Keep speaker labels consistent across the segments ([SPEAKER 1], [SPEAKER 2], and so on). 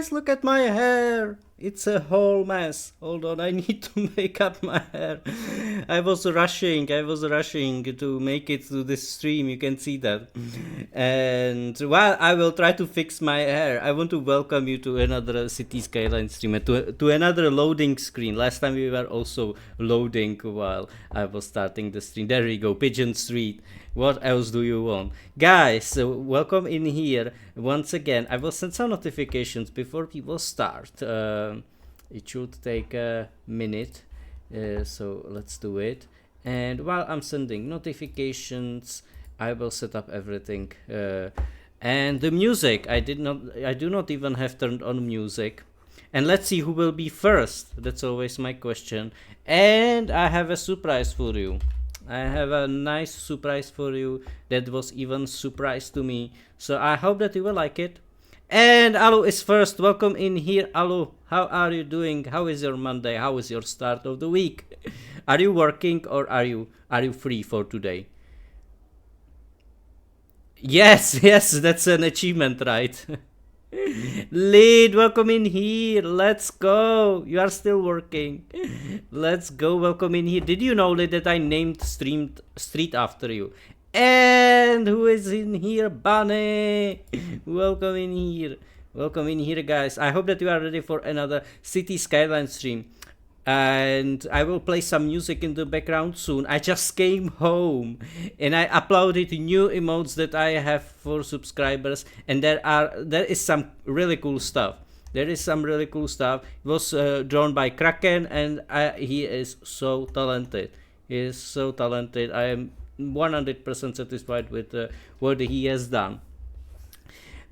[SPEAKER 1] guys, look at my hair. It's a whole mess. Hold on, I need to make up my hair. I was rushing to make it to this stream, you can see that. And while I will try to fix my hair, I want to welcome you to another City Skyline stream, to another loading screen. Last time we were also loading while I was starting the stream. There we go, Pigeon Street. What else do you want? Guys, so welcome in here. Once again, I will send some notifications before people start. It should take a minute, so let's do it. And while I'm sending notifications, I will set up everything. And the music, I do not even have turned on music. And let's see who will be first. That's always my question. And I have a surprise for you. I have a nice surprise for you that was even surprise to me. So I hope that you will like it. And Alu is first. Welcome in here, Alu. How are you doing? How is your Monday? How is your start of the week? Are you working or are you free for today? Yes, that's an achievement, right? Lead, welcome in here. Let's go. You are still working. Let's go. Welcome in here. Did you know that I named street after you? And who is in here? Bunny. Welcome in here. Welcome in here, guys. I hope that you are ready for another City Skyline stream. And I will play some music in the background soon. I just came home and I uploaded new emotes that I have for subscribers, and there is some really cool stuff. There is some really cool stuff. It was drawn by Kraken, and he is so talented. He is so talented. I am 100% satisfied with what he has done.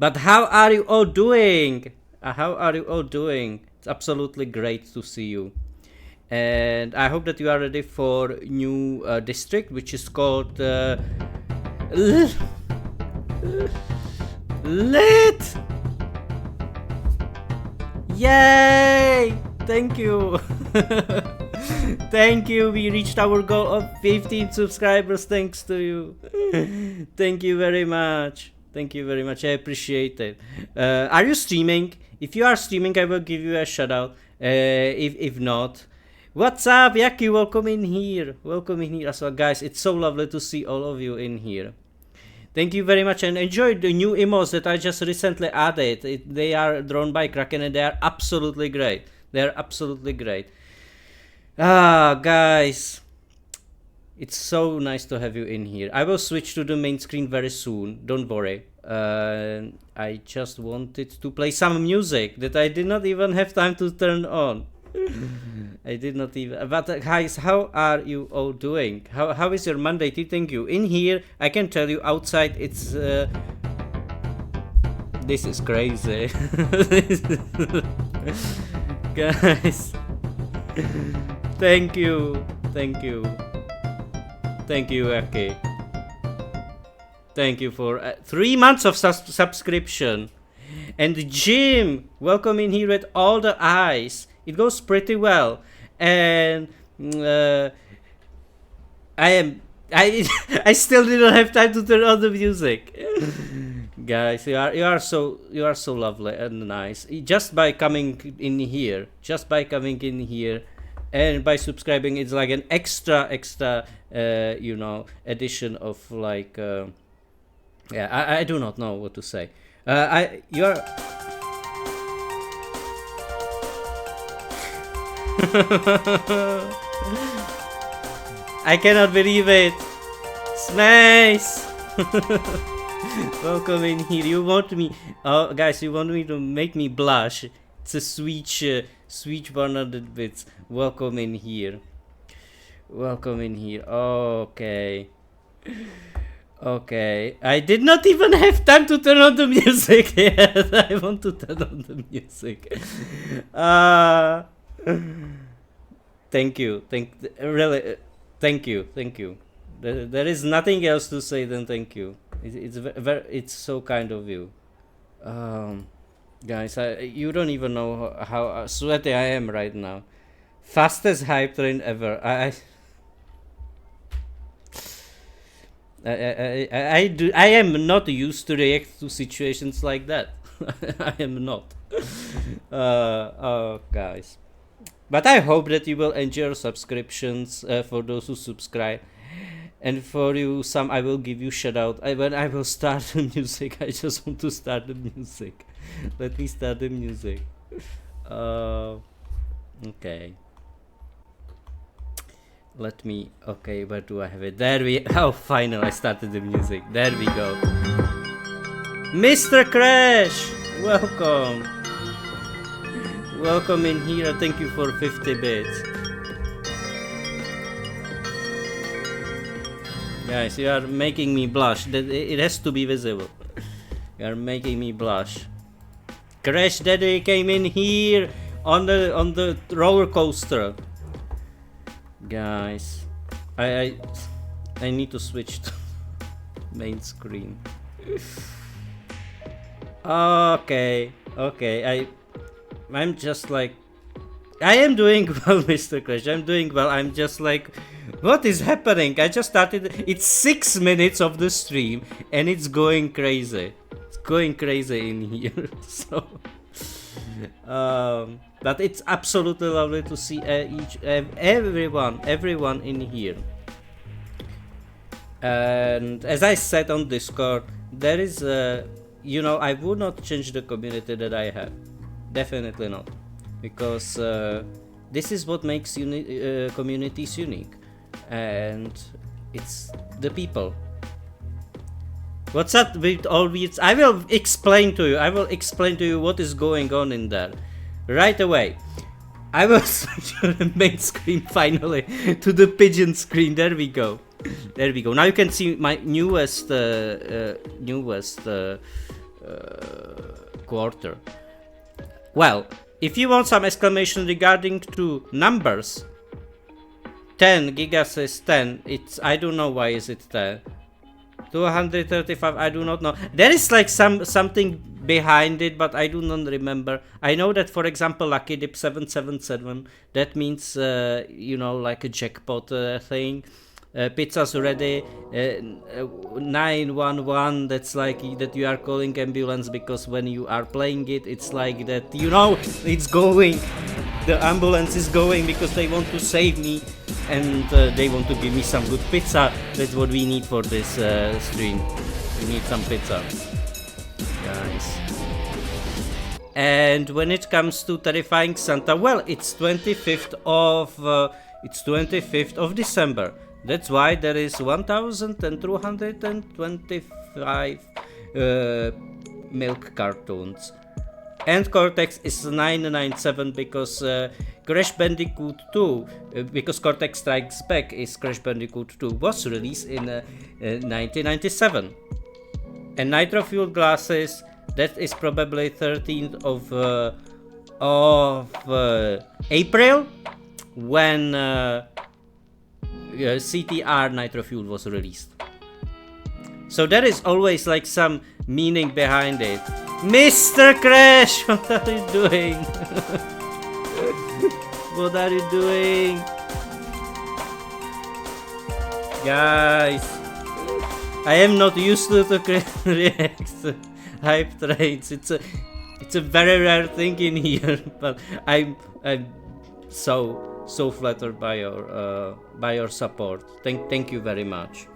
[SPEAKER 1] But how are you all doing? How are you all doing? It's absolutely great to see you. And I hope that you are ready for new district, which is called Lit. Yay! Thank you. Thank you. We reached our goal of 15 subscribers thanks to you. Thank you very much. Thank you very much. I appreciate it. Are you streaming? If you are streaming, I will give you a shout out. If not, what's up, Yaki? Welcome in here. Welcome in here as well, guys. It's so lovely to see all of you in here. Thank you very much, and enjoy the new emotes that I just recently added. They are drawn by Kraken, and they are absolutely great. They are absolutely great. Guys, it's so nice to have you in here. I will switch to the main screen very soon. Don't worry. I just wanted to play some music that I did not even have time to turn on. I did not even. But guys, how are you all doing? How is your Monday? Thank you. In here, I can tell you outside it's. This is crazy, guys. Thank you, Aki. Thank you for 3 months of subscription. And Jim, welcome in here with all the eyes. It goes pretty well, and I still didn't have time to turn on the music. Guys, you are so lovely and nice. Just by coming in here, and by subscribing, it's like an extra addition of like I do not know what to say. You're. I cannot believe it. Smash! Welcome in here. You want me, guys? You want me to make me blush? It's a sweet 100 bits. Welcome in here. Welcome in here. Okay. Okay. I did not even have time to turn on the music yet. I want to turn on the music. Thank you. Really. Thank you. There is nothing else to say than thank you. It's so kind of you. Guys, you don't even know how sweaty I am right now. Fastest hype train ever. I am not used to react to situations like that. I am not. Oh, guys. But I hope that you will enjoy your subscriptions for those who subscribe. And for you, some I will give you shout out. When I will start the music, I just want to start the music. Let me start the music. Okay. Let me. Okay, where do I have it? There we. Oh, finally, I started the music. There we go. Mr. Crash, welcome. Welcome in here. Thank you for 50 bits. Guys, you are making me blush. It has to be visible. You are making me blush. Crash Daddy came in here on the roller coaster. Guys, I need to switch to main screen. Okay, I'm just like, I am doing well, Mr. Crash. I'm doing well. I'm just like, what is happening? I just started. It's 6 minutes of the stream and it's going crazy. It's going crazy in here. So, but it's absolutely lovely to see everyone in here. And as I said on Discord, there is you know, I would not change the community that I have. Definitely not, because this is what makes communities unique, and it's the people. What's up with all these? I will explain to you what is going on in there right away. I will switch to the main screen finally, to the Pigeon screen. There we go. There we go. Now you can see my newest quarter. Well, if you want some exclamation regarding to numbers, 10 Giga says 10. It's, I don't know why is it 10. 235, I do not know. There is like something behind it, but I do not remember. I know that, for example, Lucky Dip 777, that means you know, like a jackpot thing. Pizza's ready. 911, that's like that you are calling ambulance, because when you are playing it, it's like that, you know, it's going, the ambulance is going because they want to save me, and they want to give me some good pizza. That's what we need for this stream. We need some pizza, guys. And when it comes to Terrifying Santa, well, it's 25th of December. That's why there is 1,225 milk cartoons. And Cortex is 997 because Crash Bandicoot 2, because Cortex Strikes Back is Crash Bandicoot 2, was released in 1997. And Nitro Fueled Glasses, that is probably 13th of April, when CTR Nitro Fuel was released. So there is always like some meaning behind it. Mr. Crash, what are you doing? What are you doing? Guys, I am not used to react hype trains. It's a very rare thing in here, but I'm so flattered by your support. Thank you very much.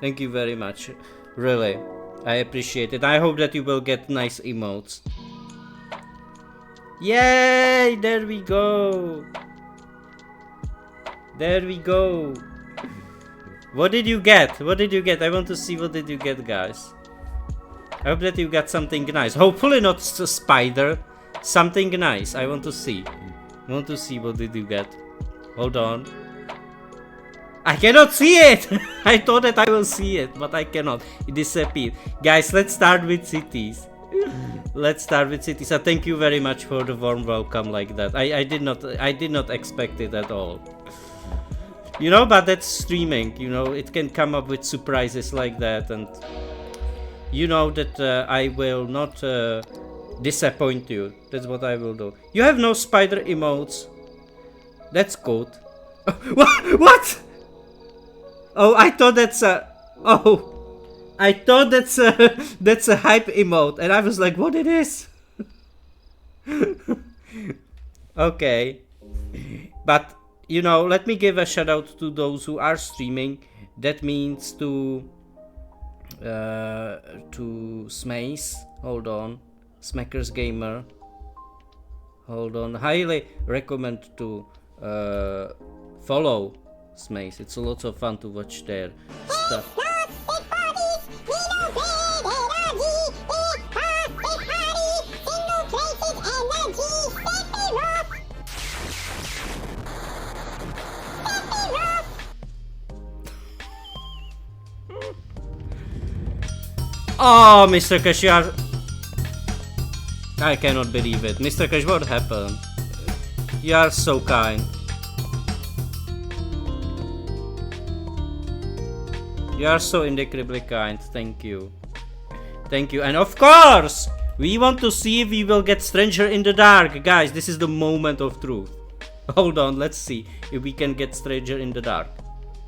[SPEAKER 1] Thank you very much. Really, I appreciate it. I hope that you will get nice emotes. Yay! There we go. There we go. What did you get? What did you get? I want to see what did you get, guys. I hope that you got something nice. Hopefully not a spider. Something nice. I want to see. I want to see what did you get. Hold on. I cannot see it! I thought that I will see it, but I cannot. It disappeared. Guys, let's start with cities. Let's start with cities. So thank you very much for the warm welcome like that. I did not expect it at all. You know, but that's streaming, you know, it can come up with surprises like that, and you know that I will not disappoint you. That's what I will do. You have no spider emotes. That's good. What? Oh, I thought that's a... Oh, I thought that's a hype emote, and I was like, what it is? Okay. But, you know, let me give a shout out to those who are streaming. That means to Smace. Hold on. Smackers Gamer. Hold on. Highly recommend to follow Smace. It's a lot of fun to watch their stuff. Oh, Mr. Cash, you are... I cannot believe it. Mr. Cash, what happened? You are so kind. You are so incredibly kind. Thank you. Thank you. And of course, we want to see if we will get Stranger in the Dark. Guys, this is the moment of truth. Hold on, let's see if we can get Stranger in the Dark.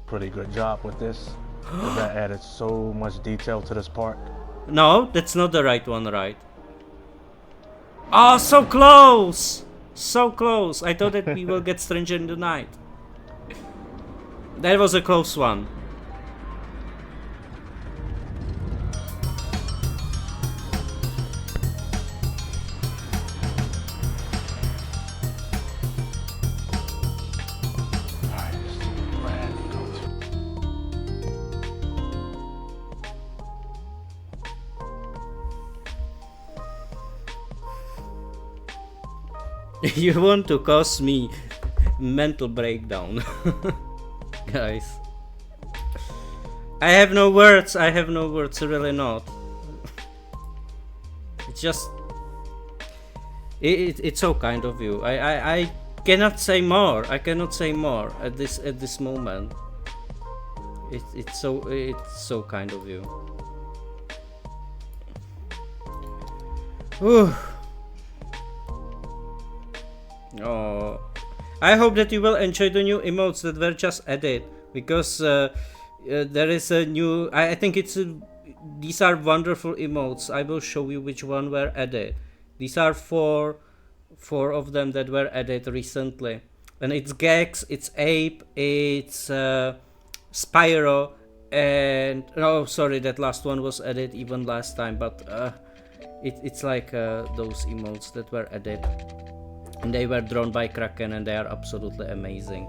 [SPEAKER 2] Pretty good job with this. That added so much detail to this part.
[SPEAKER 1] No, that's not the right one, right? Oh, so close! So close. I thought that we will get Stranger in the Night. That was a close one. You want to cause me mental breakdown. Guys, I have no words. I have no words, really not. It's just it's so kind of you. I cannot say more. I cannot say more at this moment. It's so kind of you. Whew. Oh, I hope that you will enjoy the new emotes that were just added, because there is a new. I think these are wonderful emotes. I will show you which one were added. These are four of them that were added recently, and it's Gex, it's Ape, it's Spyro, and oh, sorry, that last one was added even last time, but it's like those emotes that were added. And they were drawn by Kraken, and they are absolutely amazing.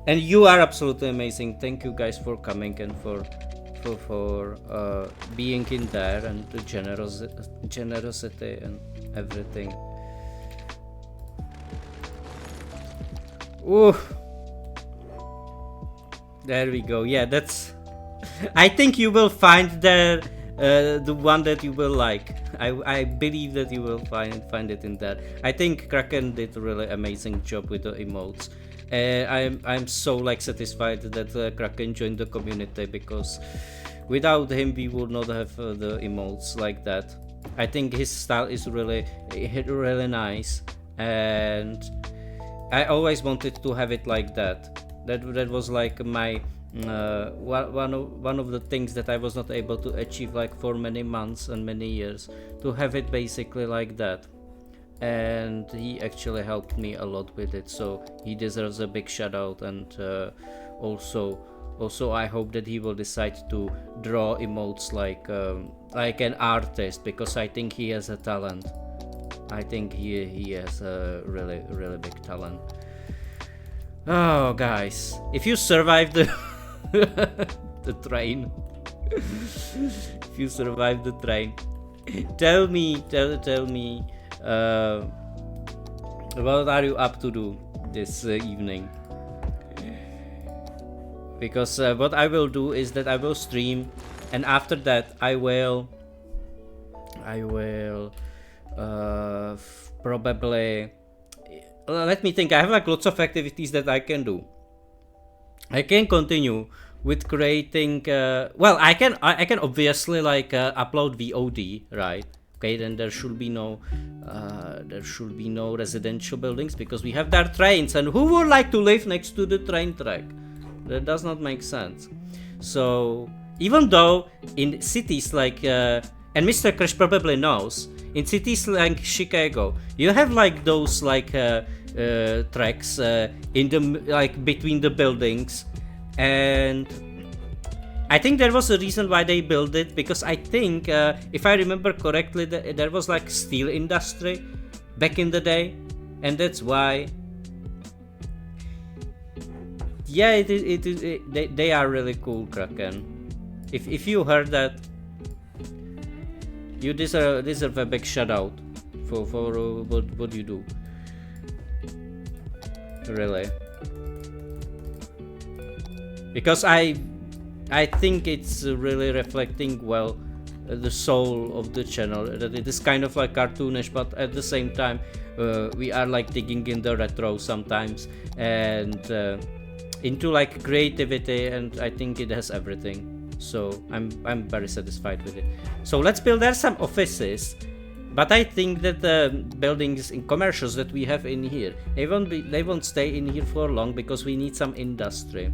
[SPEAKER 1] And you are absolutely amazing. Thank you guys for coming and for being in there, and the generosity and everything. Ooh. There we go. Yeah, that's... I think you will find the one that you will like. I believe that you will find it in there. I think Kraken did a really amazing job with the emotes. I'm so like satisfied that Kraken joined the community, because without him we would not have the emotes like that. I think his style is really nice, and I always wanted to have it like that. That was like my one of the things that I was not able to achieve like for many months and many years, to have it basically like that. And he actually helped me a lot with it, so he deserves a big shout out. And also I hope that he will decide to draw emotes like an artist, because I think he has a talent. I think he has a really big talent. Oh guys, if you survive the the train, if you survive the train, tell me what are you up to do this evening? Because what I will do is that I will stream, and after that I will probably let me think. I have like lots of activities that I can do. I can continue with creating well, I can obviously like upload VOD, right? Okay, then there should be no residential buildings, because we have there trains, and who would like to live next to the train track? That does not make sense. So even though in cities like and Mr. Crash probably knows, in cities like Chicago, you have like those like tracks in the like between the buildings, and I think there was a reason why they built it, because I think if I remember correctly, there was like steel industry back in the day, and that's why. Yeah, they are really cool, Kraken. If you heard that, you deserve a big shout out for what you do. Really, because I think it's really reflecting well the soul of the channel. That it is kind of like cartoonish, but at the same time we are like digging in the retro sometimes and into like creativity, and I think it has everything. So I'm very satisfied with it. So let's build there some offices. But I think that the buildings in commercials that we have in here, they won't stay in here for long, because we need some industry.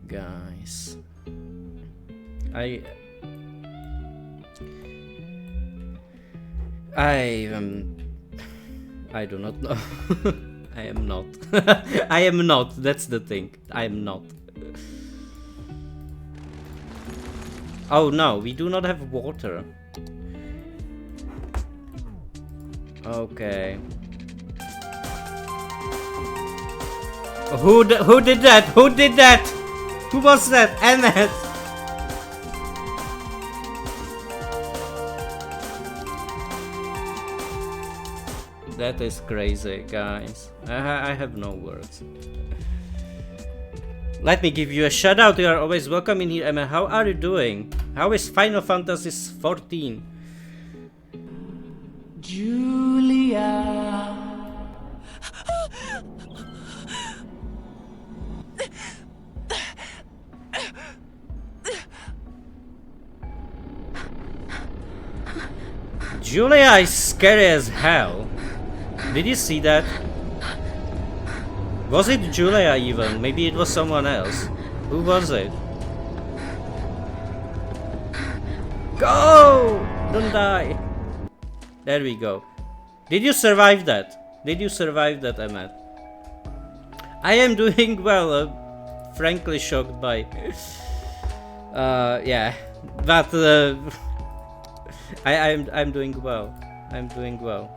[SPEAKER 1] Guys, I do not know. I am not. I am not. That's the thing. I am not. Oh no, we do not have water. Okay. Who did that? Who did that? Who was that? Emmett. That is crazy, guys. I have no words. Let me give you a shout out. You are always welcome in here, Emma. How are you doing? How is Final Fantasy 14?
[SPEAKER 3] Julia.
[SPEAKER 1] Julia is scary as hell. Did you see that? Was it Julia even? Maybe it was someone else. Who was it? Go! Don't die. There we go. Did you survive that? Did you survive that, Emmet? I am doing well. Frankly shocked by... yeah. But... I'm doing well. I'm doing well.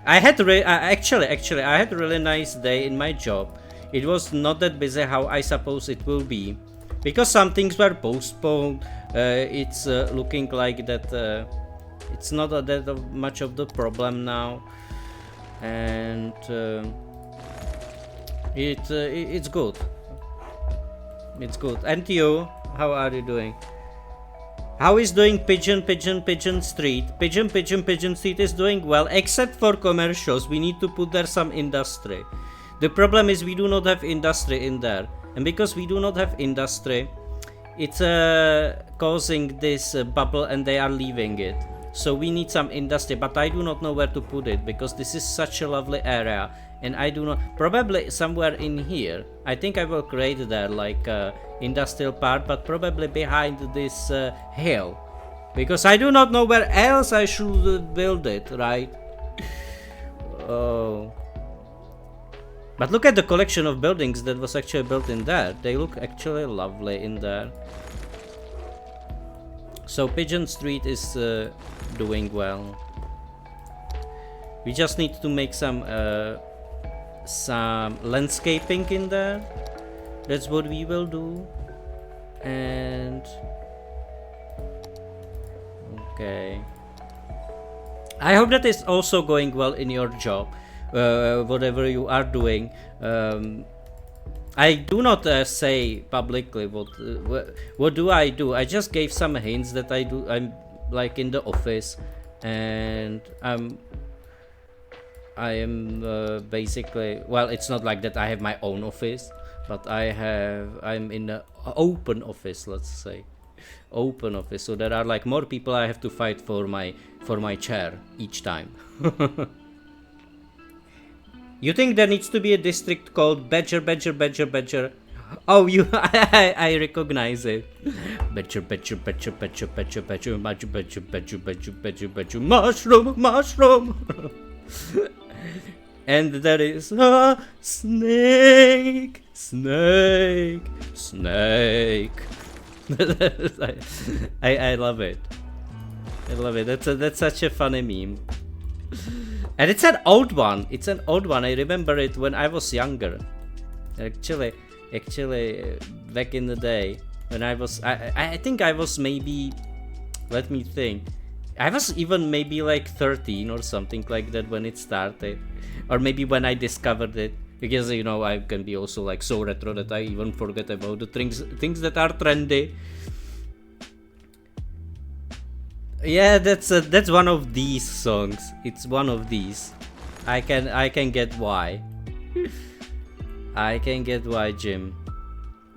[SPEAKER 1] I had actually I had a really nice day in my job. It was not that busy how I suppose it will be, because some things were postponed. It's looking like that it's not that much of the problem now, and it's good. It's good. And you, how are you doing? How is doing Pigeon Street? Pigeon Street is doing well, except for commercials. We need to put there some industry. The problem is we do not have industry in there, and because we do not have industry, it's causing this bubble, and they are leaving it. So we need some industry, but I do not know where to put it, because this is such a lovely area, and I do not... Probably somewhere in here. I think I will create there like industrial part, but probably behind this hill, because I do not know where else I should build it, right? Oh. But look at the collection of buildings that was actually built in there. They look actually lovely in there. So Pigeon Street is doing well. We just need to make some landscaping in there. That's what we will do. And okay, I hope that is also going well in your job, whatever you are doing. I do not say publicly what do I do. I just gave some hints that I'm like in the office, and I am basically, well, it's not like that I have my own office, but I'm in an open office, let's say. Open office, so there are like more people I have to fight for my chair each time. You think there needs to be a district called Badger? Oh, you, I recognize it. Betcha, betcha, betcha, betcha, betcha, betcha, betcha, betcha, betcha, betcha, betcha, betcha, mushroom, mushroom. And there is a snake, snake, snake. I love it. I love it. That's such a funny meme. And it's an old one. It's an old one. I remember it when I was younger. Actually, back in the day when I think I was maybe, let me think. I was even maybe like 13 or something like that when it started, or maybe when I discovered it. Because you know I can be also like so retro that I even forget about the things that are trendy. Yeah, that's one of these songs. It's one of these. I can get why. I can get why, Jim.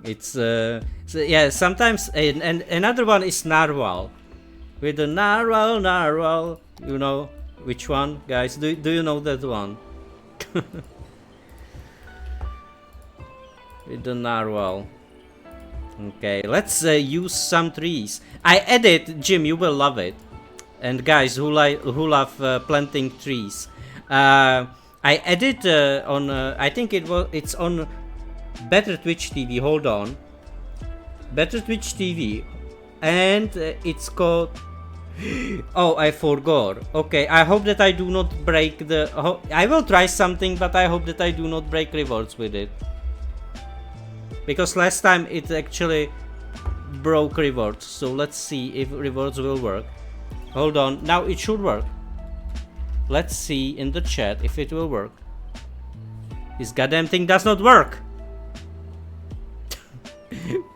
[SPEAKER 1] It's so yeah. Sometimes and another one is Narwhal. With the narwhal. You know which one, guys? Do you know that one? With the narwhal. Okay, let's use some trees. I added, Jim, you will love it. And guys who love planting trees, I added on. I think it's on Better Twitch TV. Hold on, Better Twitch TV, and it's called. Oh, I forgot. Okay, I hope that I do not break the. I will try something, but I hope that I do not break rewards with it. Because last time it actually broke rewards, so let's see if rewards will work. Hold on, now it should work. Let's see in the chat if it will work. This goddamn thing does not work.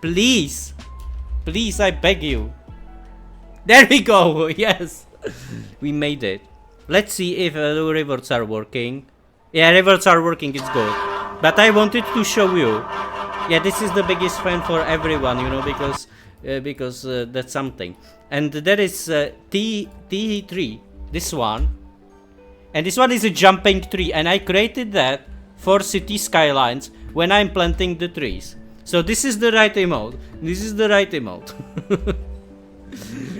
[SPEAKER 1] Please, please, I beg you. There we go. Yes, we made it. Let's see if the rewards are working. Yeah, rewards are working. It's good. But I wanted to show you. Yeah, this is the biggest fan for everyone, you know, because that's something. And there is T3, this one, and this one is a jumping tree, and I created that for city skylines when I'm planting the trees. So this is the right emote. This is the right emote.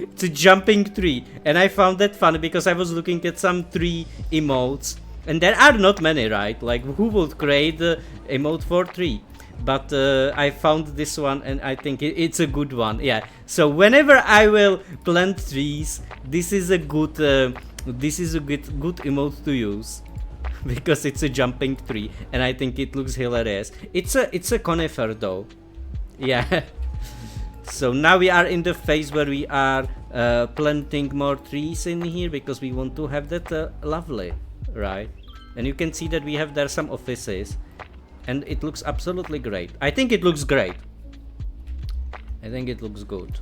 [SPEAKER 1] It's a jumping tree, and I found that funny because I was looking at some tree emotes, and there are not many, right? Like, who would create the emote for tree? But I found this one, and I think it's a good one. Yeah. So whenever I will plant trees, this is a good good emote to use, because it's a jumping tree, and I think it looks hilarious. It's a conifer though. Yeah. So now we are in the phase where we are planting more trees in here because we want to have that lovely, right? And you can see that we have there some offices. And it looks absolutely great. I think it looks great. I think it looks good.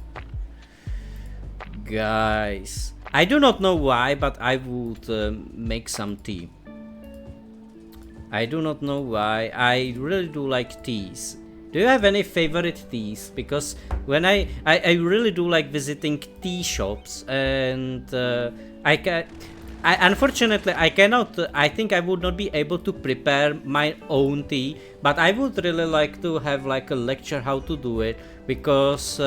[SPEAKER 1] Guys, I do not know why, but I would make some tea. I do not know why. I really do like teas. Do you have any favorite teas? Because when I really do like visiting tea shops, and unfortunately, I cannot. I think I would not be able to prepare my own tea, but I would really like to have like a lecture how to do it, because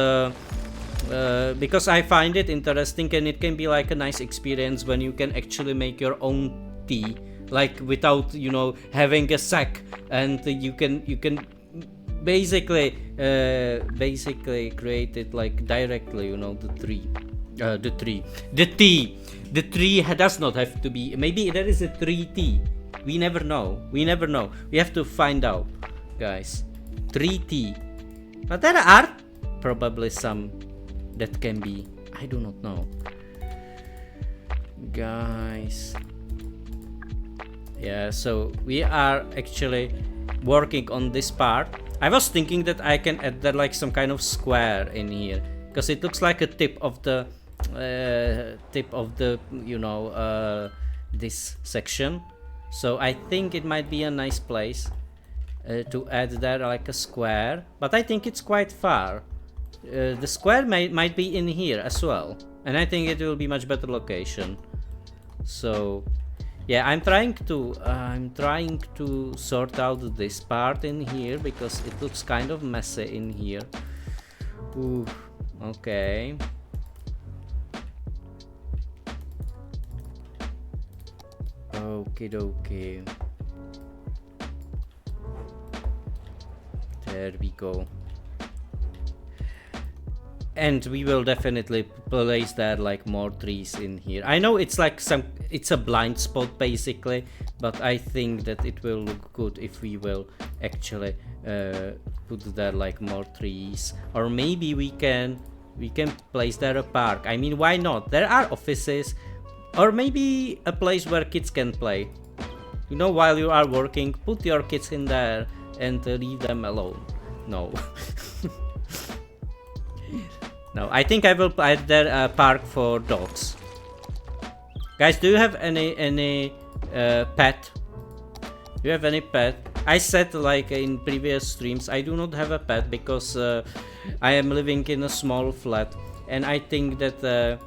[SPEAKER 1] I find it interesting, and it can be like a nice experience when you can actually make your own tea, like without, you know, having a sack, and you can basically create it like directly, you know, the tea. The tree does not have to be. Maybe there is a tree tea. We never know. We never know. We have to find out, guys. Tree tea. But there are probably some that can be. I do not know, guys. Yeah. So we are actually working on this part. I was thinking that I can add there like some kind of square in here, because it looks like a tip of the you know, this section. So I think it might be a nice place to add there like a square, but I think it's quite far. The square might be in here as well, and I think it will be much better location. So Yeah, I'm trying to sort out this part in here because it looks kind of messy in here. Ooh, okay. Okie dokie. There we go. And we will definitely place there like more trees in here. I know it's like it's a blind spot basically, but I think that it will look good if we will actually put there like more trees, or maybe we can place there a park. I mean, why not? There are offices, or maybe a place where kids can play. You know, while you are working, put your kids in there and leave them alone. No. No, I think I will add there a park for dogs. Guys, do you have any pet? Do you have any pet? I said like in previous streams, I do not have a pet because I am living in a small flat, and I think that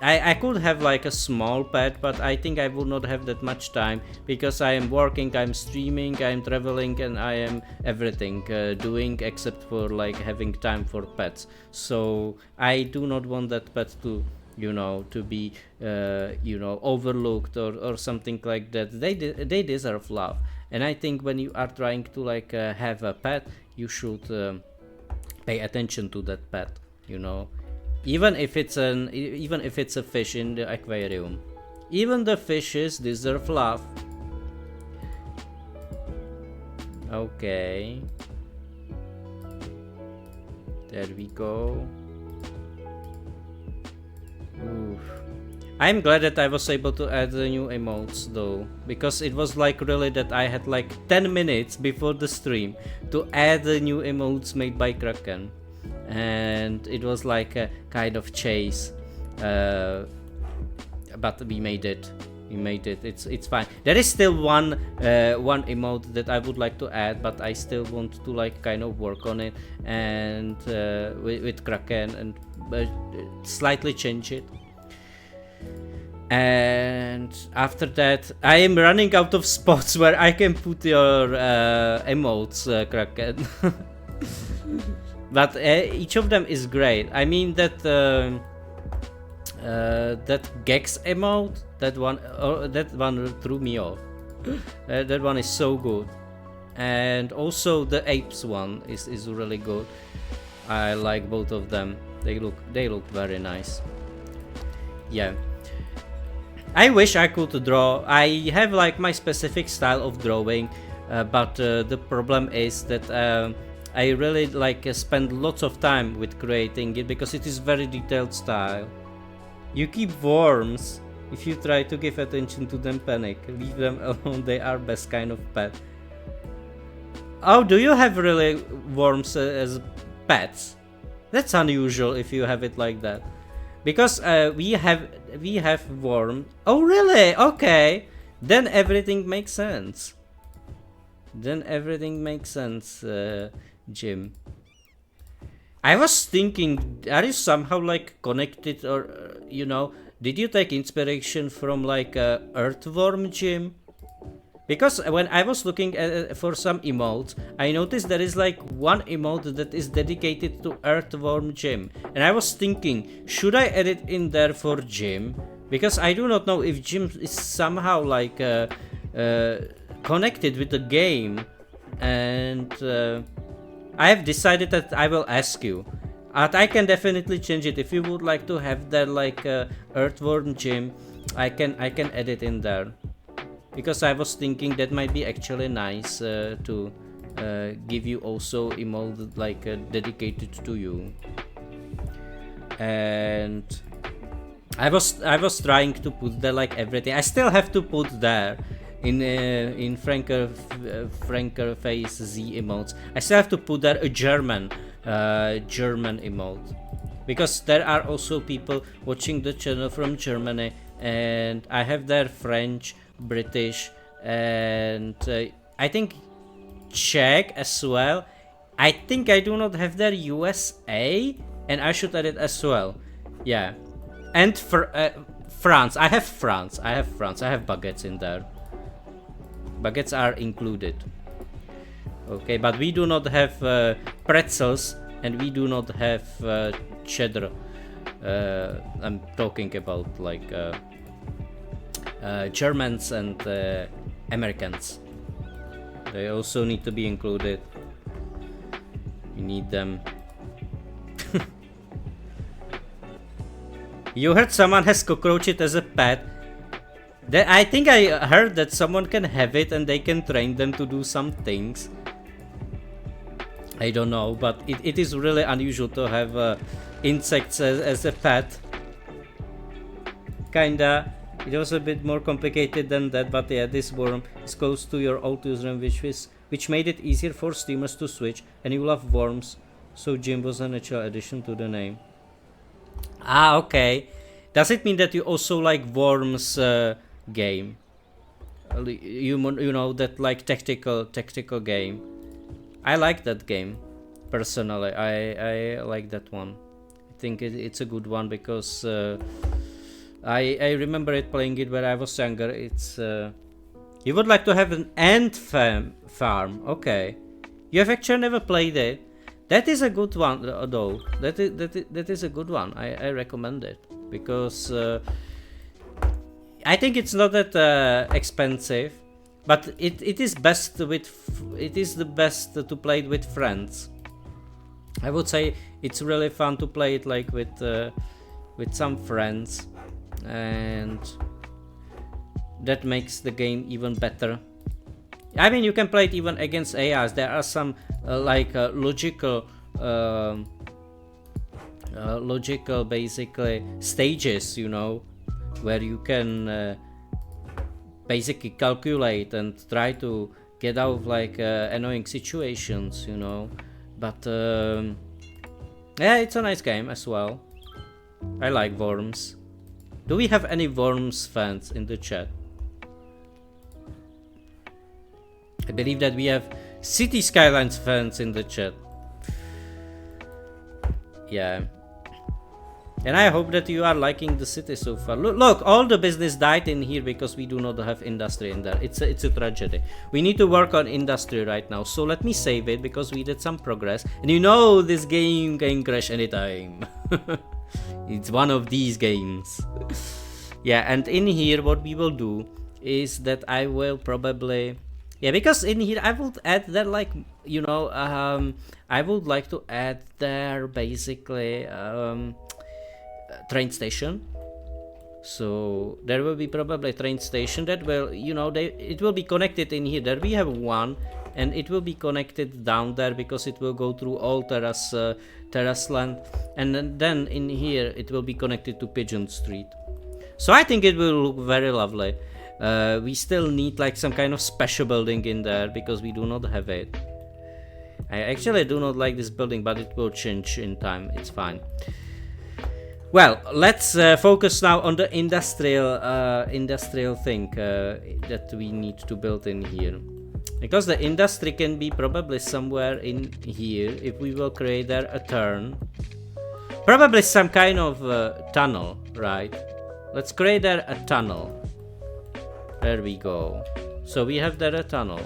[SPEAKER 1] I could have like a small pet, but I think I would not have that much time because I am working, I'm streaming, I'm traveling, and I am everything doing except for like having time for pets. So I do not want that pet to, you know, to be overlooked or something like that. They deserve love, and I think when you are trying to like have a pet, you should pay attention to that pet, you know. Even if it's a fish in the aquarium, even the fishes deserve love. Okay, there we go. Oof. I'm glad that I was able to add the new emotes though, because it was like really that I had like 10 minutes before the stream to add the new emotes made by Kraken. And it was like a kind of chase, but we made it. It's fine. There is still one emote that I would like to add, but I still want to like kind of work on it and with Kraken and slightly change it. And after that, I am running out of spots where I can put your emotes, Kraken. But each of them is great. I mean that that Gex emote, that one threw me off. That one is so good, and also the apes one is really good. I like both of them. They look very nice. Yeah. I wish I could draw. I have like my specific style of drawing, but the problem is that I really like spend lots of time with creating it because it is very detailed style. You keep worms. If you try to give attention to them, panic. Leave them alone. They are best kind of pet. Oh, do you have really worms as pets? That's unusual if you have it like that. Because we have worm. Oh really? Okay. Then everything makes sense. Jim. I was thinking, are you somehow like connected, or you know, did you take inspiration from like Earthworm, Jim? Because when I was looking for some emotes, I noticed there is like one emote that is dedicated to Earthworm Jim, and I was thinking, should I add it in there for Jim? Because I do not know if Jim is somehow like connected with the game, and I have decided that I will ask you. I can definitely change it if you would like to have that like Earthworm Jim. I can add it in there, because I was thinking that might be actually nice to give you also emote like dedicated to you. And I was trying to put there like everything. I still have to put there in Franker Face Z emotes. I still have to put there a German emote, because there are also people watching the channel from Germany, and I have their French, British, and I think Czech as well. I think I do not have their USA, and I should add it as well. Yeah, and for France. I have France. I have baguettes in there. Baguettes are included. Okay, but we do not have pretzels, and we do not have cheddar. I'm talking about like Germans and Americans. They also need to be included. We need them. You heard someone has cockroaches as a pet. I think I heard that someone can have it and they can train them to do some things. I don't know, but it is really unusual to have insects as a pet. Kinda. It was a bit more complicated than that, but yeah, this worm is close to your old username, which made it easier for streamers to switch, and you love worms, so Jim was a natural addition to the name. Ah, okay. Does it mean that you also like worms game? You know that like tactical game. I like that game personally. I like that one. I think it's a good one because I remember playing it when I was younger. It's you would like to have an ant farm. Okay, you have actually never played it. That is a good one though. That is a good one. I recommend it because I think it's not that expensive, but it is best the best to play it with friends. I would say it's really fun to play it like with some friends, and that makes the game even better. I mean, you can play it even against AIs. There are some logical basically stages, you know, where you can basically calculate and try to get out of like annoying situations, you know. But yeah, it's a nice game as well. I like worms. Do we have any worms fans in the chat? I believe that we have City Skylines fans in the chat. Yeah. And I hope that you are liking the city so far. Look, all the business died in here because we do not have industry in there. It's a tragedy. We need to work on industry right now. So let me save it because we did some progress. And you know this game can crash anytime. It's one of these games. Yeah, and in here what we will do is that I will probably... Yeah, because in here I would add there like, you know, I would like to add there basically train station. So there will be probably a train station that will, you know, it will be connected in here. There we have one, and it will be connected down there because it will go through all terrace land, and then in here it will be connected to Pigeon Street. So I think it will look very lovely. We still need like some kind of special building in there because we do not have it. I actually do not like this building, but it will change in time. It's fine. Well, let's focus now on the industrial thing that we need to build in here. Because the industry can be probably somewhere in here if we will create there a turn. Probably some kind of tunnel, right? Let's create there a tunnel. There we go. So we have there a tunnel.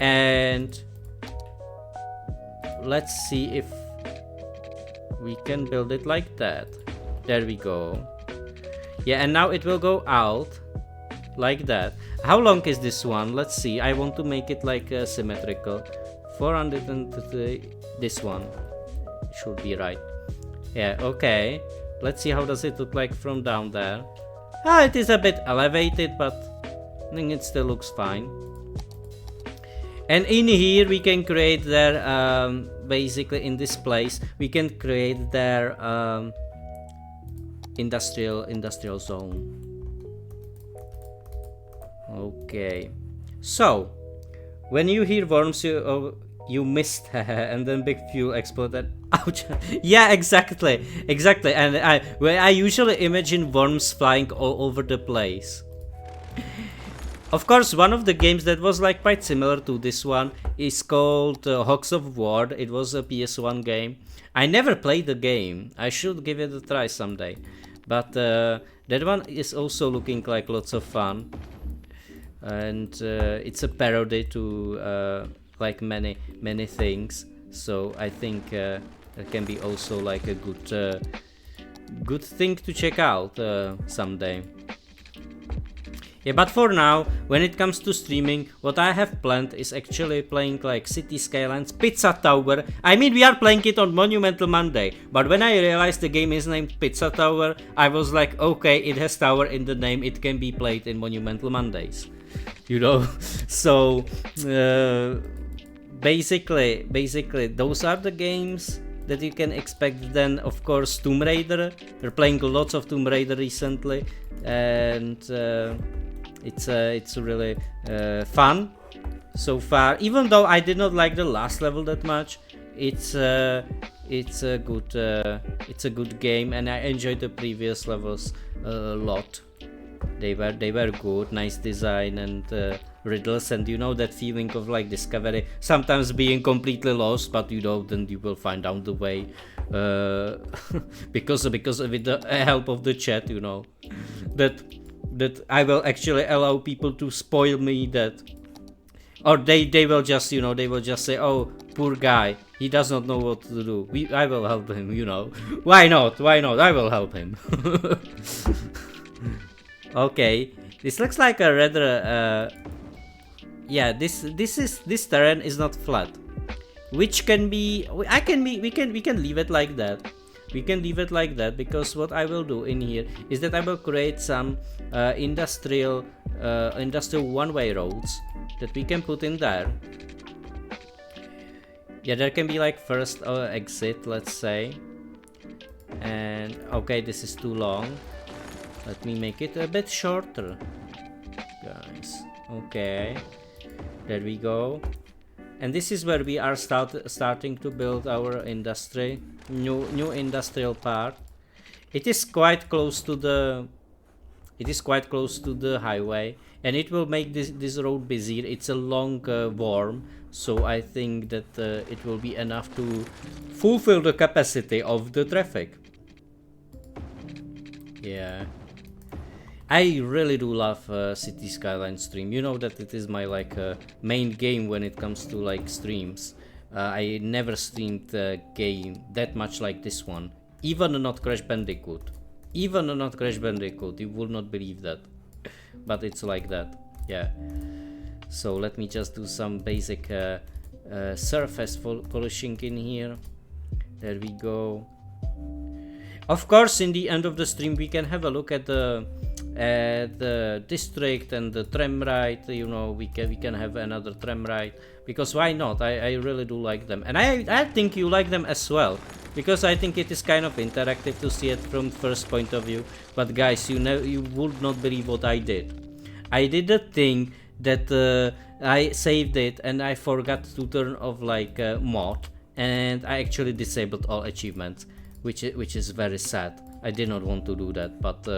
[SPEAKER 1] And let's see if we can build it like that. There we go. Yeah, and now it will go out like that. How long is this one? Let's see. I want to make it like symmetrical. 430. This one should be right. Yeah, okay. Let's see how does it look like from down there. Ah, it is a bit elevated, but I think it still looks fine. And in here we can create their basically in this place we can create their industrial zone. Okay, so when you hear worms, you missed and then big fuel exploded. Ouch. Yeah, exactly. And I usually imagine worms flying all over the place. Of course, one of the games that was like quite similar to this one is called Hogs of War. It was a PS1 game. I never played the game. I should give it a try someday. But That one is also looking like lots of fun, and it's a parody to like many things. So I think it can be also like a good thing to check out someday. Yeah, but for now, when it comes to streaming, what I have planned is actually playing like City Skylines Pizza Tower. I mean, we are playing it on Monumental Monday, but when I realized the game is named Pizza Tower, I was like, okay, it has tower in the name, it can be played in Monumental Mondays. You know, so basically those are the games that you can expect. Then of course Tomb Raider, we're playing lots of Tomb Raider recently, and it's really fun so far, even though I did not like the last level that much. It's a good game, and I enjoyed the previous levels a lot. They were good, nice design, and riddles, and you know that feeling of like discovery, sometimes being completely lost, but you know then you will find out the way because with the help of the chat, you know, that I will actually allow people to spoil me that, or they will just, you know, they will just say, oh, poor guy, he does not know what to do, I will help him, you know. Why not, I will help him. Okay, this looks like a rather yeah, this terrain is not flat, which can be, we can leave it like that. We can leave it like that, because what I will do in here is that I will create some industrial one-way roads that we can put in there. Yeah, there can be like first exit, let's say. And okay, this is too long. Let me make it a bit shorter, guys. Okay, there we go. And this is where we are starting to build our industry, new industrial part. It is quite close to the highway, and it will make this road busier. It's a long worm, so I think that it will be enough to fulfill the capacity of the traffic. Yeah, I really do love City Skyline stream. You know that it is my like main game when it comes to like streams. I never streamed a game that much like this one. Even not Crash Bandicoot. You will not believe that. But it's like that. Yeah. So let me just do some basic surface polishing in here. There we go. Of course, in the end of the stream, we can have a look at the district and the tram ride. You know, we can have another tram ride, because why not? I really do like them, and I think you like them as well, because I think it is kind of interactive to see it from first point of view. But guys, you would not believe what I did. I did a thing that I saved it and I forgot to turn off like mod, and I actually disabled all achievements, which is very sad. I did not want to do that, but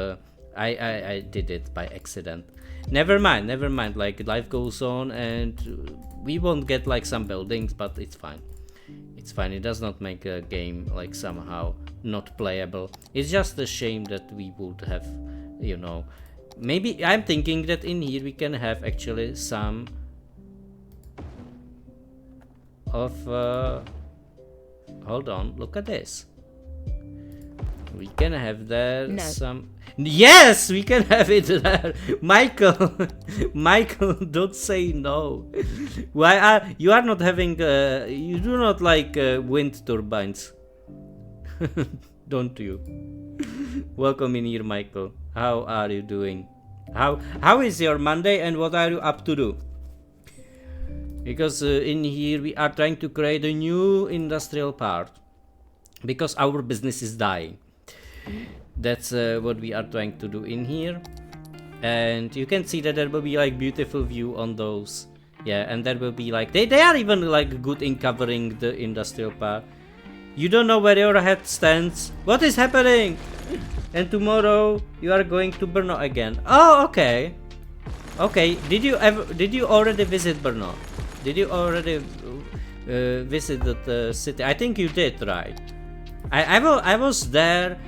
[SPEAKER 1] I did it by accident. Never mind, like life goes on, and we won't get like some buildings, but it's fine. It does not make a game like somehow not playable. It's just a shame that we would have, you know, maybe I'm thinking that in here we can have actually some of hold on, look at this. We can have there some. Yes, we can have it there. Michael, don't say no. Why you are not having? You do not like wind turbines, don't you? Welcome in here, Michael. How are you doing? How is your Monday, and what are you up to do? Because in here we are trying to create a new industrial part, because our business is dying. That's what we are trying to do in here, and you can see that there will be like beautiful view on those. Yeah, and there will be like they are even like good in covering the industrial part. You don't know where your head stands. What is happening? And tomorrow you are going to Brno again. Oh, okay. Did you already visit Brno? Did you already visit the city? I think you did, right? I was there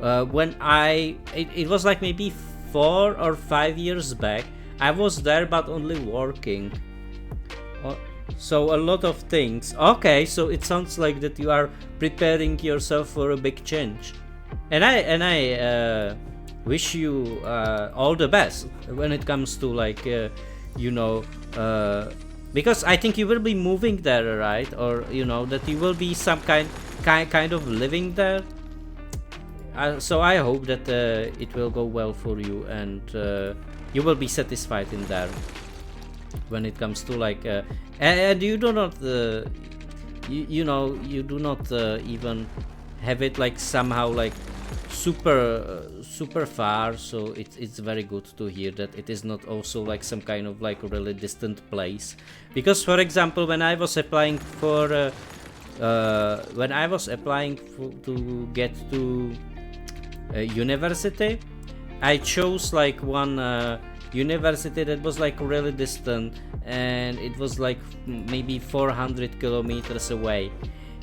[SPEAKER 1] when it was like maybe 4 or 5 years back. I was there, but only working. So a lot of things. Okay, so it sounds like that you are preparing yourself for a big change, and I wish you all the best when it comes to like you know, because I think you will be moving there, right? Or you know that you will be some kind of living there. So I hope that it will go well for you, and you will be satisfied in there when it comes to like and you do not you know, you do not even have it like somehow like super far. So it's very good to hear that it is not also like some kind of like really distant place, because for example when I was applying for to get to university, I chose like one university that was like really distant, and it was like maybe 400 kilometers away.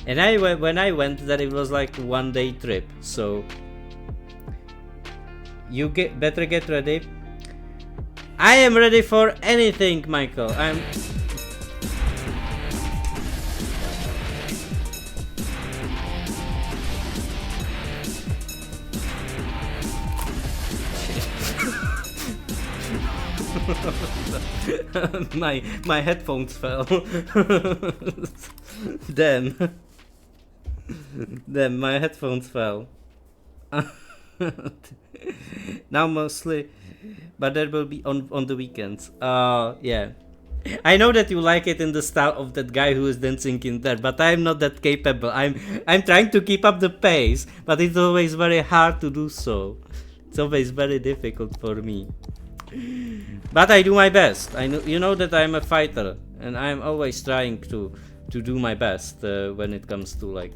[SPEAKER 1] And when I went there, it was like 1 day trip. So you better get ready. I am ready for anything, Michael. I'm my headphones fell. Damn. Damn, my headphones fell. Now mostly, but that will be on the weekends. Yeah. I know that you like it in the style of that guy who is dancing in there, but I'm not that capable. I'm trying to keep up the pace, but it's always very hard to do so. It's always very difficult for me. But I do my best. I know, you know that I'm a fighter, and I'm always trying to do my best when it comes to like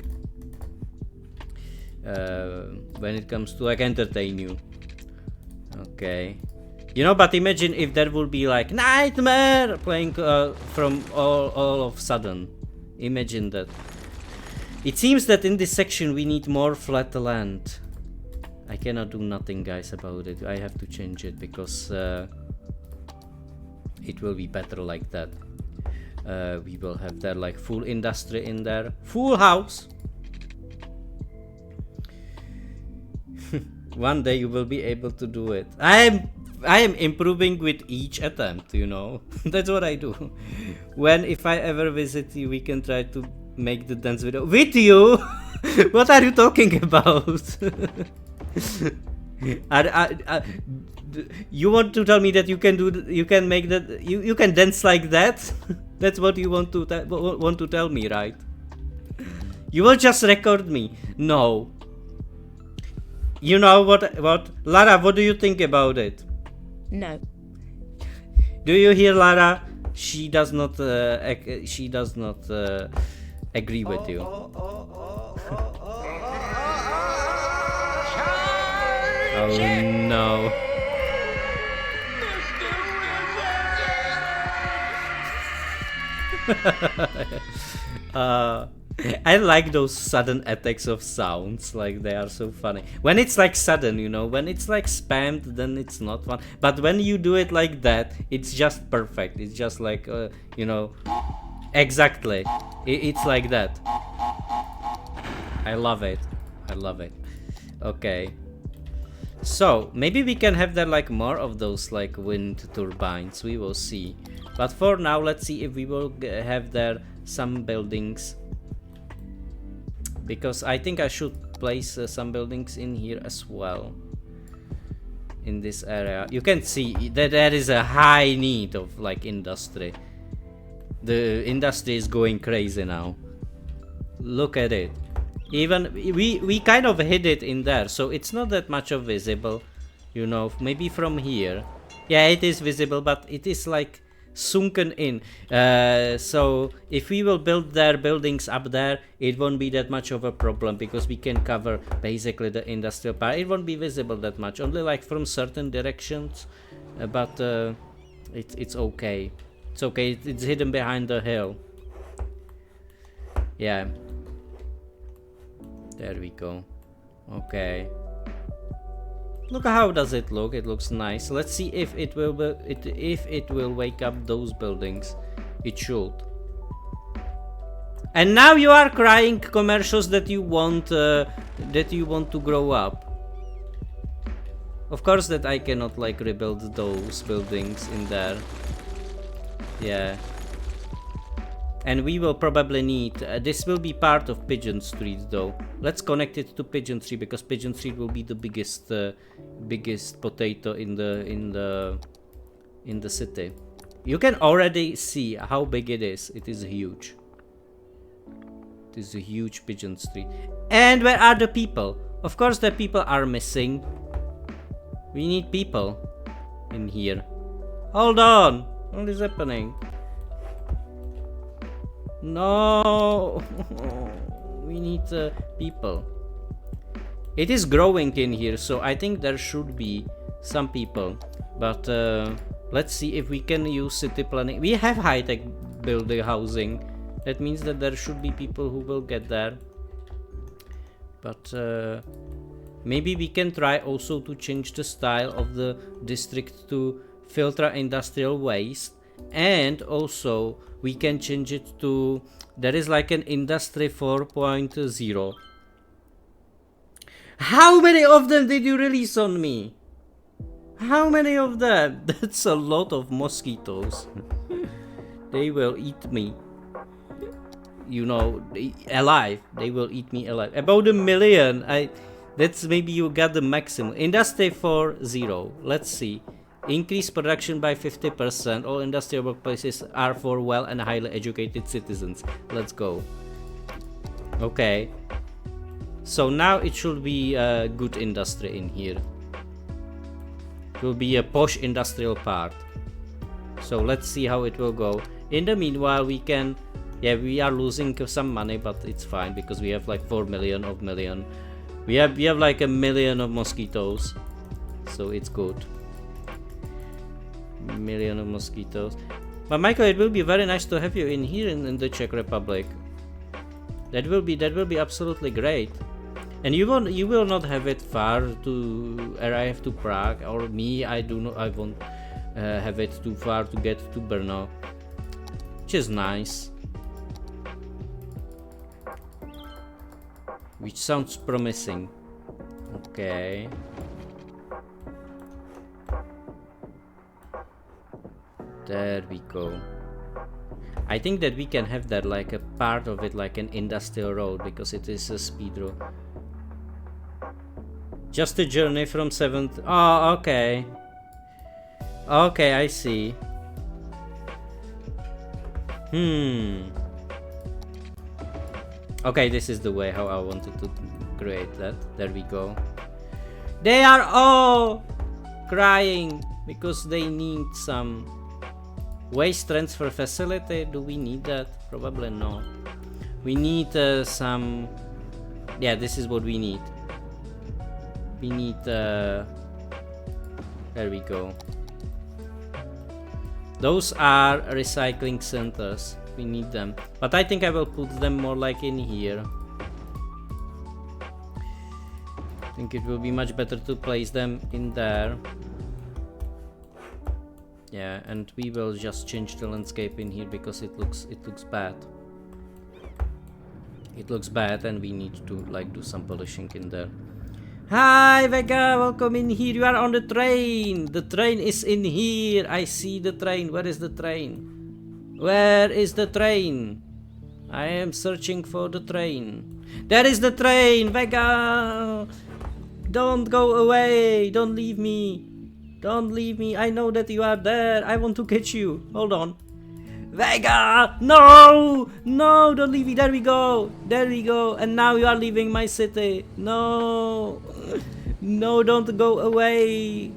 [SPEAKER 1] entertain you. Okay, you know. But imagine if there would be like Nightmare playing from all of sudden. Imagine that. It seems that in this section we need more flat land. I cannot do nothing, guys, about it. I have to change it because it will be better like that. We will have there like full industry in there, full house. One day you will be able to do it. I am improving with each attempt, you know. That's what I do. If I ever visit you, we can try to make the dance video with you. What are you talking about? You want to tell me that you can make that, you can dance like that? That's what you want to tell me, right? You will just record me. No. You know what Lara, what do you think about it?
[SPEAKER 3] No.
[SPEAKER 1] Do you hear, Lara? She does not agree with you. Oh no. I like those sudden attacks of sounds, like they are so funny. When it's like sudden, you know, when it's like spammed, then it's not fun. But when you do it like that, it's just perfect. It's just like, you know, exactly. It's like that. I love it. I love it. Okay. So maybe we can have there like more of those like wind turbines. We will see. But for now, let's see if we will have there some buildings. Because I think I should place some buildings in here as well. In this area. You can see that there is a high need of like industry. The industry is going crazy now. Look at it. Even we kind of hid it in there, so it's not that much of visible, you know. Maybe from here, yeah, it is visible, but it is like sunken in. So if we will build their buildings up there, it won't be that much of a problem because we can cover basically the industrial part. It won't be visible that much, only like from certain directions, but it's okay. It's okay. It's hidden behind the hill. Yeah. There we go. Okay. Look how does it look. It looks nice. Let's see if it will if it will wake up those buildings. It should. And now you are crying commercials that you want to grow up. Of course that I cannot like rebuild those buildings in there. Yeah. And we will probably need this will be part of Pigeon Street though. Let's connect it to Pigeon Street because Pigeon Street will be the biggest potato in the city. You can already see how big it is. It is huge. It is a huge Pigeon Street. And where are the people? Of course the people are missing. We need people in here. Hold on. What is happening? No. We need people. It is growing in here, so I think there should be some people. But let's see if we can use city planning. We have high-tech building housing. That means that there should be people who will get there. But maybe we can try also to change the style of the district to filter industrial waste. And also we can change it to, there is like an industry 4.0. How many of them did you release on me? How many of them? That's a lot of mosquitoes. They will eat me. You know, alive. They will eat me alive. About 1 million. That's maybe you got the maximum. Industry 4.0. Let's see. Increase production by 50%. All industrial workplaces are for well and highly educated citizens. Let's go. Okay. So now it should be a good industry in here. It will be a posh industrial part. So let's see how it will go. In the meanwhile, we can... Yeah, we are losing some money, but it's fine because we have like 4 million of million. We have like 1 million of mosquitoes. So it's good. Million of mosquitoes. But Michael, it will be very nice to have you in here in the Czech Republic. That will be absolutely great. And you will not have it far to arrive to Prague, or me. I won't have it too far to get to Brno, which is nice. Which sounds promising. Okay. There we go. I think that we can have that like a part of it like an industrial road because it is a speed road. Just a journey from 7th. Oh, okay. Okay, I see. Okay, this is the way how I wanted to create that. There we go. They are all crying because they need some waste transfer facility. Do we need that? Probably not. We need some... Yeah, this is what we need. We need... There we go. Those are recycling centers. We need them. But I think I will put them more like in here. I think it will be much better to place them in there. Yeah, and we will just change the landscape in here because it looks bad. It looks bad and we need to like do some polishing in there. Hi Vega, welcome in here. You are on the train. The train is in here. I see the train. Where is the train? Where is the train? I am searching for the train. There is the train, Vega. Don't go away. Don't leave me. Don't leave me. I know that you are there. I want to catch you. Hold on. Vega! No! No, don't leave me. There we go. There we go. And now you are leaving my city. No. No, don't go away.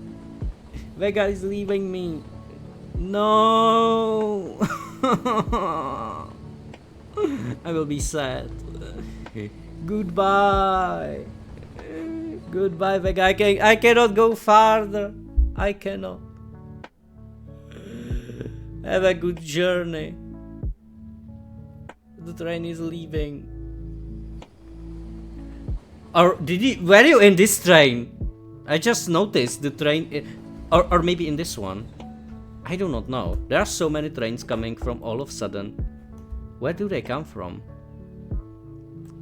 [SPEAKER 1] Vega is leaving me. No. I will be sad. Goodbye. Goodbye, Vega. I cannot go farther. I cannot. Have a good journey. The train is leaving. Or were you in this train? I just noticed the train, or maybe in this one. I do not know. There are so many trains coming from all of a sudden. Where do they come from?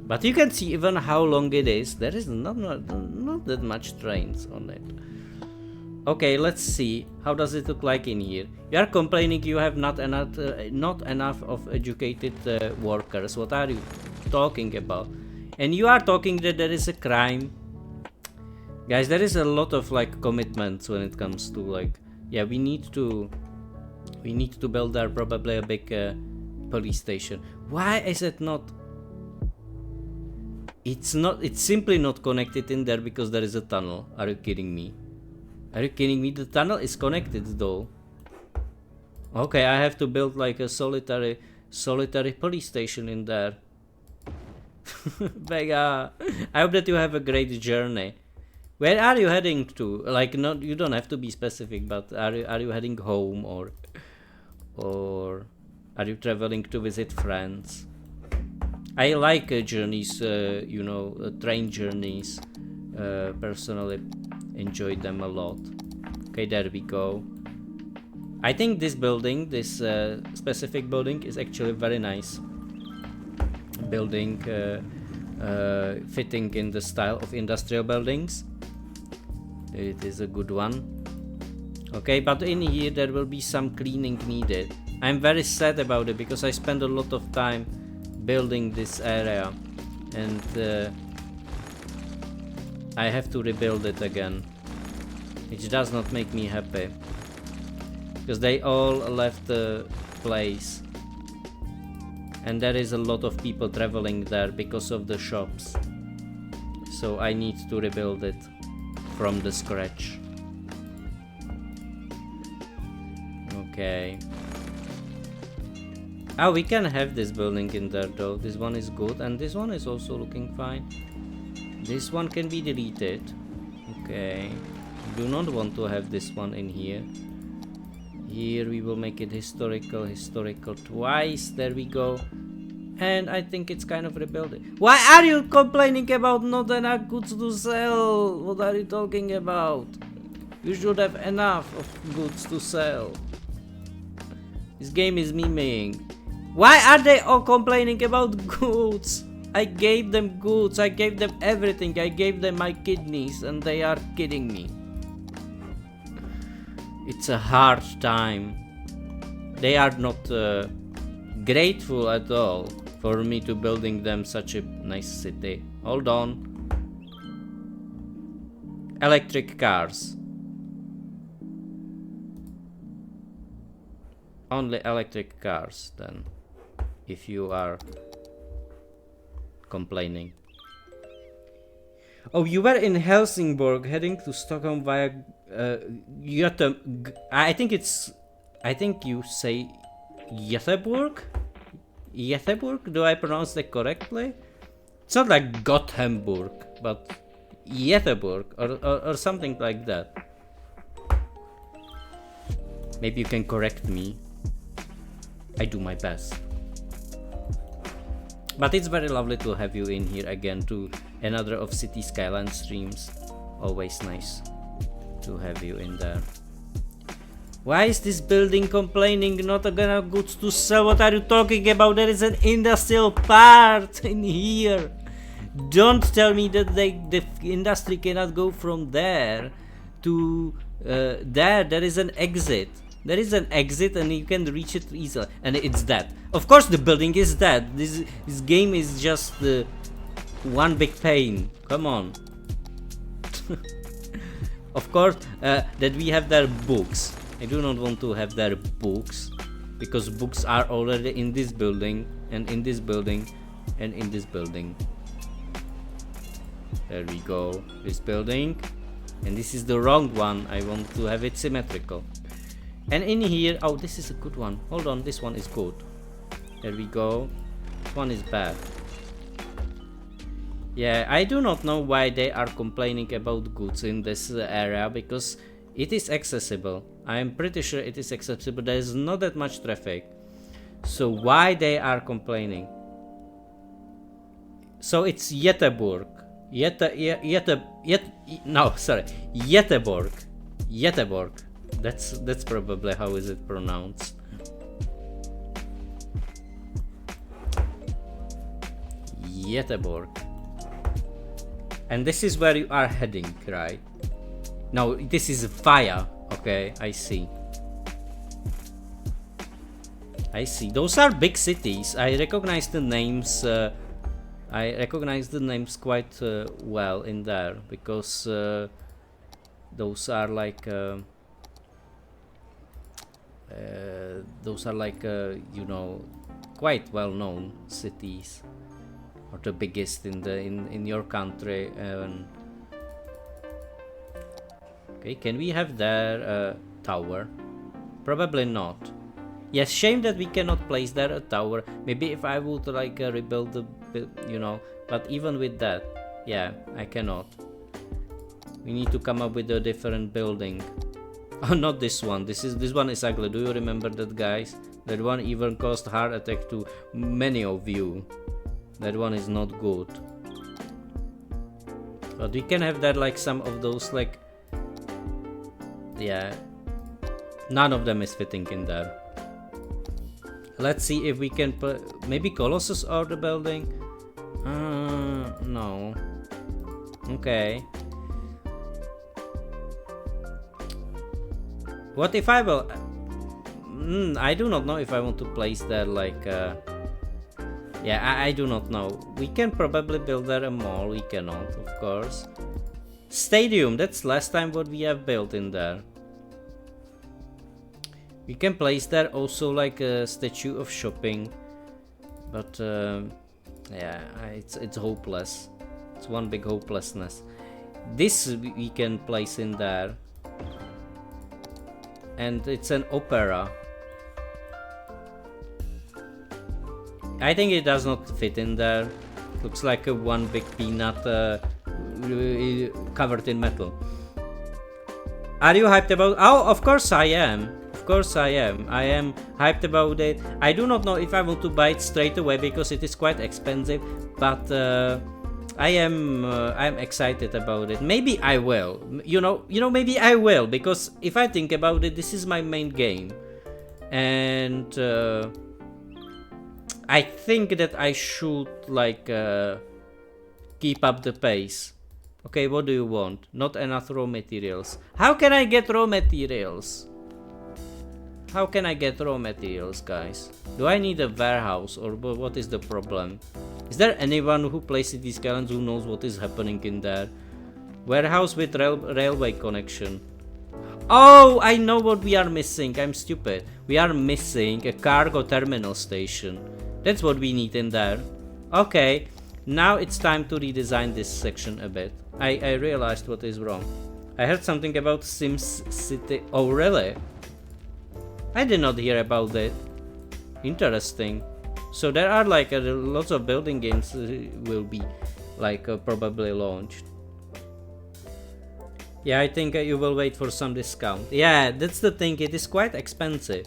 [SPEAKER 1] But you can see even how long it is. There is not that much trains on it. Okay, let's see. How does it look like in here? You are complaining you have not enough of educated workers. What are you talking about? And you are talking that there is a crime. Guys, there is a lot of like commitments when it comes to like, yeah, we need to build there probably a big police station. Why is it not? It's simply not connected in there because there is a tunnel. Are you kidding me? Are you kidding me? The tunnel is connected though. Okay, I have to build like a solitary police station in there. Vega, I hope that you have a great journey. Where are you heading to? Like, not, you don't have to be specific, but are you heading home or are you traveling to visit friends? I like journeys, train journeys. Personally, enjoyed them a lot. Okay, there we go. I think this building, this specific building, is actually very nice. Building fitting in the style of industrial buildings. It is a good one. Okay, but in here there will be some cleaning needed. I'm very sad about it because I spent a lot of time building this area and I have to rebuild it again, which does not make me happy because they all left the place and there is a lot of people traveling there because of the shops, so I need to rebuild it from the scratch. Okay. Oh, we can have this building in there though. This one is good and this one is also looking fine. This one can be deleted. Okay. Do not want to have this one in here. Here we will make it historical twice. There we go. And I think it's kind of rebuilt. Why are you complaining about not enough goods to sell? What are you talking about? You should have enough of goods to sell. This game is memeing. Why are they all complaining about goods? I gave them goods, I gave them everything, I gave them my kidneys and they are kidding me. It's a hard time. They are not grateful at all for me to building them such a nice city. Hold on. Electric cars. Only electric cars then, if you are complaining. Oh, you were in Helsingborg heading to Stockholm via I think you say Göteborg? Göteborg? Do I pronounce that correctly? It's not like Gothenburg, but Göteborg or something like that. Maybe you can correct me. I do my best. But it's very lovely to have you in here again to another of City Skyline streams. Always nice to have you in there. Why is this building complaining not enough goods to sell? What are you talking about? There is an industrial part in here. Don't tell me that the industry cannot go from there to there. There is an exit. There is an exit and you can reach it easily. And it's that. Of course the building is that. This game is just one big pain. Come on. Of course that we have their books. I do not want to have their books. Because books are already in this building. And in this building. And in this building. There we go. This building. And this is the wrong one. I want to have it symmetrical. And in here, oh, this is a good one. Hold on, this one is good. There we go. This one is bad. Yeah, I do not know why they are complaining about goods in this area, because it is accessible. I am pretty sure it is accessible. There is not that much traffic. So why they are complaining? So it's Göteborg. Göteborg. Göteborg. That's probably how is it pronounced. Göteborg. And this is where you are heading, right? No, this is fire. Okay, I see. I see. Those are big cities. I recognize the names. I recognize the names quite well in there because those are like you know, quite well-known cities, or the biggest in your country. Okay, can we have their tower? Probably not. Yes, shame that we cannot place there a tower. Maybe if I would like rebuild the, you know, but even with that, yeah, I cannot. We need to come up with a different building. Oh, not this one. This one is ugly. Do you remember that, guys? That one even caused heart attack to many of you. That one is not good. But we can have that like some of those like, yeah, none of them is fitting in there. Let's see if we can put maybe Colossus or the building. No. Okay. What if I will? I do not know if I want to place there like. Yeah, I do not know. We can probably build there a mall. We cannot, of course. Stadium. That's last time what we have built in there. We can place there also like a statue of shopping, but yeah, it's hopeless. It's one big hopelessness. This we can place in there, and it's an opera. I think it does not fit in there. Looks like a one big peanut covered in metal. Are you hyped about? Oh, of course I am. Of course I am. I am hyped about it. I do not know if I want to buy it straight away because it is quite expensive, but I'm excited about it. Maybe I will. You know, maybe I will, because if I think about it, this is my main game, and I think that I should like keep up the pace. Okay, what do you want? Not enough raw materials. How can I get raw materials? How can I get raw materials, guys? Do I need a warehouse, or what is the problem? Is there anyone who plays these Skylines who knows what is happening in there? Warehouse with railway connection. Oh, I know what we are missing. I'm stupid. We are missing a cargo terminal station. That's what we need in there. Okay, now it's time to redesign this section a bit. I realized what is wrong. I heard something about Sims City. Oh, really? I did not hear about it. Interesting. So there are like lots of building games will be like probably launched. Yeah, I think you will wait for some discount. Yeah, that's the thing. It is quite expensive,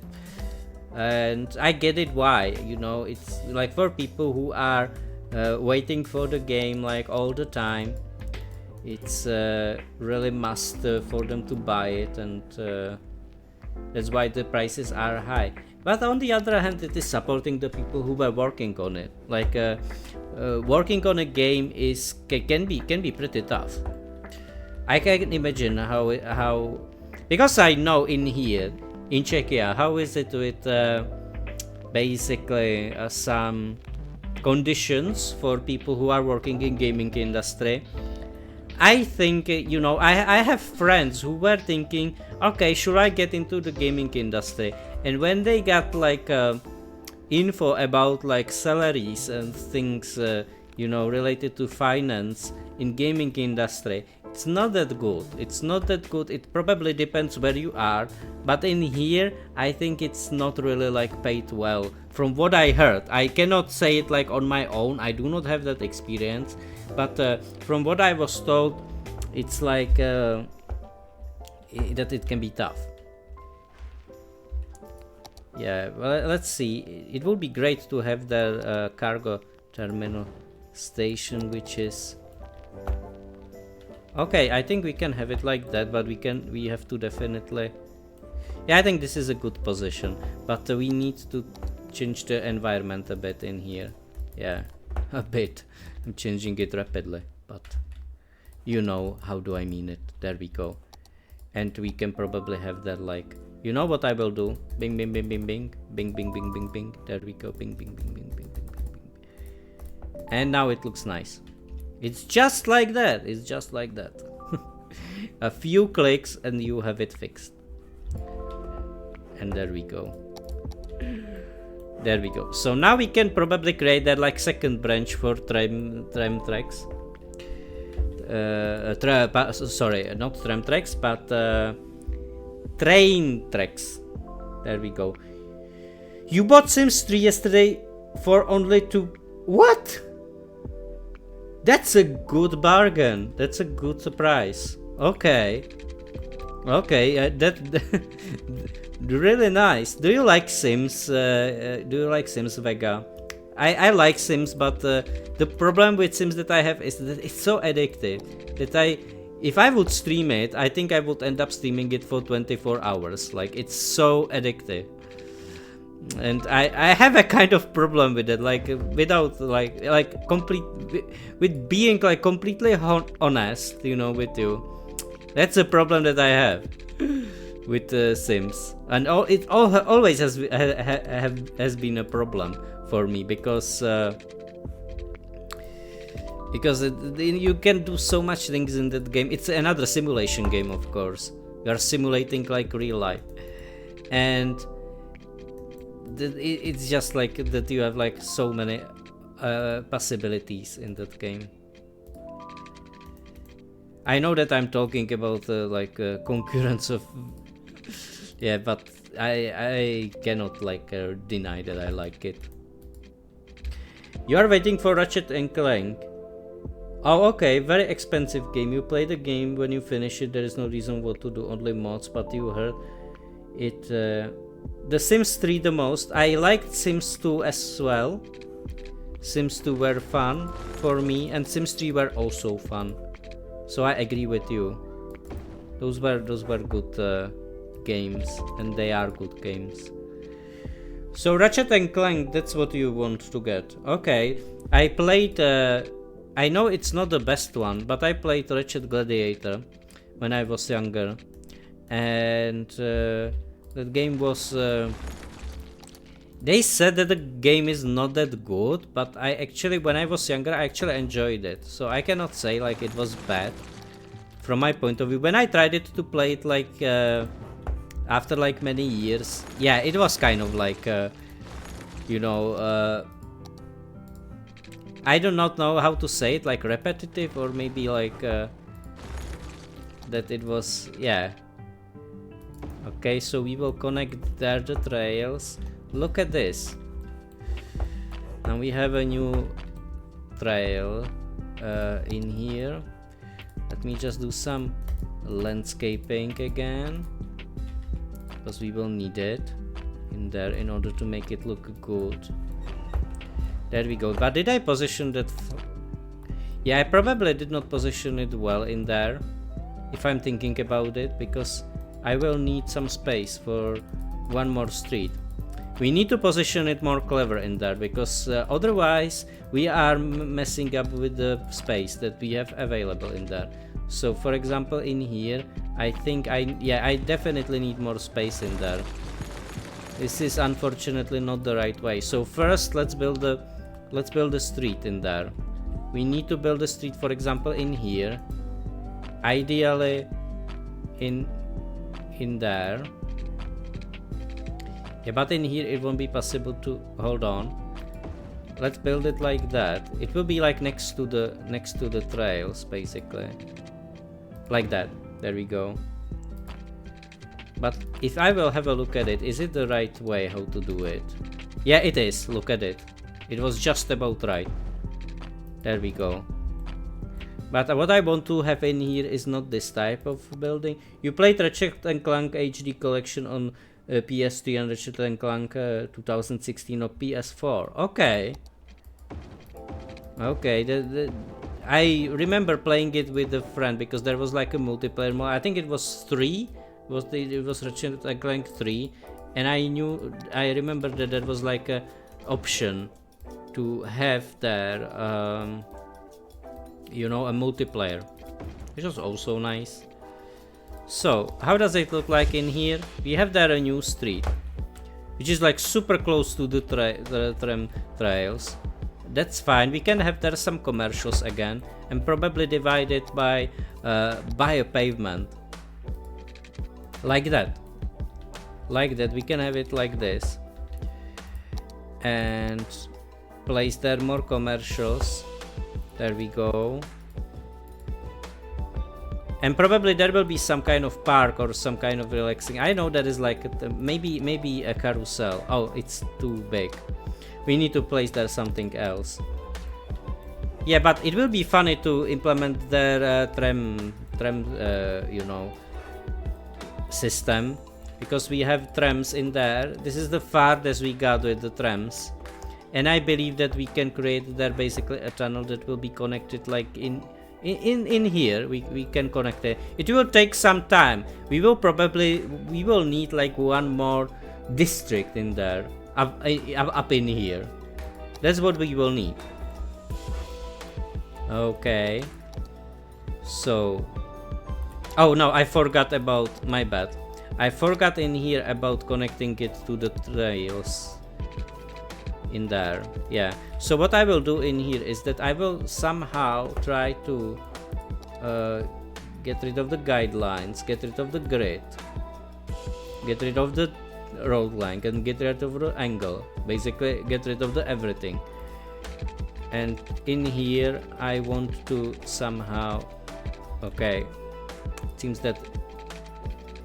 [SPEAKER 1] and I get it why. You know, it's like for people who are waiting for the game like all the time. It's really must for them to buy it, and that's why the prices are high. But on the other hand, it is supporting the people who were working on it. Like working on a game can be pretty tough. I can imagine how because I know in here in Czechia how is it with basically some conditions for people who are working in gaming industry. I think, you know, I have friends who were thinking, okay, should I get into the gaming industry? And when they got like info about like salaries and things, you know, related to finance in gaming industry, it's not that good. It's not that good. It probably depends where you are, but in here I think it's not really like paid well. From what I heard, I cannot say it like on my own. I do not have that experience, but from what I was told, it's like that it can be tough. Yeah, well, let's see. It would be great to have the cargo terminal station, which is Okay, I think we can have it like that, but we have to definitely... Yeah, I think this is a good position, but we need to change the environment a bit in here. Yeah, a bit. I'm changing it rapidly, but you know how do I mean it. There we go. And we can probably have that like... You know what I will do? Bing, bing, bing, bing, bing. Bing, bing, bing, bing, bing. There we go. Bing, bing, bing, bing, bing, bing, bing, bing. And now it looks nice. It's just like that. It's just like that. A few clicks and you have it fixed. And there we go. There we go. So now we can probably create that like second branch for tram tracks. Sorry, not tram tracks, but train tracks. There we go. You bought Sims 3 yesterday for only 2... What? That's a good bargain. That's a good surprise. Okay. Okay, that really nice. Do you like Sims? Do you like Sims Vega? I like Sims, but the problem with Sims that I have is that it's so addictive that if I would stream it, I think I would end up streaming it for 24 hours. Like, it's so addictive. And I have a kind of problem with it, like without like complete with being like completely honest, you know, with you. That's a problem that I have with Sims, and it always has been a problem for me because you can do so much things in that game. It's another simulation game, of course. You are simulating like real life, and it's just like that you have like so many possibilities in that game. I know that I'm talking about like concurrence of yeah, but I cannot like deny that I like it. You are waiting for Ratchet and Clank. Oh, okay, very expensive game. You play the game, when you finish it there is no reason what to do, only mods, but you heard it. The Sims 3 the most. I liked Sims 2 as well. Sims 2 were fun for me, and Sims 3 were also fun. So I agree with you. Those were good games, and they are good games. So Ratchet and Clank, that's what you want to get. Okay, I played. I know it's not the best one, but I played Ratchet Gladiator when I was younger, and that game was. They said that the game is not that good, but when I was younger, I actually enjoyed it. So I cannot say like it was bad from my point of view. When I tried it to play it like after like many years, yeah, it was kind of like you know, I do not know how to say it, like repetitive, or maybe like that it was, yeah. Okay, so we will connect there the trails. Look at this. Now we have a new trail in here. Let me just do some landscaping again, because we will need it in there in order to make it look good. There we go. But did I position that? Yeah, I probably did not position it well in there, if I'm thinking about it, because I will need some space for one more street. We need to position it more clever in there, because otherwise we are messing up with the space that we have available in there. So for example in here, I think I definitely need more space in there. This is unfortunately not the right way. So first let's build a street in there. We need to build a street, for example in here, ideally in there. Yeah, but in here it won't be possible to hold on. Let's build it like that. It will be like next to the trails, basically. Like that. There we go. But if I will have a look at it, is it the right way how to do it? Yeah, it is. Look at it. It was just about right. There we go. But what I want to have in here is not this type of building. You played Ratchet and Clank HD collection on PS3 and Ratchet and Clank 2016 on PS4. Okay. Okay. I remember playing it with a friend because there was like a multiplayer mode. I think it was 3. It was Ratchet and Clank 3, and I remember that there was like a option to have there, you know, a multiplayer, which was also nice. So how does it look like in here? We have there a new street, which is like super close to the tram trails. That's fine. We can have there some commercials again, and probably divide it by a pavement, like that. We can have it like this, and place there more commercials. There we go. And probably there will be some kind of park or some kind of relaxing. I know that is like maybe a carousel. Oh, it's too big. We need to place there something else. Yeah, but it will be funny to implement their tram you know, system, because we have trams in there. This is the farthest we got with the trams, and I believe that we can create there basically a tunnel that will be connected like in here. We can connect it. It will take some time. We will need like one more district in there, up in here. That's what we will need. Okay, so oh no, I forgot about, my bad, I forgot in here about connecting it to the trails in there. Yeah, so what I will do in here is that I will somehow try to get rid of the guidelines, get rid of the grid, get rid of the road length, and get rid of the angle. Basically get rid of the everything. And in here I want to somehow, okay, it seems that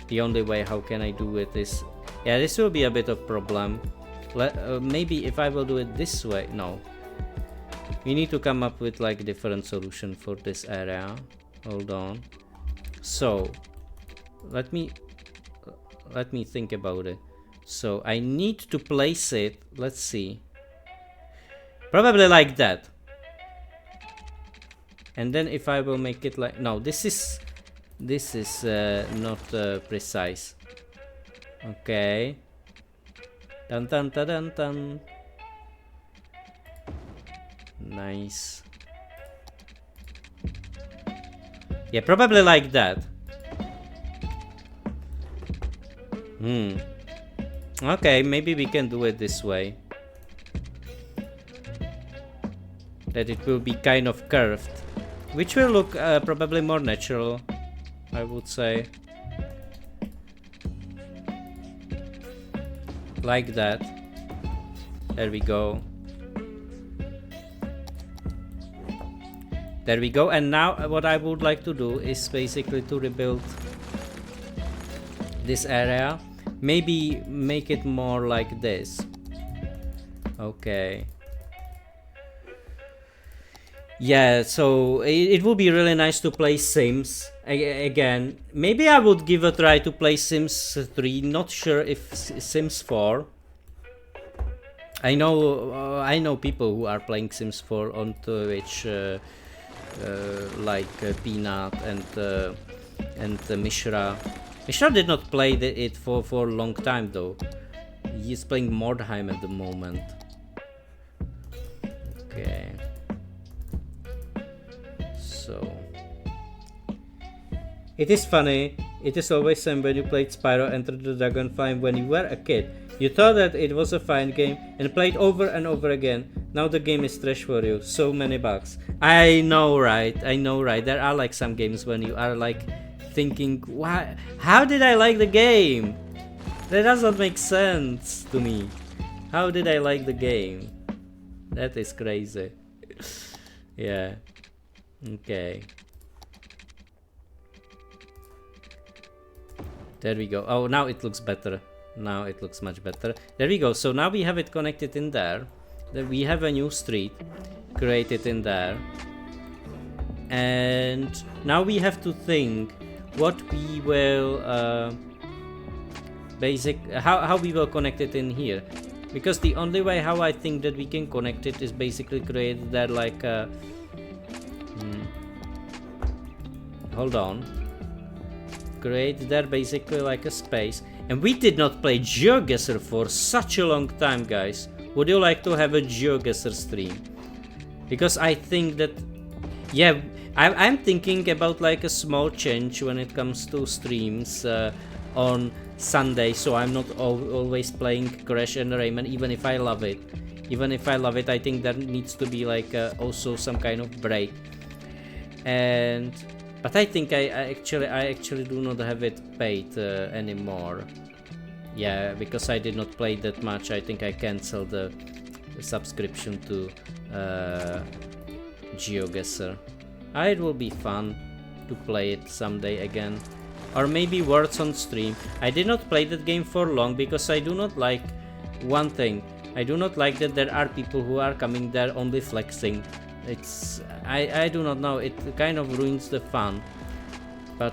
[SPEAKER 1] the only way how can I do it is, yeah, this will be a bit of problem. Maybe if I will do it this way, no, we need to come up with like a different solution for this area. Hold on. So let me think about it. So I need to place it, let's see, probably like that. And then if I will make it like, no, this is not precise. Okay. Dun dun dun dun dun. Nice. Yeah, probably like that. Okay, maybe we can do it this way. That it will be kind of curved, which will look probably more natural, I would say. Like that. There we go. There we go. And now what I would like to do is basically to rebuild this area. Maybe make it more like this. Okay. Yeah, so it would be really nice to play Sims again. Maybe I would give a try to play Sims 3. Not sure if Sims 4. I know people who are playing Sims 4 on Twitch, like Peanut and Mishra. Mishra did not play it for a long time though. He's playing Mordheim at the moment. Okay. So it is funny. It is always same when you played Spyro Enter the Dragon Flame when you were a kid. You thought that it was a fine game and played over and over again. Now the game is trash for you. So many bugs. I know, right? There are like some games when you are like thinking, why? How did I like the game? That doesn't make sense to me. How did I like the game? That is crazy. Yeah. Okay. There we go. Oh, now it looks better. Now it looks much better. There we go. So now we have it connected in there. Then we have a new street created in there. And now we have to think what we will how we will connect it in here. Because the only way how I think that we can connect it is basically create that like Hold on. Create there basically like a space. And we did not play GeoGuessr for such a long time, guys. Would you like to have a GeoGuessr stream? Because I think that, yeah, I'm thinking about like a small change when it comes to streams on Sunday, so I'm not always playing Crash and Rayman, even if I love it. Even if I love it, I think there needs to be like also some kind of break. But I think I actually do not have it paid anymore. Yeah, because I did not play that much. I think I canceled the subscription to GeoGuessr. It will be fun to play it someday again. Or maybe Words on stream. I did not play that game for long because I do not like one thing. I do not like that there are people who are coming there only flexing. I do not know, it kind of ruins the fun. But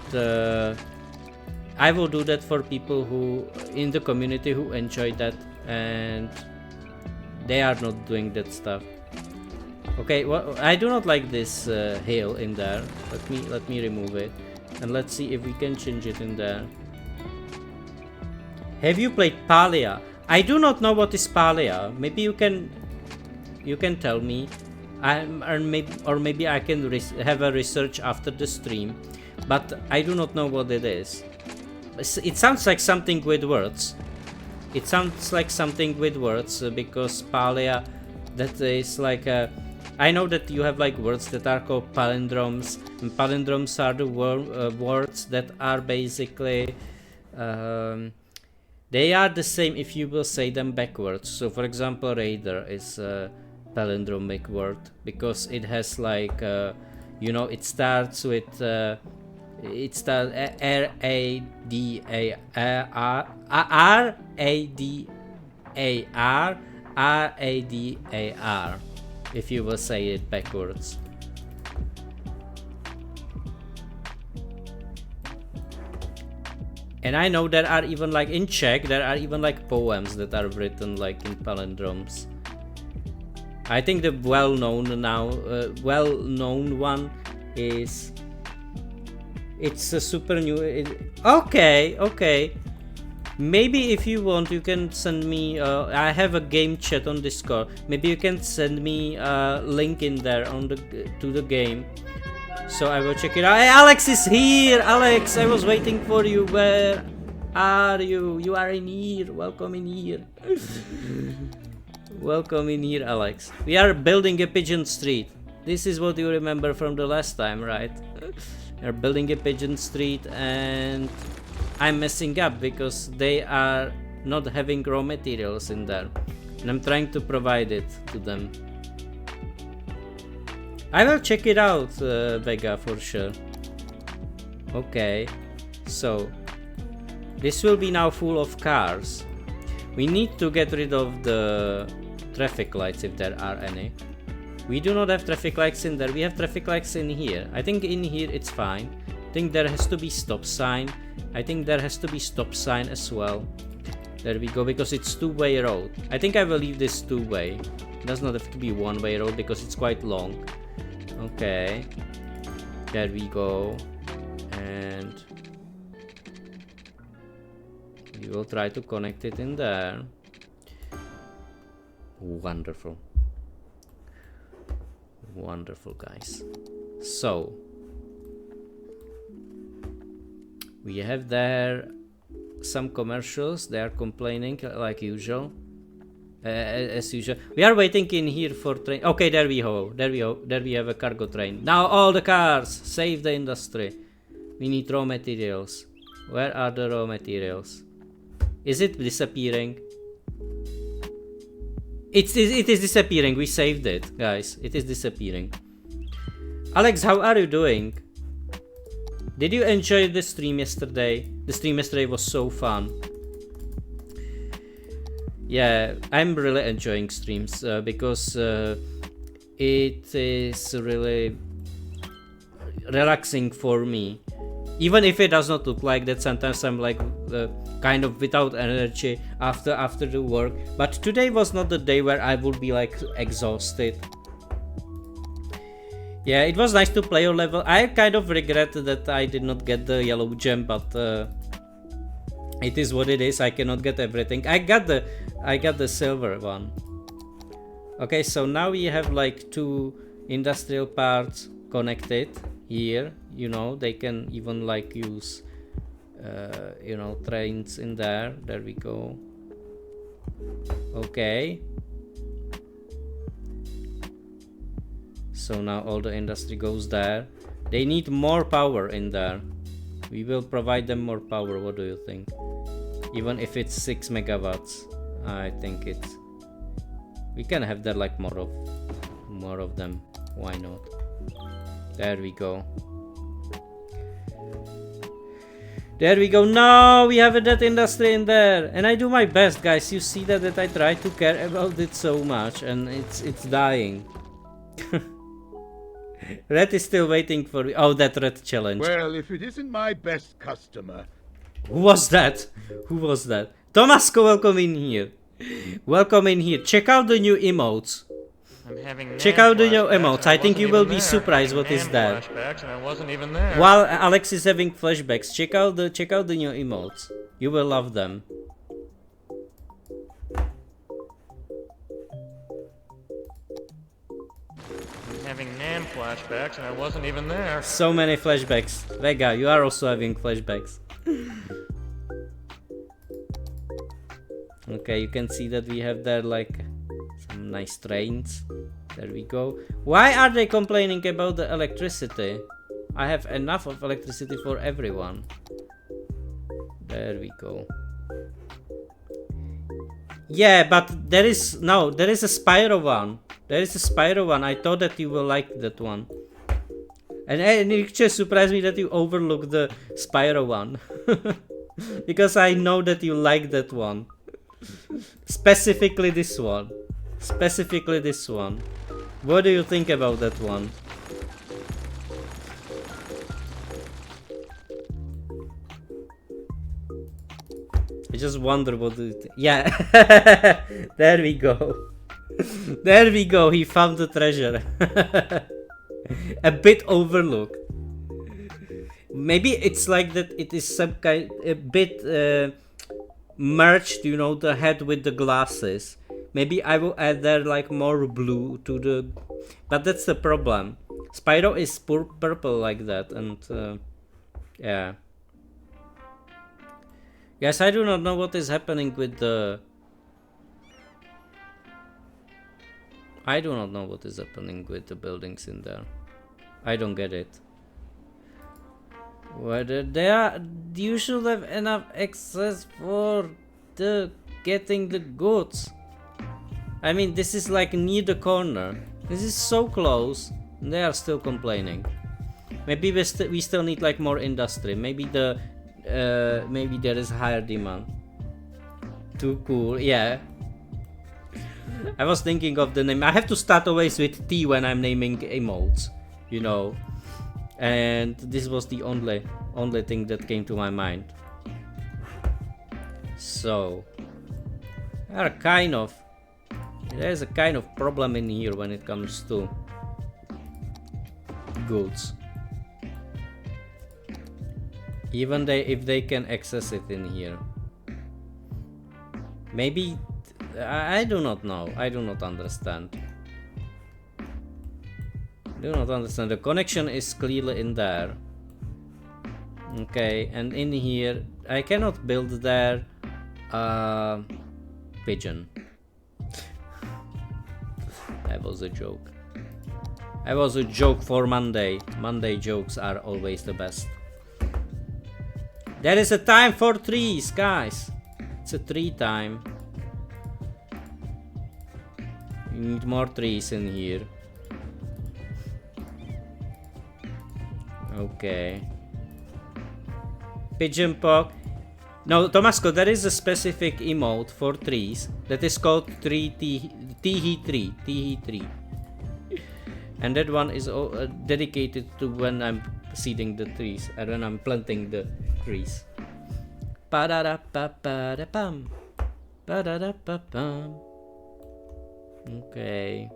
[SPEAKER 1] I will do that for people who in the community who enjoy that, and they are not doing that stuff. Okay, well, I do not like this hill in there. Let me remove it, and let's see if we can change it in there. Have you played Palia? I do not know what is Palia. Maybe you can tell me. Or maybe I can have a research after the stream, but I do not know what it is. It sounds like something with words. It sounds like something with words because Palia, that is like a. I know that you have like words that are called palindromes, and palindromes are the words that are basically. They are the same if you will say them backwards. So, for example, Raider is a palindromic word because it has like, you know, it starts with it starts R-A-D-A-R if you will say it backwards. And I know there are even like in Czech, there are even like poems that are written like in palindromes. I think the well-known one is. It's a super new. Okay. Maybe if you want, you can send me. I have a game chat on Discord. Maybe you can send me a link in there to the game. So I will check it out. Hey, Alex is here! Alex, I was waiting for you. Where are you? You are in here. Welcome in here. Welcome in here, Alex. We are building a Pigeon Street. This is what you remember from the last time, right? We're building a Pigeon Street and I'm messing up because they are not having raw materials in there. And I'm trying to provide it to them. I will check it out, Vega, for sure. Okay, so this will be now full of cars. We need to get rid of the traffic lights if there are any. We do not have traffic lights in there. We have traffic lights in here. I think in here it's fine. I think there has to be stop sign. I think there has to be stop sign as well. There we go, because it's two-way road. I think I will leave this two-way. It does not have to be one-way road because it's quite long. Okay, there we go, and we will try to connect it in there. Wonderful, wonderful, guys. So we have there some commercials. They are complaining like usual. As usual, we are waiting in here for train. Okay, there we go. There we have a cargo train. Now all the cars, save the industry. We need raw materials. Where are the raw materials? Is it disappearing? It is disappearing. We saved it, guys. It is disappearing. Alex, how are you doing? Did you enjoy the stream yesterday? The stream yesterday was so fun. Yeah, I'm really enjoying streams because it is really relaxing for me. Even if it does not look like that, sometimes I'm like kind of without energy after the work. But today was not the day where I would be like exhausted. Yeah, it was nice to play your level. I kind of regret that I did not get the yellow gem, but it is what it is. I cannot get everything. I got the silver one. Okay, so now we have like 2 industrial parts connected here. You know, they can even like use you know, trains in there. There we go. Okay. So now all the industry goes there. They need more power in there. We will provide them more power. What do you think? Even if it's 6 megawatts, I think it's. We can have there like more of them. Why not? There we go. There we go. No, we have that industry in there, and I do my best, guys. You see that I try to care about it so much, and it's dying. Red is still waiting for me. Oh, that red challenge.
[SPEAKER 3] Well, if it isn't my best customer.
[SPEAKER 1] Who was that? Who was that? Tomasko, welcome in here. Welcome in here. Check out the new emotes. Check out the new emotes. I think you will be surprised what is that. While Alex is having flashbacks, check out the new emotes. You will love them.
[SPEAKER 4] Having NAM flashbacks and I wasn't even there.
[SPEAKER 1] So many flashbacks. Vega, you are also having flashbacks. Okay, you can see that we have there like some nice trains. There we go. Why are they complaining about the electricity? I have enough of electricity for everyone. There we go. Yeah, but there is a Spyro one. There is a Spyro one. I thought that you will like that one. And it just surprised me that you overlooked the Spyro one. Because I know that you like that one. Specifically this one. Specifically this one. What do you think about that one? I just wonder what do you think. Yeah. There we go. There we go. He found the treasure. A bit overlooked. Maybe it's like that it is some kind a bit merged, you know, the head with the glasses. Maybe I will add there like more blue to the, but that's the problem. Spyro is purple like that, and yeah. Yes, I do not know what is happening with the. I do not know what is happening with the buildings in there. I don't get it. Whether they are, you should have enough access for the getting the goods. I mean, this is like near the corner. This is so close. And they are still complaining. Maybe we still need like more industry. Maybe maybe there is higher demand. Too cool, yeah. I was thinking of the name. I have to start always with T when I'm naming emotes, you know. And this was the only thing that came to my mind. So there's a kind of problem in here when it comes to goods. Even if they can access it in here. Maybe I do not know. I do not understand. Do not understand. The connection is clearly in there. Okay, and in here I cannot build there Pigeon. That was a joke. That was a joke for Monday. Monday jokes are always the best. There is a time for trees, guys. It's a tree time. We need more trees in here. Okay. Pigeon Pog. No, Tomasko, there is a specific emote for trees that is called Tihi3. And that one is dedicated to when I'm seeding the trees and when I'm planting the trees. Pa-da-da-pa-pa-da-pam. Pa-da-da-pa-pam. Okay.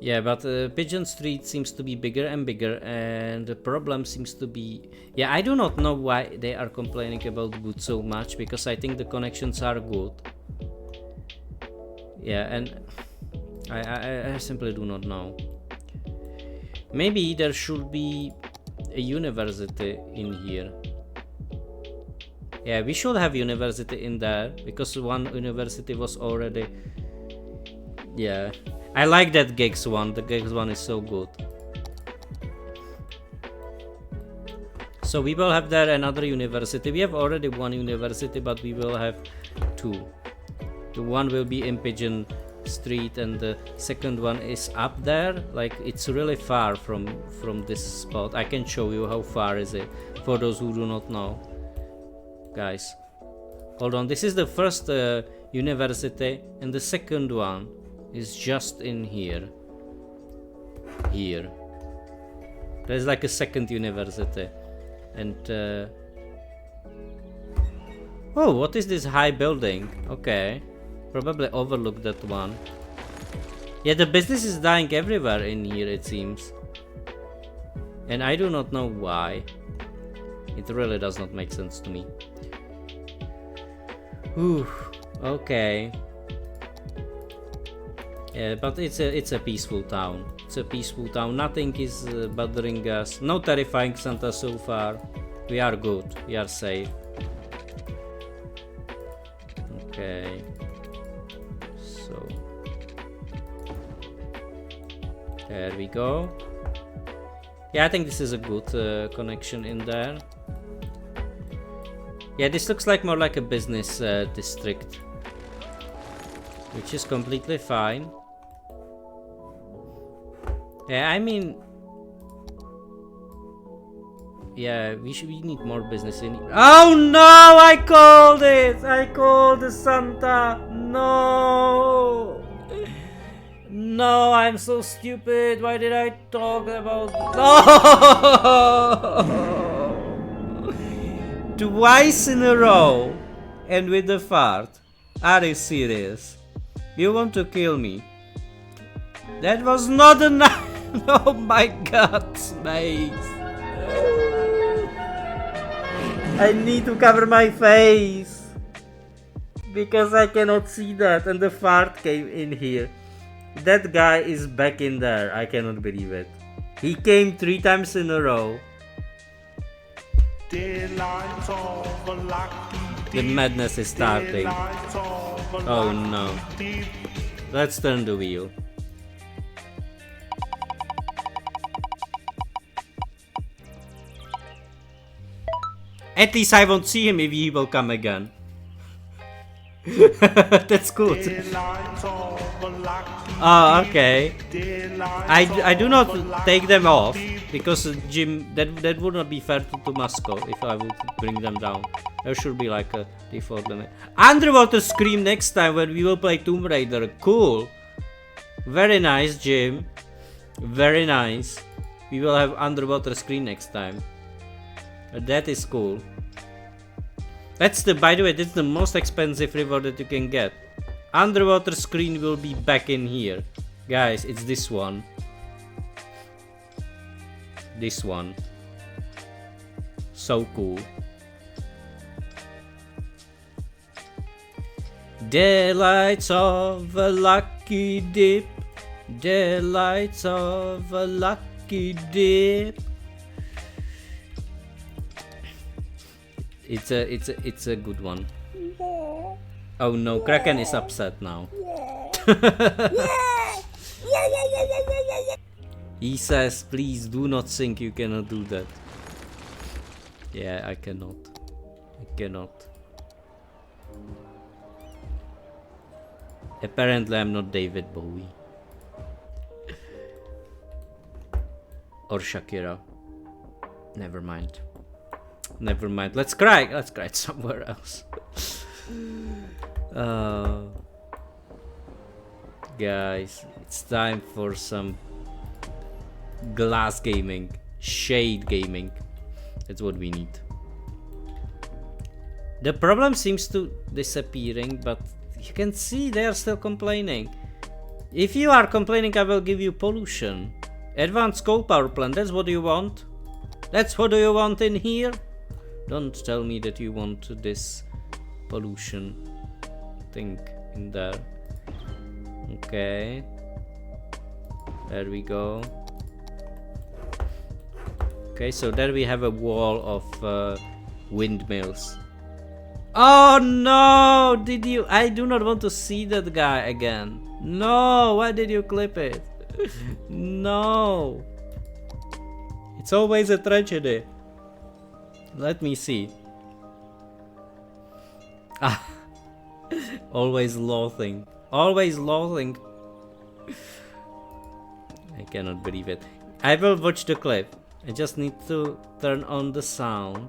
[SPEAKER 1] Yeah, but Pigeon Street seems to be bigger and bigger, and the problem seems to be... Yeah, I do not know why they are complaining about good so much, because I think the connections are good. Yeah, and I simply do not know. Maybe there should be a university in here. Yeah, we should have university in there, because one university was already... Yeah. I like that Gex one. The Gex one is so good. So we will have there another university. We have already one university, but we will have two. The one will be in Pigeon Street, and the second one is up there. Like, it's really far from this spot. I can show you how far is it for those who do not know. Guys, hold on. This is the first university, and the second one is just in here. Here. There's like a second university. And oh, what is this high building? Okay. Probably overlooked that one. Yeah, the business is dying everywhere in here, it seems. And I do not know why. It really does not make sense to me. Whew. Okay. Yeah, but it's a peaceful town. It's a peaceful town. Nothing is bothering us. No terrifying Santa so far. We are good. We are safe. Okay. So there we go. Yeah, I think this is a good connection in there. Yeah, this looks like more like a business district, which is completely fine. Yeah, I mean, yeah, we need more business in. Oh no! I called it! I called the Santa! No! No, I'm so stupid. Why did I talk about... No! Twice in a row, and with the fart. Are you serious? You want to kill me? That was not enough. Oh my god, Space. I need to cover my face, because I cannot see that, and the fart came in here. That guy is back in there. I cannot believe it. He came 3 times in a row. The madness is starting. Oh no. Let's turn the wheel. At least I won't see him if he will come again. That's good. Oh, okay. I do not take them off, because Jim, that would not be fair to Moscow if I would bring them down. There should be like a default limit. Underwater scream next time when we will play Tomb Raider. Cool. Very nice, Jim. Very nice. We will have underwater screen next time. That is cool. That's the, by the way, that's the most expensive reward that you can get. Underwater screen will be back in here. Guys, it's this one. This one. So cool. The lights of a lucky dip. The lights of a lucky dip. It's a good one. Oh no, Kraken is upset now. He says, please do not think you cannot do that. Yeah, I cannot. I cannot. Apparently I'm not David Bowie. Or Shakira. Never mind. Never mind. Let's cry. Let's cry somewhere else. Guys, it's time for some glass gaming, shade gaming. That's what we need. The problem seems to disappearing, but you can see they are still complaining. If you are complaining, I will give you pollution. Advanced coal power plant, that's what you want? That's what you want in here? Don't tell me that you want this pollution thing in there. Okay. There we go. Okay, so there we have a wall of windmills. Oh no! Did you? I do not want to see that guy again. No! Why did you clip it? No! It's always a tragedy. Let me see. Ah. Always loathing. Always loathing. I cannot believe it. I will watch the clip. I just need to turn on the sound.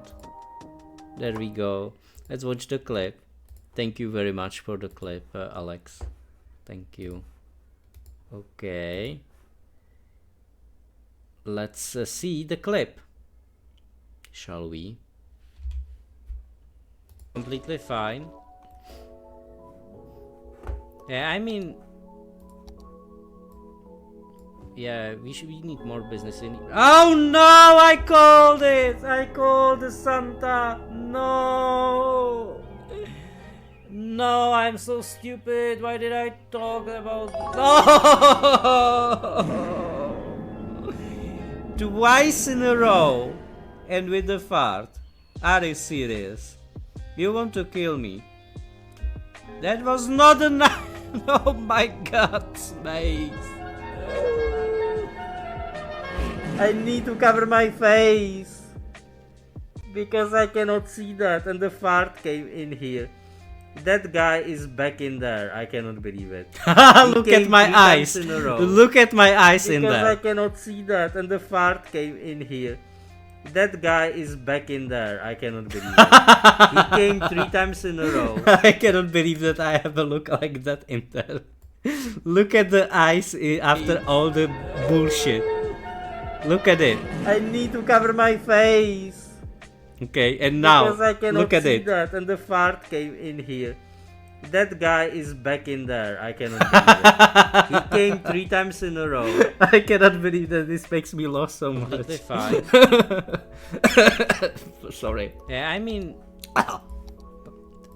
[SPEAKER 1] There we go. Let's watch the clip. Thank you very much for the clip, Alex. Thank you. Okay. Let's see the clip. Shall we? Completely fine. Yeah, I mean... Yeah, we need more business in... Oh no! I called it! I called the Santa! No! No, I'm so stupid. Why did I talk about... No! Twice in a row. And with the fart. Are you serious? You want to kill me? That was not enough. Oh my god, Space. I need to cover my face. Because I cannot see that and the fart came in here. That guy is back in there. I cannot believe it. Look at my eyes. Look at my eyes in there. Because I cannot see that and the fart came in here. That guy is back in there. I cannot believe it. He came 3 times in a row. I cannot believe that I have a look like that in there. Look at the eyes after all the bullshit. Look at it. I need to cover my face. Okay, and now look at it. That and the fart came in here. That guy is back in there. I cannot believe it. He came 3 times in a row. I cannot believe that this makes me laugh so much. Completely fine. Sorry. Yeah, I mean...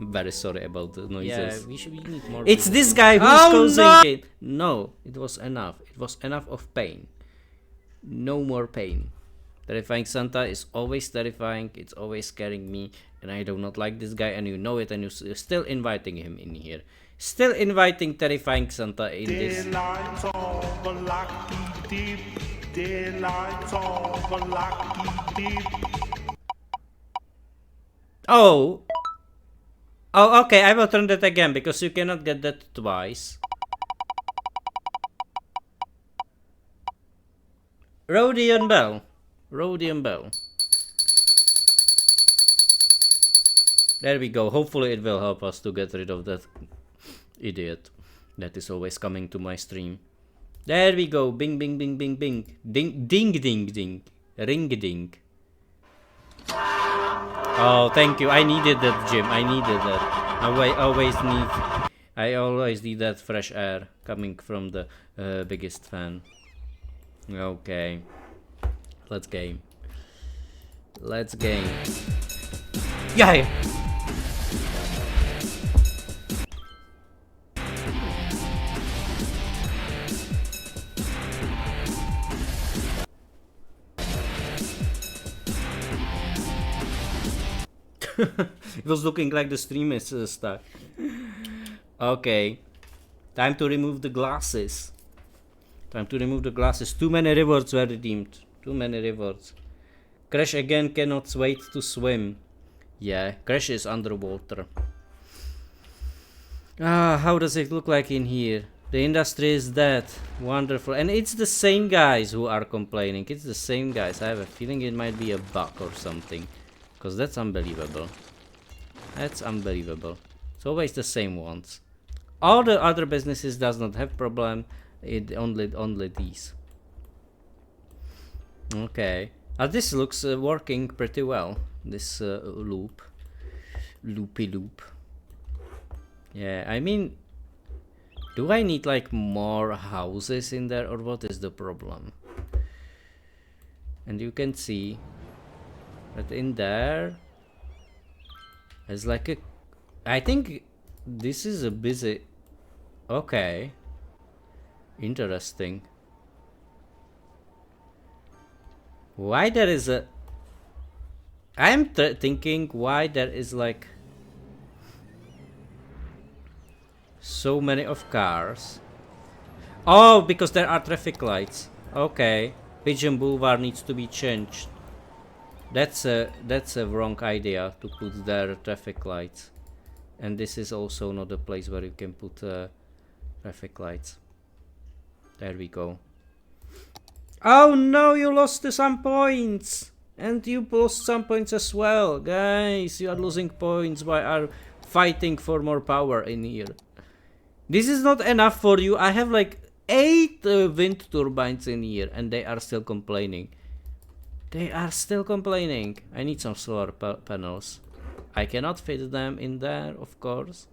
[SPEAKER 1] Very sorry about the noises. Yeah, we need more. It's this guy who's causing it. No, it was enough. It was enough of pain. No more pain. Terrifying Santa is always terrifying. It's always scaring me. And I do not like this guy, and you know it, and you're still inviting him in here. Still inviting Terrifying Santa in this. Oh! Oh, okay, I will turn that again, because you cannot get that twice. Rhodium Bell. Rhodium Bell. There we go. Hopefully it will help us to get rid of that idiot that is always coming to my stream. There we go. Bing, bing, bing, bing, bing. Ding, ding, ding, ding. Ring, ding. Oh, thank you. I needed that, Jim. I needed that. I always need that fresh air coming from the biggest fan. Okay. Let's game. Let's game. Yeah. It was looking like the stream is stuck. Okay. Time to remove the glasses. Time to remove the glasses. Too many rewards were redeemed. Too many rewards. Crash again cannot wait to swim. Yeah, Crash is underwater. Ah, how does it look like in here? The industry is dead. Wonderful. And it's the same guys who are complaining. It's the same guys. I have a feeling it might be a bug or something. Because that's unbelievable. That's unbelievable. It's always the same ones. All the other businesses does not have problem. It only these. Okay. This looks working pretty well. This loop. loopy loop. Yeah, I mean, do I need like more houses in there, or what is the problem? And you can see that in there is like a, I think this is a busy, okay, interesting. Why there is a, I am thinking why there is like so many of cars. Oh, because there are traffic lights. Okay, Pigeon Boulevard needs to be changed. That's a wrong idea to put there traffic lights. And this is also not a place where you can put traffic lights. There we go. Oh no, you lost some points! And you lost some points as well. Guys, you are losing points by are fighting for more power in here. This is not enough for you. I have like 8 wind turbines in here and they are still complaining. They are still complaining. I need some solar panels. I cannot fit them in there, of course.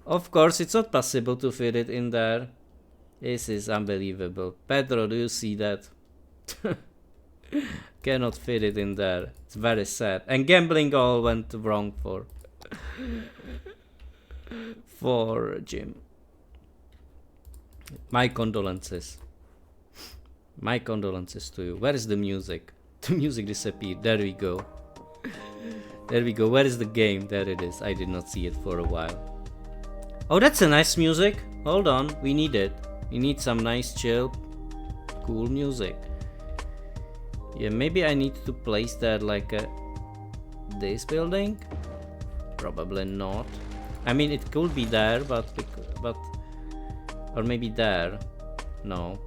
[SPEAKER 1] Of course, it's not possible to fit it in there. This is unbelievable. Pedro, do you see that? Cannot fit it in there. It's very sad. And gambling all went wrong for Jim. My condolences. My condolences to you. Where is the music? The music disappeared. There we go. There we go. Where is the game? There it is. I did not see it for a while. Oh, that's a nice music. Hold on. We need it. We need some nice, chill, cool music. Yeah, maybe I need to place that like this building. Probably not. I mean, it could be there, but or maybe there. No.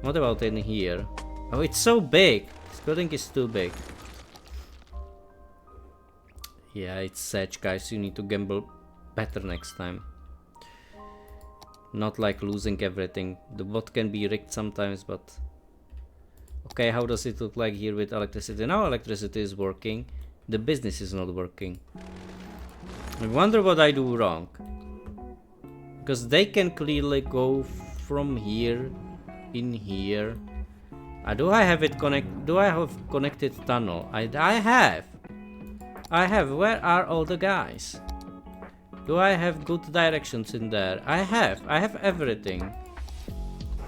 [SPEAKER 1] What about in here? Oh, it's so big. This building is too big. Yeah, it's sad, guys. You need to gamble better next time. Not like losing everything. The bot can be rigged sometimes, but... Okay, how does it look like here with electricity? Now electricity is working. The business is not working. I wonder what I do wrong. Because they can clearly go from here, in here. Do I have it connect? Do I have connected tunnel? I have. I have. Where are all the guys? Do I have good directions in there? I have everything.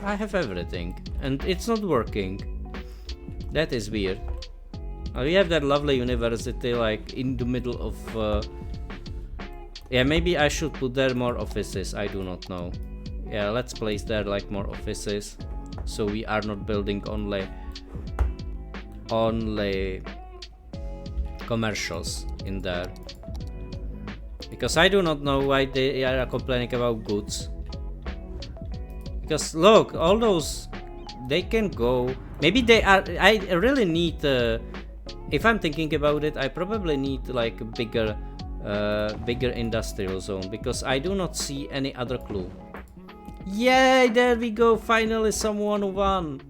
[SPEAKER 1] I have everything. And it's not working. That is weird. We have that lovely university like in the middle of... Yeah, maybe I should put there more offices. I do not know. Yeah, let's place there like more offices. So we are not building only commercials in there. Because I do not know why they are complaining about goods. Because look, all those, they can go. Maybe they are. I really need. If I'm thinking about it, I probably need like a bigger industrial zone because I do not see any other clue. Yay! There we go. Finally, someone won.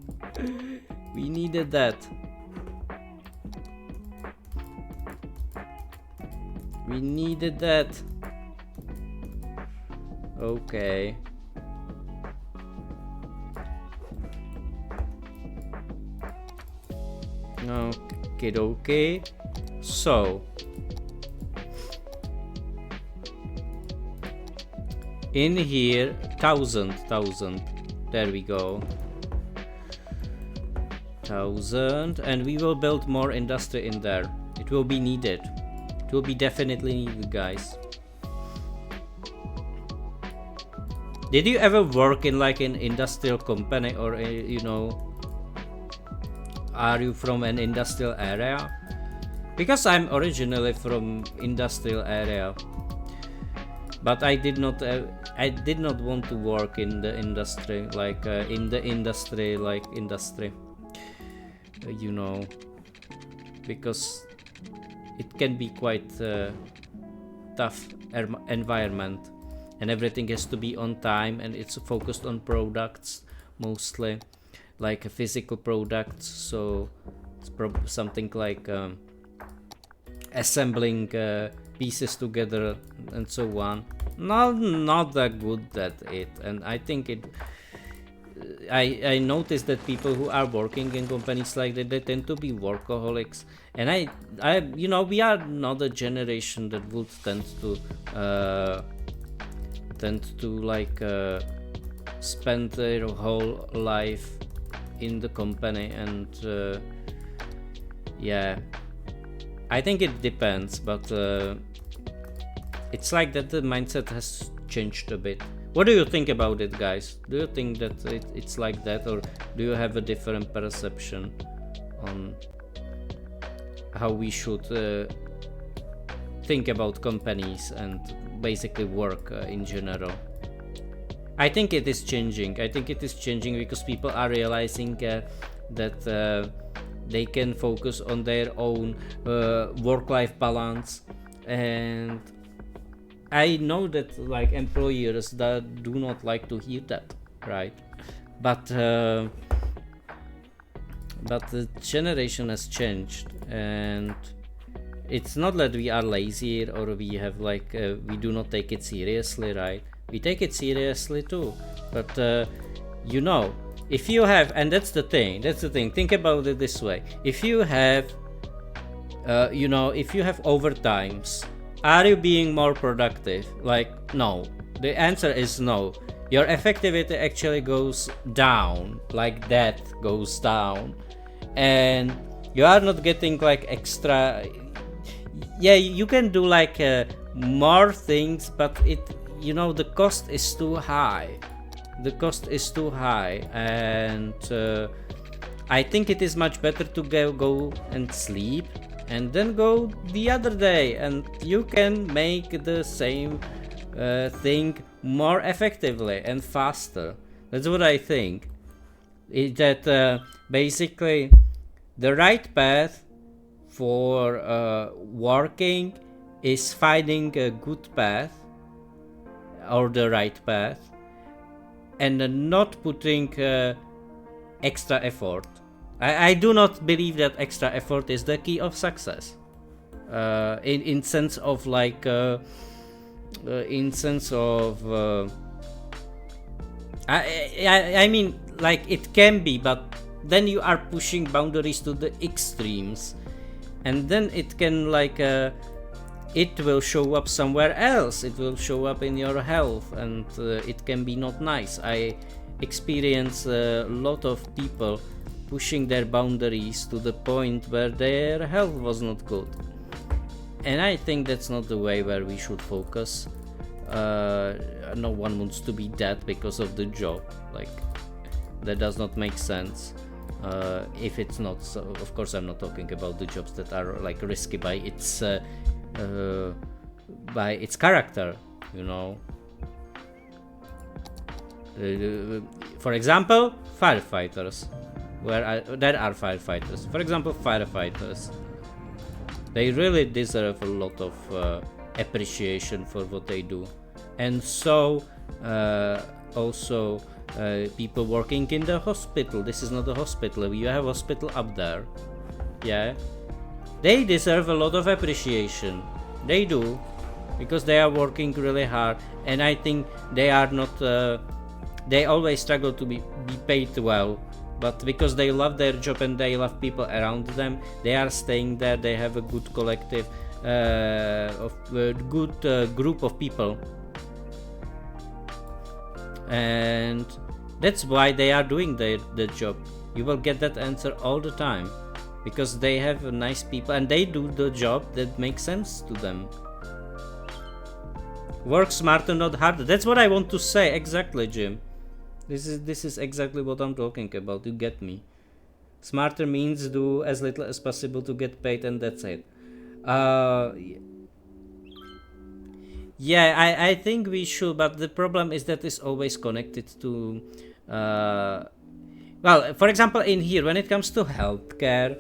[SPEAKER 1] We needed that. We needed that. Okay. Okay. So. In here, 1,000. There we go. 1,000. And we will build more industry in there. It will be needed. It will be definitely needed, guys. Did you ever work in like an industrial company or you know, are you from an industrial area? Because I'm originally from industrial area, but I did not want to work in the industry like industry, you know, because it can be quite tough environment and everything has to be on time and it's focused on products mostly, like physical products. So it's something like assembling pieces together and so on. Not that good at it, and I think it. I noticed that people who are working in companies like that, they tend to be workaholics, and I you know, we are not a generation that would tend to like spend their whole life in the company, and yeah, I think it depends, but it's like that the mindset has changed a bit. What do you think about it, guys? Do you think that it's like that, or do you have a different perception on how we should think about companies and basically work in general? I think it is changing. I think it is changing because people are realizing that they can focus on their own work-life balance, and I know that like employers that do not like to hear that, right? But the generation has changed, and it's not that we are lazy or we have like we do not take it seriously, right? We take it seriously too, but you know, if you have, and that's the thing, think about it this way: if you have you know, if you have overtimes, are you being more productive? Like, no. The answer is no. Your effectivity actually goes down, like that goes down, and you are not getting like extra. Yeah, you can do like more things, but it, you know, the cost is too high. The cost is too high, and I think it is much better to go and sleep and then go the other day, and you can make the same thing more effectively and faster. That's what I think. That basically the right path for working is finding a good path or the right path, and not putting extra effort. I do not believe that extra effort is the key of success. In sense of like, in sense of, I mean, like it can be, but then you are pushing boundaries to the extremes, and then it can like, it will show up somewhere else. It will show up in your health, and it can be not nice. I experience a lot of people pushing their boundaries to the point where their health was not good, and I think that's not the way where we should focus. No one wants to be dead because of the job. Like, that does not make sense. If it's not so, of course I'm not talking about the jobs that are like risky by its character, you know. For example, firefighters. There are firefighters. For example, firefighters. They really deserve a lot of appreciation for what they do. And so, also, people working in the hospital. This is not a hospital. You have a hospital up there. Yeah. They deserve a lot of appreciation. They do. Because they are working really hard. And I think they are not... they always struggle to be paid well. But because they love their job and they love people around them, they are staying there. They have a good collective, good group of people, and that's why they are doing their job. You will get that answer all the time, because they have nice people and they do the job that makes sense to them. Work smarter, not harder. That's what I want to say. Exactly, Jim. This is exactly what I'm talking about. You get me. Smarter means do as little as possible to get paid, and that's it. Yeah, I think we should, but the problem is that it's always connected to... well, for example, in here, when it comes to healthcare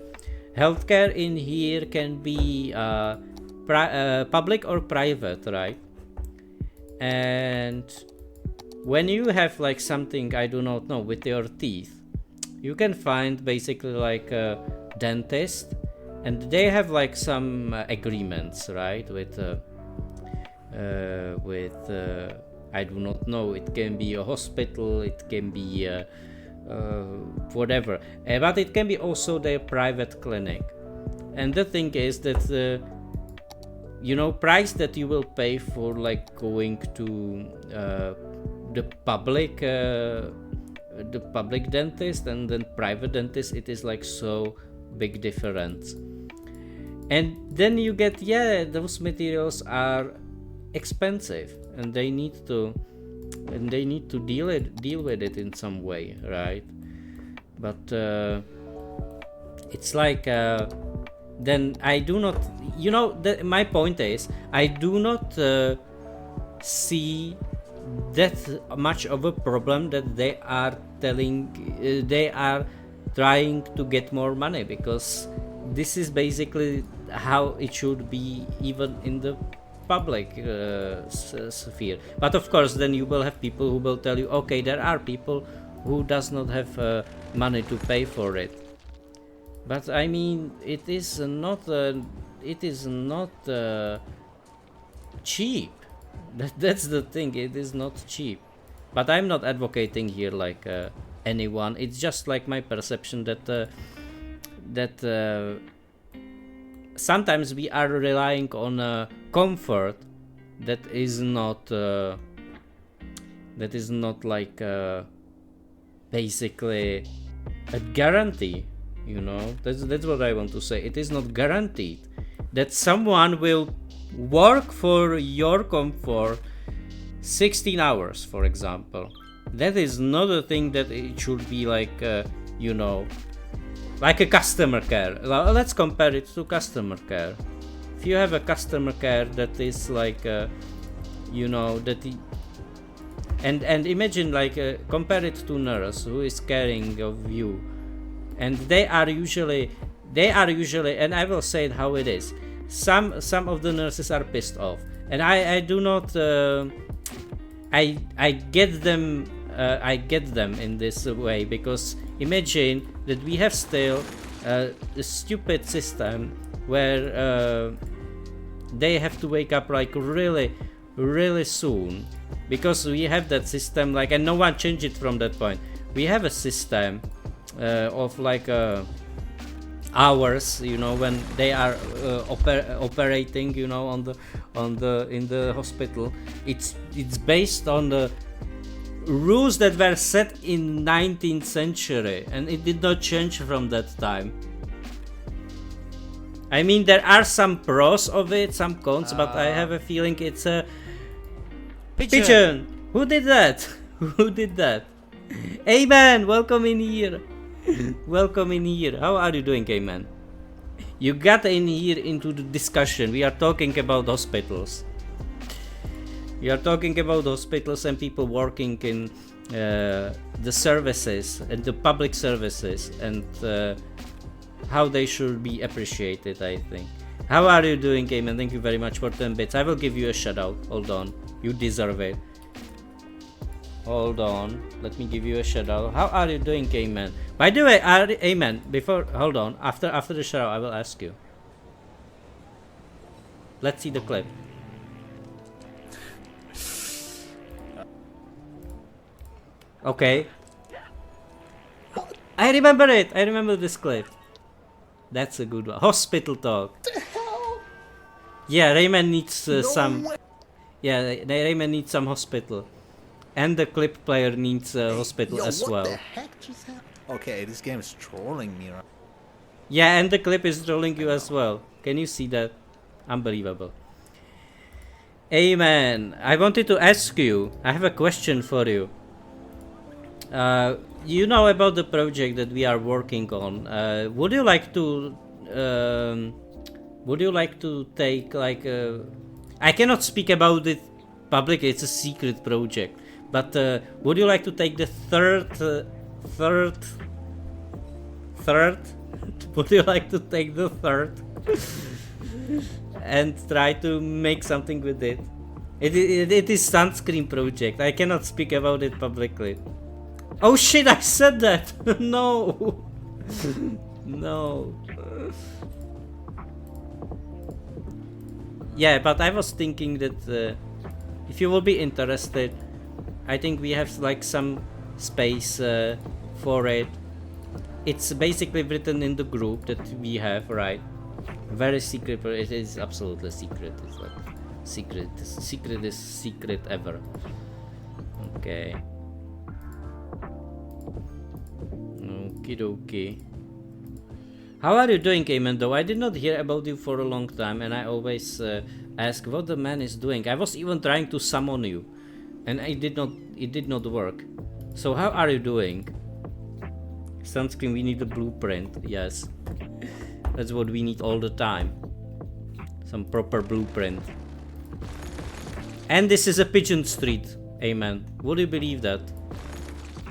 [SPEAKER 1] in here can be public or private, right? And when you have like something, I do not know, with your teeth, you can find basically like a dentist, and they have like some agreements, right, with I do not know, it can be a hospital, it can be whatever, but it can be also their private clinic. And the thing is that price that you will pay for like going to the public dentist and then private dentist, it is like so big difference. And then you get, those materials are expensive, and they need to deal with it in some way, right? But it's like then I do not, my point is, I do not see that much of a problem that they are trying to get more money, because this is basically how it should be even in the public sphere. But of course then you will have people who will tell you, okay, there are people who does not have money to pay for it. But I mean, it is not cheap. That's the thing, it is not cheap. But I'm not advocating here like anyone. It's just like my perception that sometimes we are relying on comfort that is not like basically a guarantee. That's what I want to say. It is not guaranteed that someone will work for your comfort 16 hours, for example. That is not a thing that it should be like like a customer care. Let's compare it to customer care. If you have a customer care that is like and imagine like compare it to nurse who is caring of you, and they are usually, and I will say it how it is, some of the nurses are pissed off, and I do not I get them in this way, because imagine that we have still a stupid system where they have to wake up like really soon, because we have that system like, and no one changed it from that point. We have a system of like hours, when they are operating, in the hospital. It's based on the rules that were set in 19th century, and it did not change from that time. I mean, there are some pros of it, some cons, but I have a feeling it's a Pigeon. Who did that? Who did that? Amen, welcome in here. Welcome in here. How are you doing, Amen? You got in here into the discussion. We are talking about hospitals. We are talking about hospitals and people working in the services and the public services, and how they should be appreciated, I think. How are you doing, Amen? Thank you very much for 10 bits. I will give you a shout out. Hold on. You deserve it. Hold on. Let me give you a shout out. How are you doing, Amen? By the way, Amen, hold on. After the shout out, I will ask you. Let's see the clip. Okay. I remember it. I remember this clip. That's a good one. Hospital talk.
[SPEAKER 5] What the hell?
[SPEAKER 1] Yeah, Rayman needs some. Yeah, Rayman needs some hospital, and the clip player needs hospital as well.
[SPEAKER 5] What the heck just happened? Okay, this game is trolling me, right?
[SPEAKER 1] Yeah, and the clip is trolling you as well. Can you see that? Unbelievable. Amen. I wanted to ask you. I have a question for you. You know about the project that we are working on. Would you like to take like I cannot speak about it publicly, it's a secret project, but would you like to take the third would you like to take the third and try to make something with it? It is sunscreen project. I cannot speak about it publicly. Oh shit, I said that! No! No. Yeah, but I was thinking that if you will be interested, I think we have like some space for it. It's basically written in the group that we have, right? Very secret, but it is absolutely secret. It's like secret. Secret is secret ever. Okay. Okie dokie. How are you doing, Eamon? Though I did not hear about you for a long time, and I always ask what the man is doing. I was even trying to summon you, and it did not work. So how are you doing? Sunscreen, we need a blueprint. Yes, that's what we need all the time. Some proper blueprint. And this is a Pigeon Street. Amen. Would you believe that?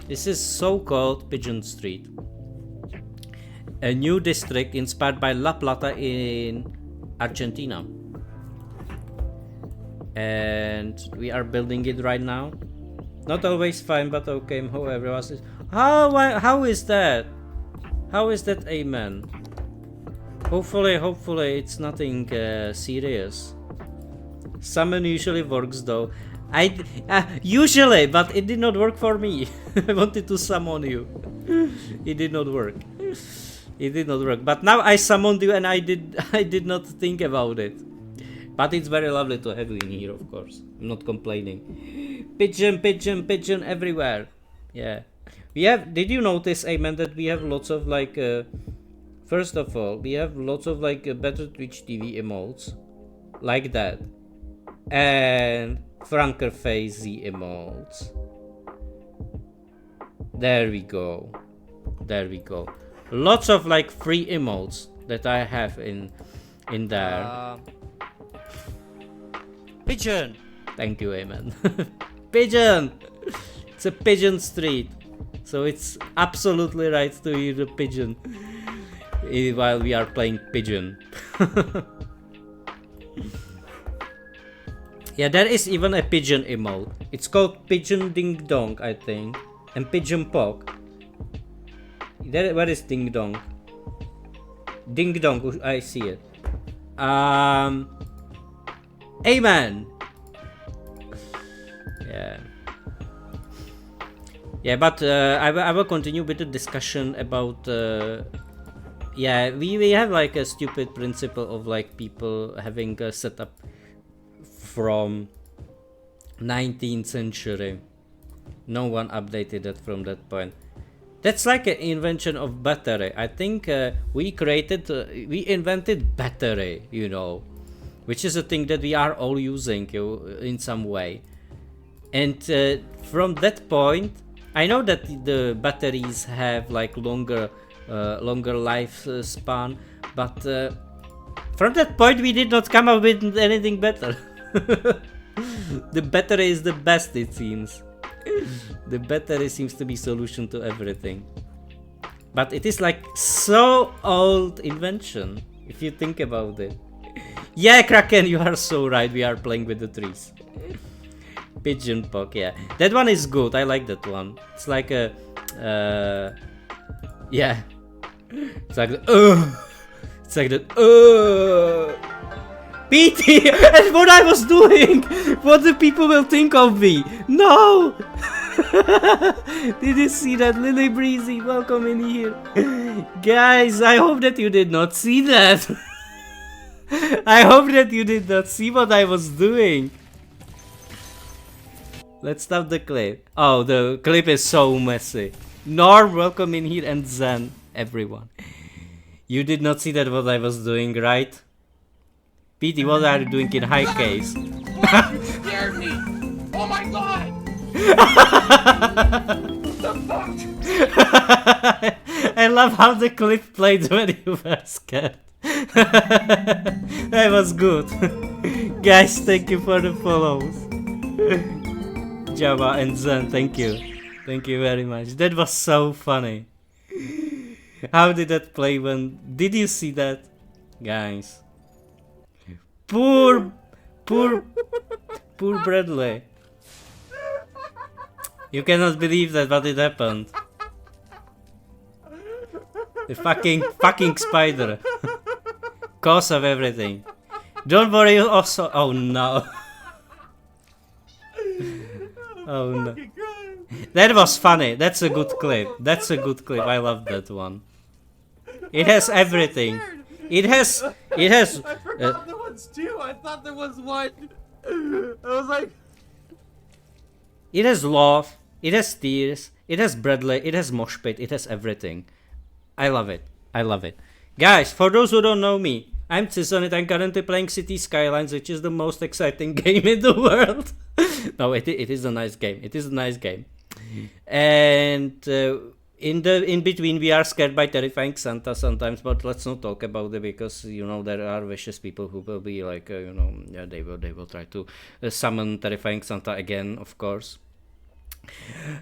[SPEAKER 1] This is so-called Pigeon Street. A new district inspired by La Plata in Argentina. And we are building it right now. Not always fine, but okay. However, was it? How is that? How is that, amen? Hopefully it's nothing serious. Summon usually works though. Usually, but it did not work for me. I wanted to summon you. It did not work. It did not work. But now I summoned you, and I did not think about it. But it's very lovely to have you in here, of course. I'm not complaining. Pigeon everywhere. Yeah. We have. Did you notice, Amen, that we have lots of like. First of all, we have lots of like better Twitch TV emotes, like that, and Franker Facey emotes. There we go. There we go. Lots of like free emotes that I have in there.
[SPEAKER 5] Pigeon!
[SPEAKER 1] Thank you, Amen. Pigeon! It's a Pigeon Street. So it's absolutely right to hear the pigeon while we are playing Pigeon. Yeah, there is even a pigeon emote. It's called Pigeon Ding Dong, I think. And Pigeon Pog. Where is Ding Dong? Ding Dong, I see it. Amen. Yeah. Yeah, but I will continue with the discussion about. Yeah, we have like a stupid principle of like people having a setup from 19th century. No one updated it from that point. That's like an invention of battery. I think we invented battery, you know, which is a thing that we are all using in some way. And from that point, I know that the batteries have like longer life span, but from that point we did not come up with anything better. The battery is the best, it seems. The battery seems to be solution to everything. But it is like so old invention, if you think about it. Yeah, Kraken, you are so right, we are playing with the trees. Pigeon Pog, yeah. That one is good, I like that one. It's like a... yeah. It's like the... It's like the... PT! That's what I was doing! What the people will think of me! No! Did you see that? Lily Breezy, welcome in here. Guys, I hope that you did not see that. I hope that you did not see what I was doing. Let's stop the clip. Oh, the clip is so messy. Norm, welcome in here, and Zen, everyone. You did not see that what I was doing, right? PT, what are you doing in high case?
[SPEAKER 3] You scared me! Oh my god!
[SPEAKER 1] I love how the clip played when you were scared. That was good. Guys, thank you for the follows. Java and Zen, thank you. Thank you very much. That was so funny. How did that play when... Did you see that? Guys. Poor Bradley. You cannot believe that, but it happened. The fucking spider. Cause of everything. Don't worry. Also, oh no. Oh no. That was funny. That's a good clip. That's a good clip. I love that one. It has everything. It has.
[SPEAKER 3] I forgot there was two. I thought there was one. I was like.
[SPEAKER 1] It has love. It has tears. It has Bradley. It has mosh pit. It has everything. I love it. I love it. Guys, for those who don't know me, I'm Tizonit. I'm currently playing City Skylines, which is the most exciting game in the world. No, it is a nice game. It is a nice game. And in between, we are scared by terrifying Santa sometimes, but let's not talk about it because you know there are vicious people who will be like yeah, they will try to summon terrifying Santa again, of course.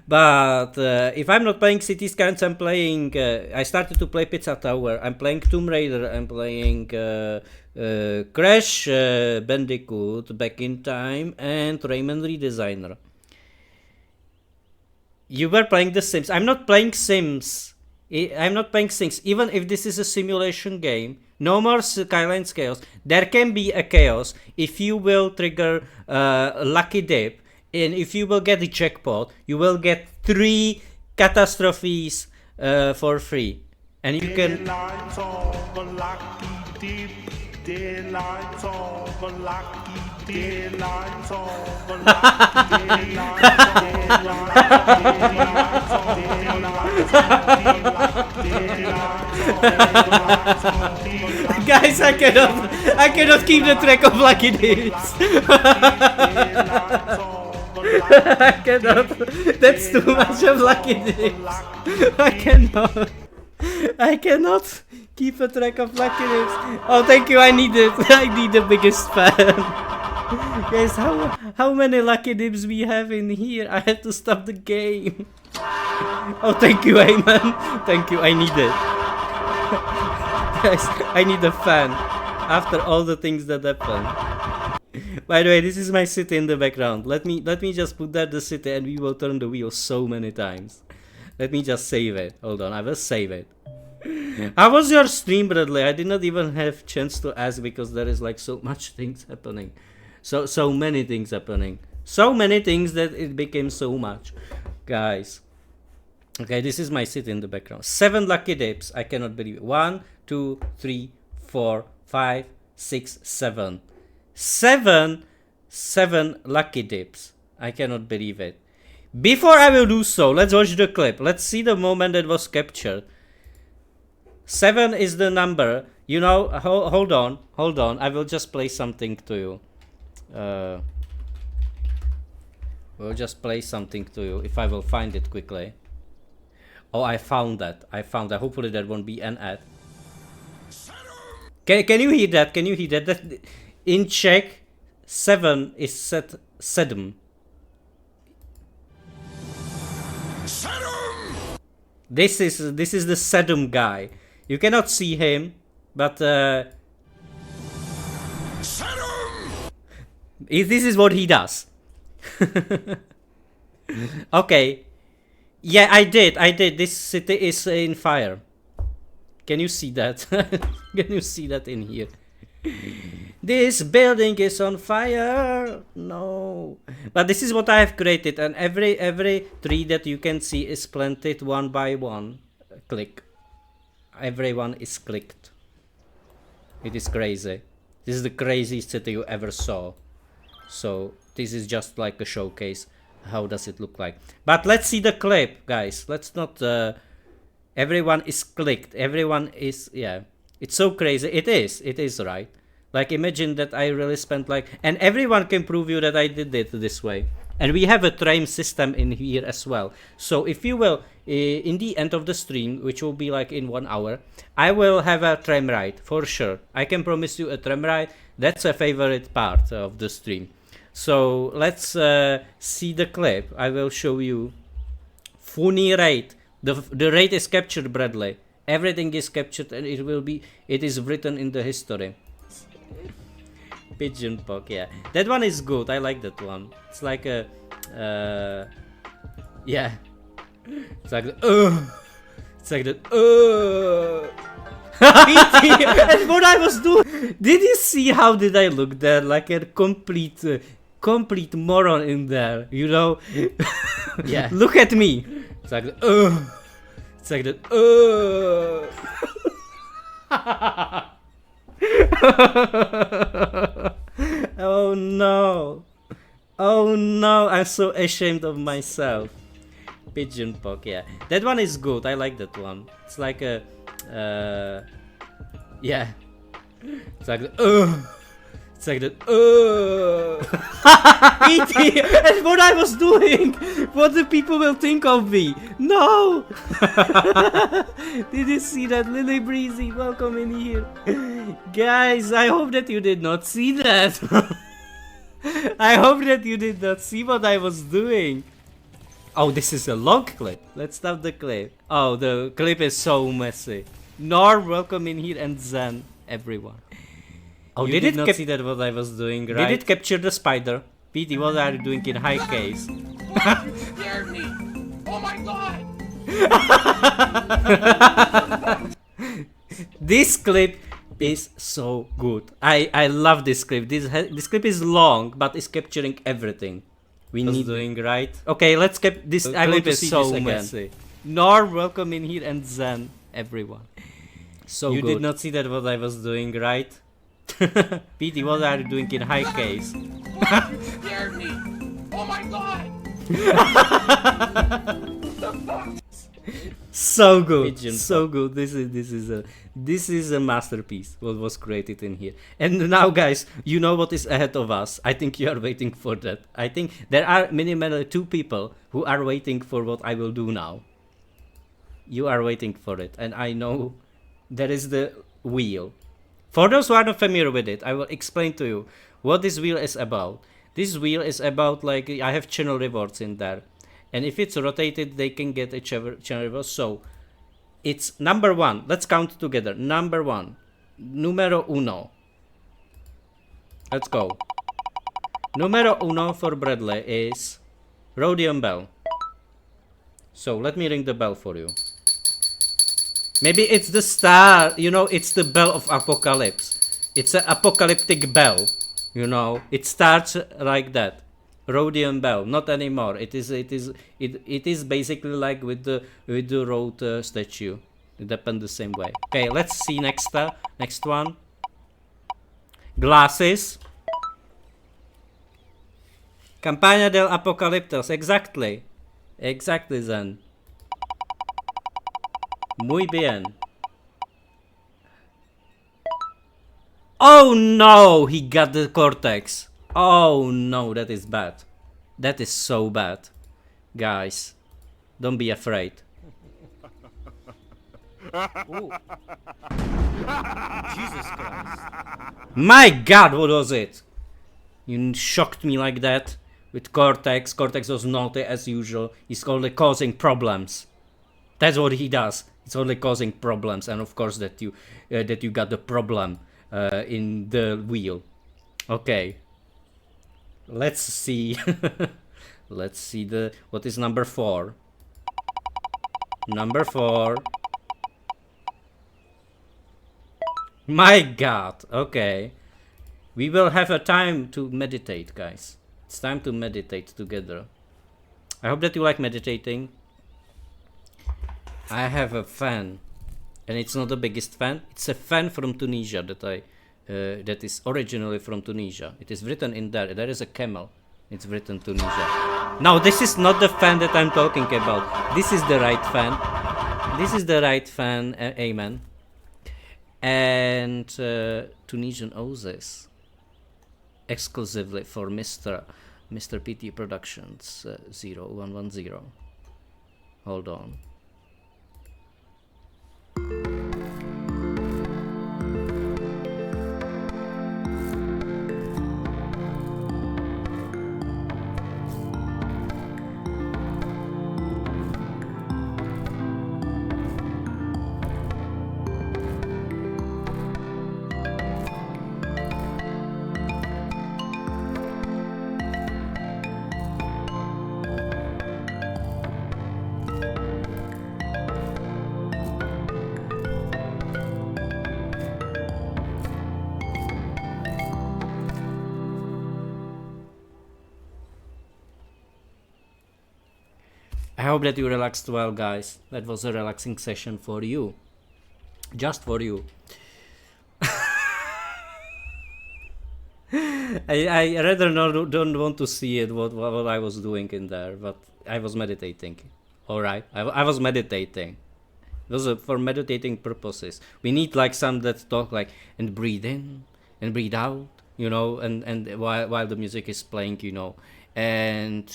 [SPEAKER 1] But if I'm not playing City Skylines, I'm playing. I started to play Pizza Tower. I'm playing Tomb Raider. I'm playing Crash Bandicoot, Back in Time, and Rayman Redesigner. You were playing The Sims. I'm not playing Sims. I'm not playing Sims. Even if this is a simulation game, no more Skylines chaos. There can be a chaos if you will trigger Lucky Dip. And if you will get the jackpot, you will get 3 catastrophes for free. And you can... Guys, I cannot keep the track of lucky dips. I cannot. That's too much of lucky dips. I cannot keep a track of lucky dips. Oh, thank you. I need it. I need the biggest fan. Guys, how many lucky dips we have in here? I had to stop the game. Oh, thank you, Ayman. Thank you. I need it. Guys, I need a fan. After all the things that happened. By the way, this is my city in the background. Let me just put that the city and we will turn the wheel so many times. Let me just save it. Hold on, I will save it. How was your stream, Bradley? I did not even have chance to ask because there is like so much things happening. So many things happening. So many things that it became so much. Guys. Okay, this is my city in the background. 7 lucky dips. I cannot believe it. 1, 2, 3, 4, 5, 6, 7. 7 lucky dips. I cannot believe it. Before I will do so, let's watch the clip. Let's see the moment that was captured. 7 is the number. You know, hold on. I will just play something to you. We'll just play something to you if I will find it quickly. Oh, I found that. Hopefully that won't be an ad. Can you hear that? Can you hear that? That in Czech, 7 is sedm. This is the sedum guy. You cannot see him, but this is what he does. Okay. Yeah, I did. This city is in fire. Can you see that? Can you see that in here? This building is on fire. No. But this is what I have created, and every tree that you can see is planted one by one. Click. Everyone is clicked. It is crazy. This is the craziest city you ever saw. So this is just like a showcase. How does it look like? But let's see the clip, guys. Let's not. Everyone is clicked. Everyone is, yeah. It's so crazy. It is right. Like imagine that I really spent like, and everyone can prove you that I did it this way. And we have a train system in here as well. So if you will, in the end of the stream, which will be like in 1 hour, I will have a tram ride for sure. I can promise you a tram ride. That's a favorite part of the stream. So let's see the clip. I will show you. Funny raid. The raid is captured, Bradley. Everything is captured, and it is written in the history. Pigeon poke, yeah. That one is good. I like that one. It's like a, yeah. It's like the, it's like the, PT, and what I was doing. Did you see how did I look there? Like a complete moron in there, you know? Yeah. Look at me. It's like, it's like that. Oh no. Oh no, I'm so ashamed of myself. Pigeon poke, yeah. That one is good, I like that one. It's like a... yeah. It's like it's like that. PT, and what I was doing. What the people will think of me. No. Did you see that, Lily Breezy? Welcome in here. Guys, I hope that you did not see that. I hope that you did not see what I was doing. Oh, this is a long clip. Let's stop the clip. Oh, the clip is so messy. Norm, welcome in here, and Zen, everyone. Oh, you did not see that what I was doing, right? Did it capture the spider? PT, what are you doing in high case?
[SPEAKER 3] You scared me. Oh my god.
[SPEAKER 1] This clip is so good. I love this clip. This clip is long, but it's capturing everything we need doing, right? Okay, let's keep this. I clip is so messy. Norm, welcome in here, and Zen, everyone. So you did not see that what I was doing, right? PT, what are you doing in high case?
[SPEAKER 3] You scared me. Oh my god.
[SPEAKER 1] So good, Pigeon so good. This is a masterpiece. What was created in here. And now, guys, you know what is ahead of us. I think you are waiting for that. I think there are minimally 2 people who are waiting for what I will do now. You are waiting for it, and I know there is the wheel. For those who are not familiar with it, I will explain to you what this wheel is about. This wheel is about, like, I have channel rewards in there. And if it's rotated, they can get a channel reward. So, it's number 1. Let's count together. Number 1. Numero uno. Let's go. Numero uno for Bradley is Rhodium Bell. So, let me ring the bell for you. Maybe it's the star, you know, it's the bell of apocalypse. It's an apocalyptic bell, you know. It starts like that. Rhodium bell, not anymore. It is basically like with the road statue. It depends the same way. Okay, let's see next one. Glasses. Campagna del Apocaliptos, exactly. Exactly, then. Muy bien. Oh no, he got the cortex. Oh no, that is bad. That is so bad. Guys, don't be afraid.
[SPEAKER 3] Jesus Christ.
[SPEAKER 1] My god, what was it? You shocked me like that with Cortex. Cortex was naughty as usual. He's only causing problems. That's what he does. It's only causing problems, and of course that you got the problem in the wheel. Okay. Let's see. Let's see what is number 4. Number 4. My god. Okay. We will have a time to meditate, guys. It's time to meditate together. I hope that you like meditating. I have a fan, and it's not the biggest fan. It's a fan from Tunisia that is originally from Tunisia. It is written in there. There is a camel. It's written Tunisia. Now this is not the fan that I'm talking about. This is the right fan. This is the right fan. Amen. And Tunisian owes this exclusively for Mr. PT Productions 0110. Hold on. I hope that you relaxed well, guys. That was a relaxing session for you. Just for you. I rather don't want to see it, what I was doing in there, but I was meditating. Alright, I was meditating. Those are for meditating purposes. We need like some that talk like and breathe in and breathe out, you know, and while the music is playing, you know, and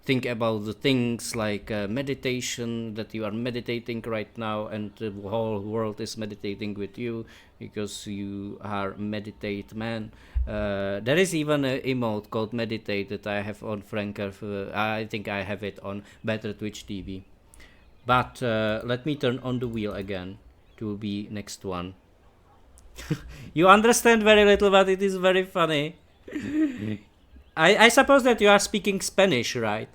[SPEAKER 1] think about the things like meditation, that you are meditating right now, and the whole world is meditating with you because you are meditate man. There is even an emote called meditate that I have on Franker. I think I have it on Better Twitch TV. But let me turn on the wheel again to be next one. You understand very little, but it is very funny. I suppose that you are speaking Spanish, right?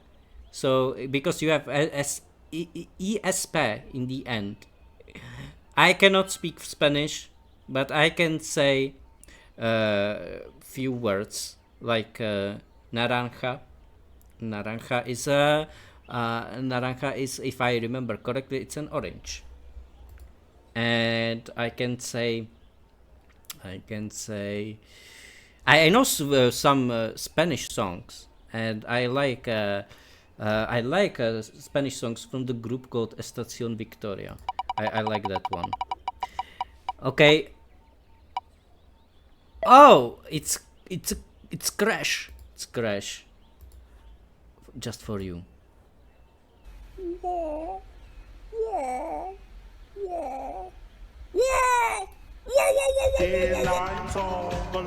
[SPEAKER 1] So because you have ESP in the end. I cannot speak Spanish, but I can say few words like naranja. Naranja is a naranja is, if I remember correctly, it's an orange. And I can say I know some Spanish songs, and I like Spanish songs from the group called Estación Victoria. I like that one. Okay. Oh, it's Crash. It's Crash. Just for you.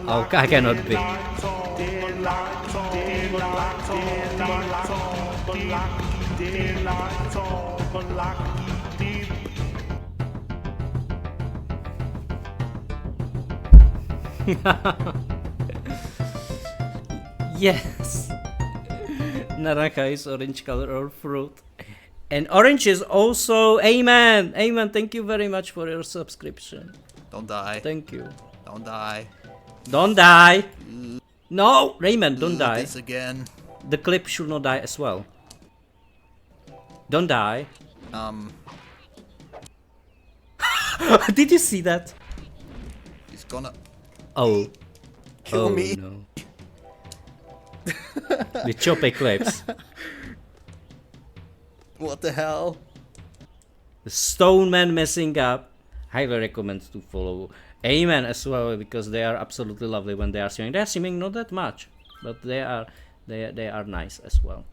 [SPEAKER 1] Oh, I cannot be. Yes. Naranja is orange color or fruit. And orange is also Amen. Amen. Thank you very much for your subscription.
[SPEAKER 5] Don't die.
[SPEAKER 1] Thank you.
[SPEAKER 5] Don't die.
[SPEAKER 1] Don't die. No, Raymond, don't die.
[SPEAKER 5] This again.
[SPEAKER 1] The clip should not die as well. Don't die. Did you see that?
[SPEAKER 5] He's gonna
[SPEAKER 1] Oh.
[SPEAKER 5] kill me.
[SPEAKER 1] No. The choppy clips.
[SPEAKER 5] What the hell?
[SPEAKER 1] The Stone Man messing up. Highly recommend to follow Amen as well, because they are absolutely lovely when they are swimming. They are swimming not that much, but they are nice as well.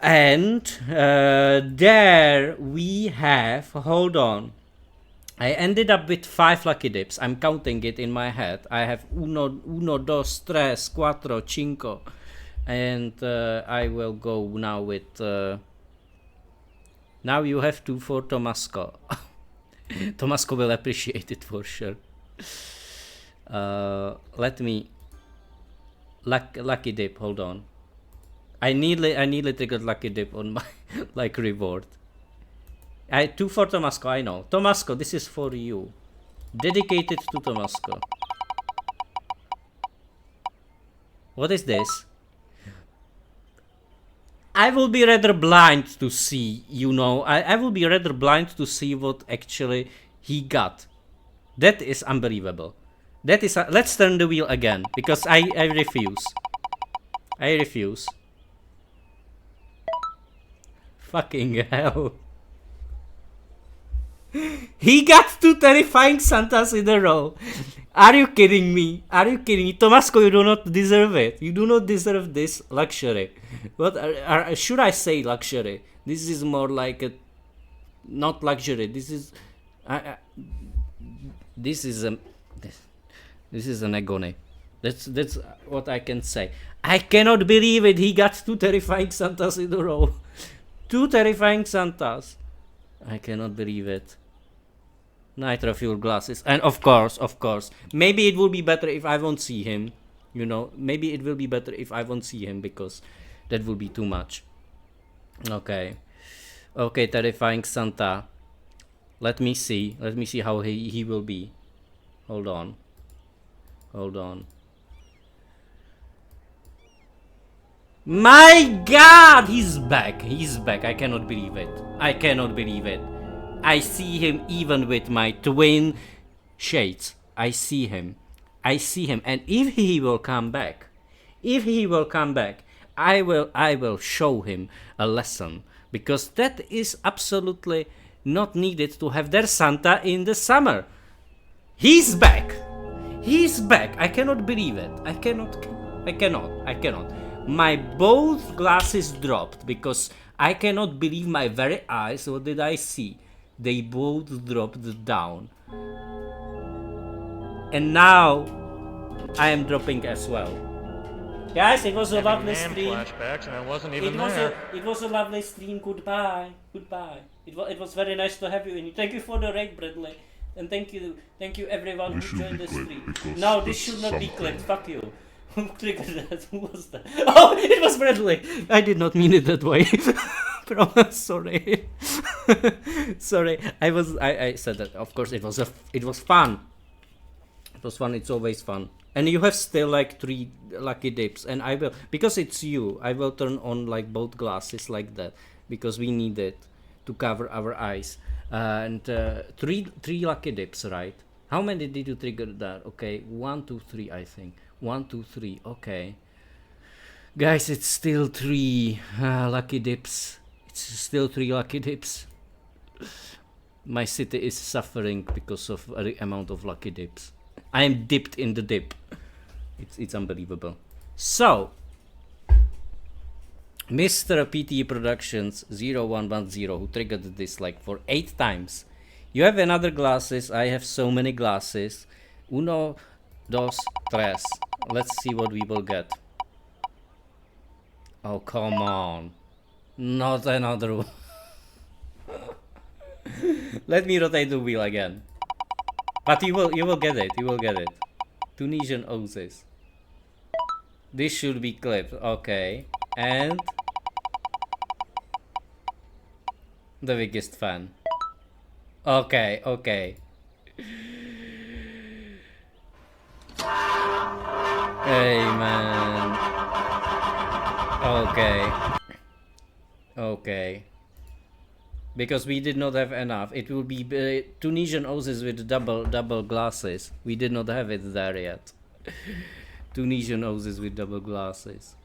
[SPEAKER 1] And there we have, hold on, I ended up with 5 lucky dips. I'm counting it in my head. I have uno, dos, tres, cuatro, cinco, and I will go now with now you have 2 for Tomasco. Tomasco will appreciate it for sure. Let me lucky dip, hold on. I nearly triggered lucky dip on my like reward. 2 for Tomasco, I know. Tomasco, this is for you. Dedicated to Tomasco. What is this? I will be rather blind to see, you know. I will be rather blind to see what actually he got. That is unbelievable. That is... let's turn the wheel again, because I refuse. I refuse. Fucking hell. He got 2 terrifying Santas in a row. Are you kidding me? Are you kidding me? Tomasco, you do not deserve it. You do not deserve this luxury. What should I say luxury? This is more like a... not luxury. This is... this is a... this is an agony. That's what I can say. I cannot believe it. He got 2 terrifying Santas in a row. 2 terrifying Santas. I cannot believe it. Nitro fuel glasses. And of course, maybe it will be better if I won't see him. You know, maybe it will be better if I won't see him, because that will be too much. Okay. Okay, terrifying Santa. Let me see how he will be. Hold on. My God, he's back. He's back. I cannot believe it. I cannot believe it. I see him even with my twin shades. I see him. I see him. And if he will come back, I will show him a lesson, because that is absolutely not needed to have their Santa in the summer. He's back. He's back. I cannot believe it. I cannot. My both glasses dropped because I cannot believe my very eyes. What did I see? They both dropped down. And now I am dropping as well. Guys, it was a
[SPEAKER 4] Having
[SPEAKER 1] lovely
[SPEAKER 4] NAM
[SPEAKER 1] stream.
[SPEAKER 4] flashbacks, and I wasn't even there.
[SPEAKER 1] It was a lovely stream. Goodbye. It was very nice to have you in. Thank you for the raid, Bradley. And thank you everyone who joined the stream. No, this should not be clipped. Fuck you. Who triggered that? Who was that? Oh, it was Bradley. I did not mean it that way. Sorry. Sorry. I said that. Of course, it was fun. It was fun. It's always fun. And you have still like 3 lucky dips, and I will, because it's you, I will turn on like both glasses like that, because we need it to cover our eyes. And 3 lucky dips, right? How many did you trigger that? Okay, 1, 2, 3, I think. 1, 2, 3. Okay, guys, it's still 3 lucky dips. It's still 3 lucky dips. My city is suffering because of the amount of lucky dips. I am dipped in the dip. It's unbelievable. So, Mr. PT Productions 0110, who triggered this like for 8 times. You have another glasses. I have so many glasses. 1, 2, 3. Let's see what we will get. Oh, come on. Not another one. Let me rotate the wheel again. But you will get it. You will get it. Tunisian Oasis. This should be clipped. Okay. And the biggest fan. Okay. Hey man. Okay. Because we did not have enough. It will be Tunisian Oasis with double glasses. We did not have it there yet. Tunisian Oasis with double glasses.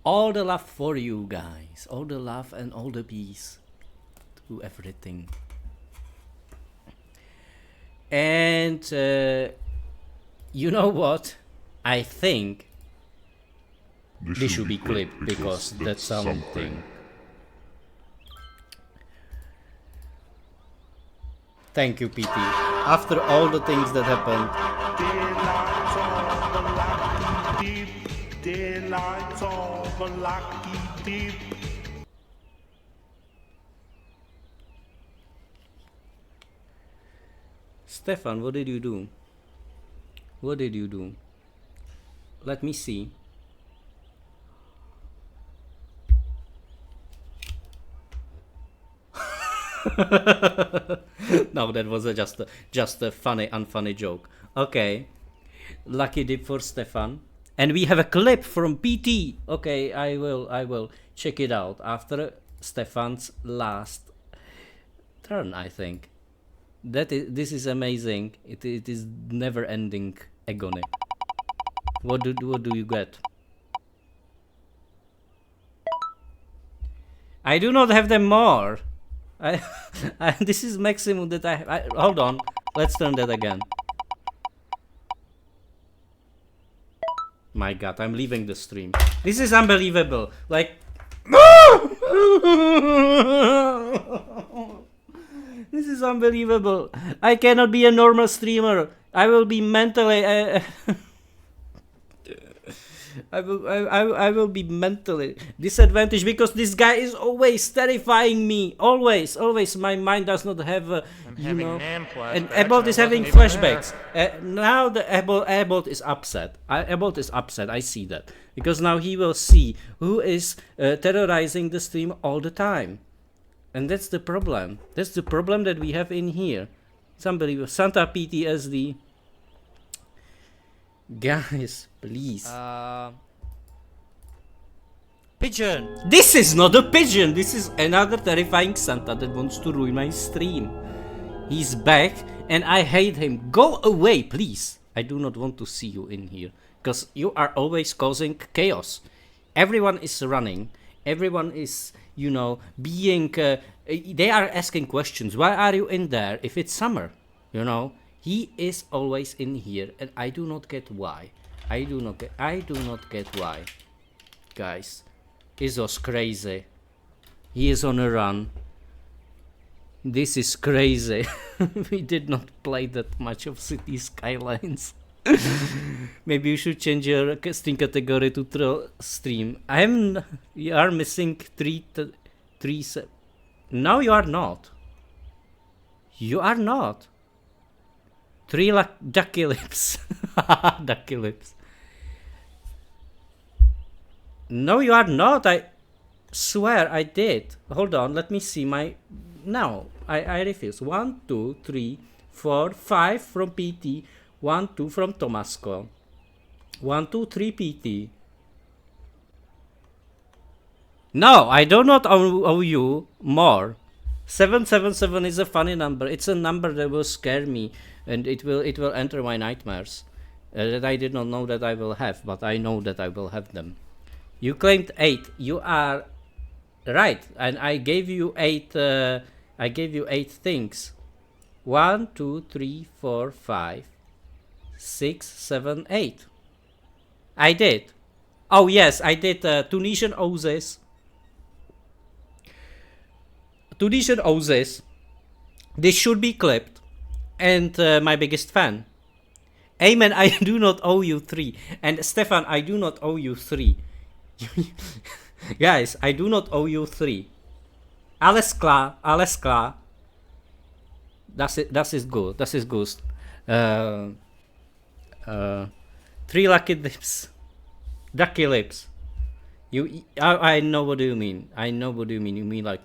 [SPEAKER 1] All the love for you guys. All the love and all the peace to everything. And you know what? I think this should be clipped because that's something. Thank you, PT. After all the things that happened.
[SPEAKER 6] Daylight of a lucky dip.
[SPEAKER 1] Stefan, what did you do? What did you do? Let me see. No, that was just a funny, unfunny joke. Okay, lucky dip for Stefan. And we have a clip from PT. Okay, I will check it out after Stefan's last turn, I think. This is amazing. It is never-ending agony. What do you get? I do not have them more. This is maximum that I hold on. Let's turn that again. My God, I'm leaving the stream. This is unbelievable. Like, This is unbelievable. I cannot be a normal streamer. I will be mentally. I will be mentally disadvantaged because this guy is always terrifying me. Always. My mind does not have,
[SPEAKER 4] I'm having NAM flashbacks.
[SPEAKER 1] And Abbott is
[SPEAKER 4] I
[SPEAKER 1] having
[SPEAKER 4] wasn't even
[SPEAKER 1] flashbacks. Now the Abbott is upset. Abbott is upset. I see that because now he will see who is terrorizing the stream all the time, and that's the problem. That's the problem that we have in here. Somebody with Santa PTSD. Guys, please.
[SPEAKER 7] Pigeon!
[SPEAKER 1] This is not a pigeon. This is another terrifying Santa that wants to ruin my stream. He's back and I hate him. Go away, please. I do not want to see you in here. Because you are always causing chaos. Everyone is running. Everyone is, you know, being... they are asking questions. Why are you in there if it's summer? You know? He is always in here and I do not get why. I do not get why. Guys. This was crazy. He is on a run. This is crazy. We did not play that much of City Skylines. Maybe you should change your stream category to stream. You are missing three. No, you are not. You are not. 3 ducky lips. Ducky lips. No, you are not. I swear I did. Hold on, let me see my... No, I refuse. 1, 2, 3, 4, 5 from PT. 1, 2 from Tomasco. 1, 2, 3 PT. No, I do not owe you more. 777 is a funny number. It's a number that will scare me. And it will enter my nightmares. That I did not know that I will have. But I know that I will have them. You claimed 8. You are right, and I gave you 8. I gave you 8 things. 1, 2, 3, 4, 5, 6, 7, 8. I did. Oh yes, I did. Tunisian Oasis. Tunisian Oasis. This should be clipped. And my biggest fan. Amen. I do not owe you 3. And Stefan, I do not owe you 3. Guys, I do not owe you 3. Alles klar. Das ist gut. 3 lucky lips. Ducky lips. I know what you mean. You mean like...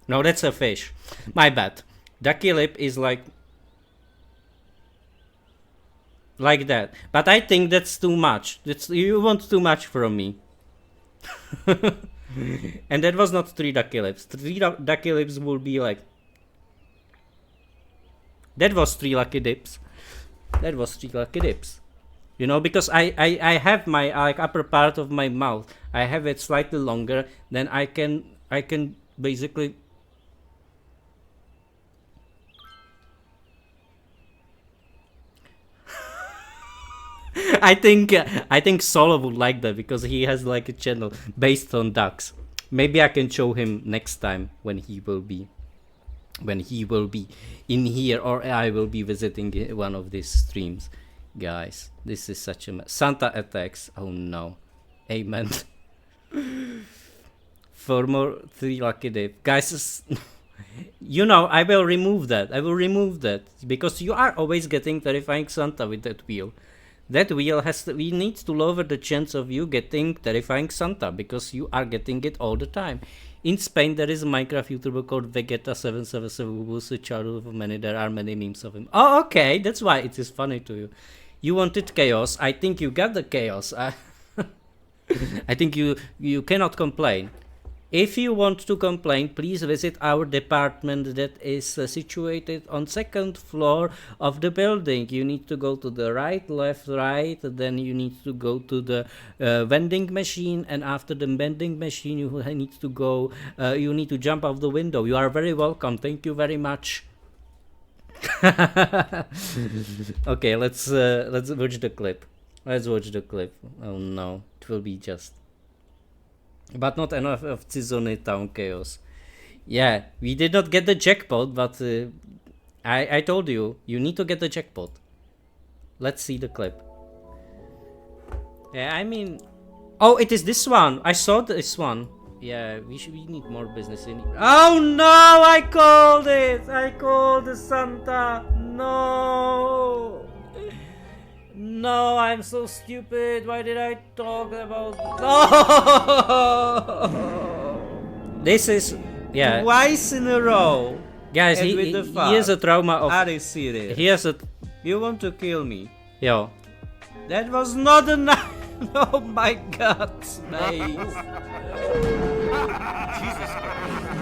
[SPEAKER 1] No, that's a fish. My bad. Ducky lip is like that. But I think that's too much. You want too much from me. And that was not 3 ducky lips. 3 ducky lips would be like... That was 3 lucky dips. You know, because I have my like upper part of my mouth. I have it slightly longer. Then I can basically... I think Solo would like that because he has like a channel based on ducks. Maybe I can show him next time when he will be in here, or I will be visiting one of these streams. Guys, this is such a mess. Santa attacks. Oh no. Amen. 4 more 3 lucky dip. Guys, you know, I will remove that because you are always getting terrifying Santa with that wheel. That wheel we need to lower the chance of you getting terrifying Santa because you are getting it all the time. In Spain, there is a Minecraft YouTuber called Vegeta777 who was a childhood of many. There are many memes of him. Oh, okay, that's why it is funny to you. You wanted chaos. I think you got the chaos. I think you cannot complain. If you want to complain, please visit our department that is situated on 2nd floor of the building. You need to go to the right, left, right, then you need to go to the vending machine, and after the vending machine you need to go, you need to jump out the window. You are very welcome. Thank you very much. Okay, let's watch the clip. Oh no, it will be just... but not enough of Cizone Town Chaos. Yeah, we did not get the jackpot, but I told you, you need to get the jackpot. Let's see the clip. Yeah, I mean... Oh, it is this one! I saw this one. Yeah, we need more business in... Oh no! I called it! I called the Santa! No! No, I'm so stupid. Why did I talk about... No! This is... Yeah.
[SPEAKER 5] Twice in a row.
[SPEAKER 1] Guys,
[SPEAKER 5] And
[SPEAKER 1] he
[SPEAKER 5] with the
[SPEAKER 1] has a trauma of...
[SPEAKER 5] Are you serious?
[SPEAKER 1] He has a...
[SPEAKER 5] You want to kill me?
[SPEAKER 1] Yo.
[SPEAKER 5] That was not enough. Oh my god, mate.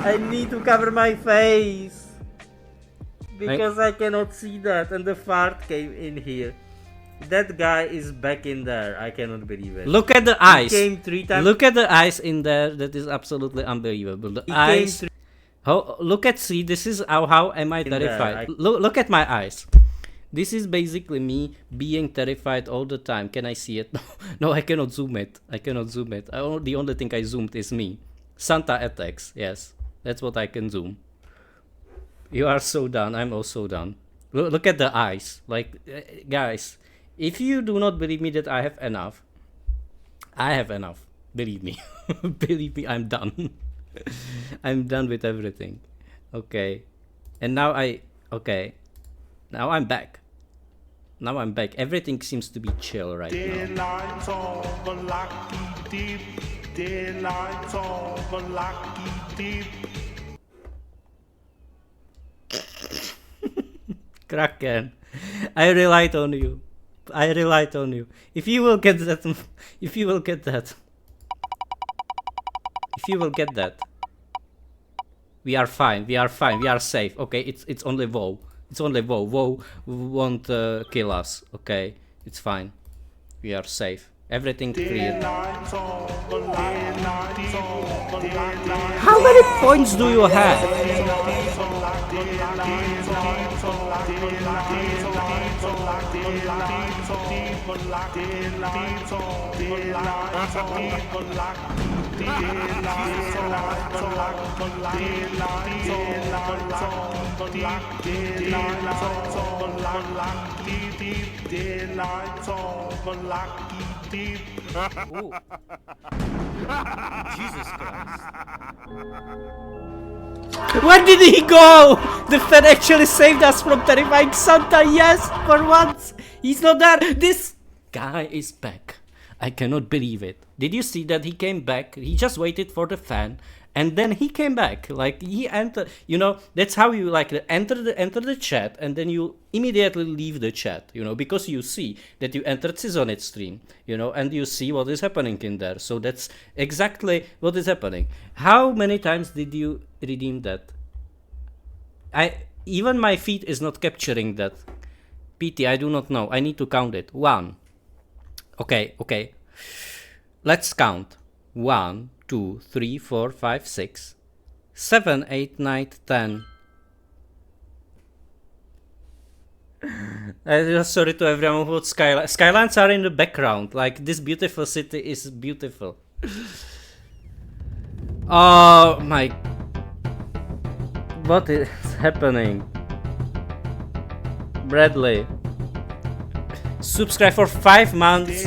[SPEAKER 5] I need to cover my face. Because I cannot see that and the fart came in here. That guy is back in there. I cannot believe it.
[SPEAKER 1] Look at the eyes.
[SPEAKER 5] He came 3 times.
[SPEAKER 1] Look at the eyes in there. That is absolutely unbelievable. The eyes. Oh, look at, see, this is how am I terrified. Look at my eyes. This is basically me being terrified all the time. Can I see it? No, I cannot zoom it. I cannot zoom it. The only thing I zoomed is me. Santa attacks. Yes, that's what I can zoom. You are so done. I'm also done. Look at the eyes. Like, guys, if you do not believe me that I have enough, I have enough. Believe me. Believe me, I'm done. I'm done with everything. Okay. And now okay. Now I'm back. Now I'm back. Everything seems to be chill right now.
[SPEAKER 6] Daylight of a lucky deep. Daylight of a lucky deep.
[SPEAKER 1] Kraken, I relied on you. I relied on you. If you will get that, if you will get that, we are fine. We are fine. We are safe. Okay, it's only WoW. It's only WoW. WoW won't kill us. Okay, it's fine. We are safe. Everything clear. How many points do you have?
[SPEAKER 5] Jesus Christ.
[SPEAKER 1] Where did he go? The fan actually saved us from terrifying Santa. Yes, for once. He's not there. This guy is back. I cannot believe it. Did you see that he came back? He just waited for the fan. And then he came back. Like, he entered. You know, that's how you like enter the chat, and then you immediately leave the chat. You know, because you see that you entered Seasoned stream. You know, and you see what is happening in there. So that's exactly what is happening. How many times did you redeem that? Even my feed is not capturing that. PT, I do not know. I need to count it. 1. Okay. Let's count. 1, 2, 3, 4, 5, 6, 7, 8, 9, 10. Sorry to everyone who Skylines. Skylines are in the background. Like, this beautiful city is beautiful. Oh my... What is happening? Bradley. Subscribe for 5 months.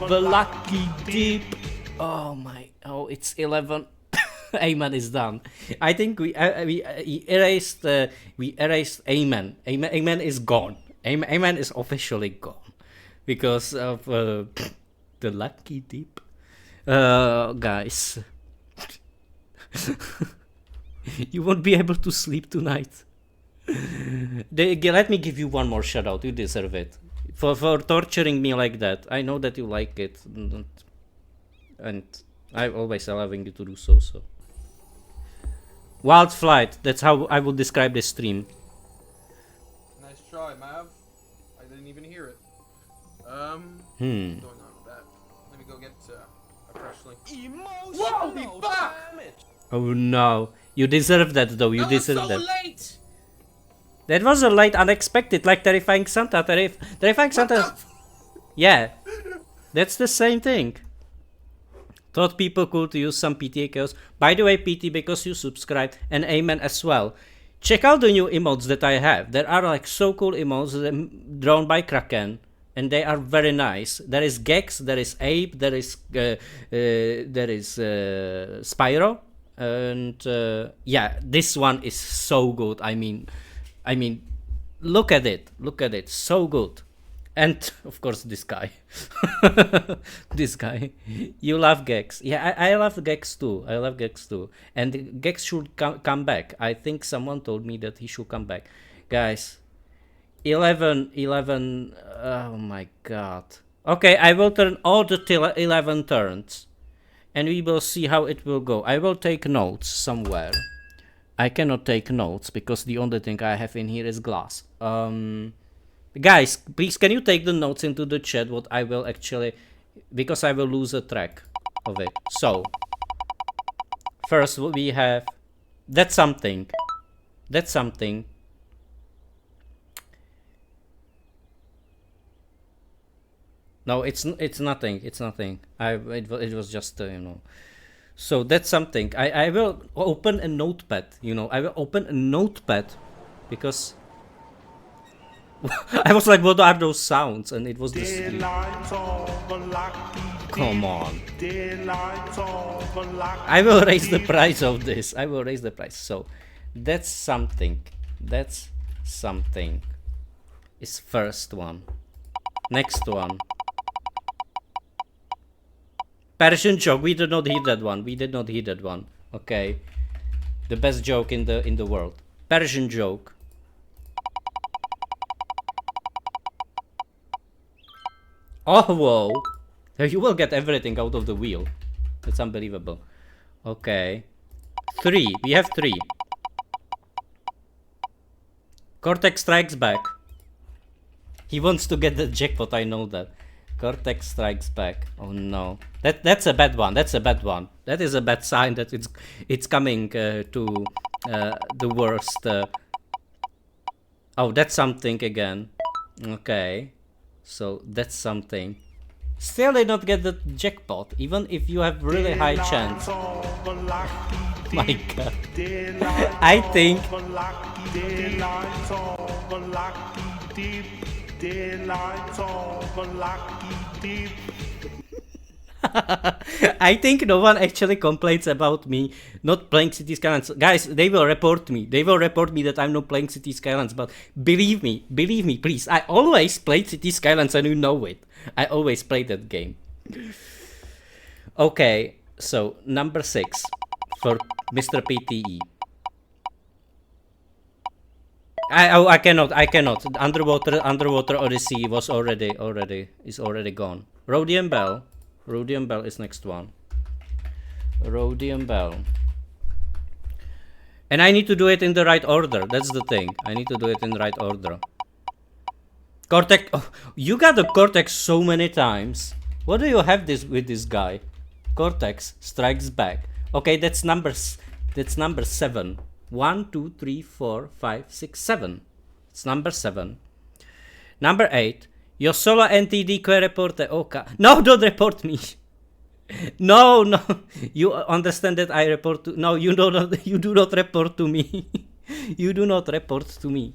[SPEAKER 1] The lucky deep. Oh my. Oh, it's 11. Amen is done. I think we erased Amen. Amen is gone. Amen is officially gone because of the lucky deep. Guys, you won't be able to sleep tonight. Let me give you one more shout out. You deserve it for torturing me like that. I know that you like it, and I'm always allowing you to do so. So, wild flight. That's how I would describe this stream.
[SPEAKER 3] Nice try, Mav. I didn't even hear it. What's going on with that? Let me go get a fresh link. Whoa, fuck!
[SPEAKER 1] Oh no, you deserve that though. You deserve
[SPEAKER 3] so
[SPEAKER 1] that.
[SPEAKER 3] Late.
[SPEAKER 1] That was a late, unexpected, like terrifying Santa. Terrifying Santa. Yeah, that's the same thing. Thought people could use some PTA chaos. By the way, PT, because you subscribed, and Amen as well. Check out the new emotes that I have. There are like so cool emotes drawn by Kraken, and they are very nice. There is Gex, there is Ape, there is Spyro, and yeah, this one is so good. I mean, look at it, so good. And of course this guy. This guy. You love Gex. Yeah, I love Gex too. And Gex should come back. I think someone told me that he should come back. Guys, 11, oh my god. Okay, I will turn all the 11 turns, and we will see how it will go. I will take notes somewhere. I cannot take notes because the only thing I have in here is glass. Guys, please, can you take the notes into the chat? What I will actually, because I will lose a track of it. So, first we have, that's something. No, it's nothing. It was just you know. So that's something. I will open a notepad. You know, I will open a notepad because. I was like, what are those sounds? And it was the street. Come on. I will raise the price of this. So, that's something. Is first one. Next one. Persian joke. We did not hear that one. Okay. The best joke in the world. Persian joke. Oh, whoa. You will get everything out of the wheel. That's unbelievable. Okay. 3. We have 3. Cortex strikes back. He wants to get the jackpot, I know that. Cortex strikes back. Oh no. That's a bad one. That is a bad sign that it's coming to the worst. Oh, that's something again. Okay. So that's something. Still did not get the jackpot, even if you have really high chance. My god. I think I think no one actually complains about me not playing City Skylines. Guys, they will report me. That I'm not playing City Skylines. But believe me, please. I always played City Skylines and you know it. I always played that game. Okay, so number 6 for Mr. PTE. I cannot. Underwater Odyssey was already gone. Rhodium Bell is next one. Rhodium Bell. And I need to do it in the right order. That's the thing. I need to do it in the right order. Cortex. Oh, you got the Cortex so many times. What do you have with this guy? Cortex strikes back. Okay, that's number 7. 1, 2, 3, 4, 5, 6, 7. It's number 7. Number 8. Your solo NTD que reporte. Okay. No, don't report me. No. You understand that I report to. No, you do not report to me. You do not report to me.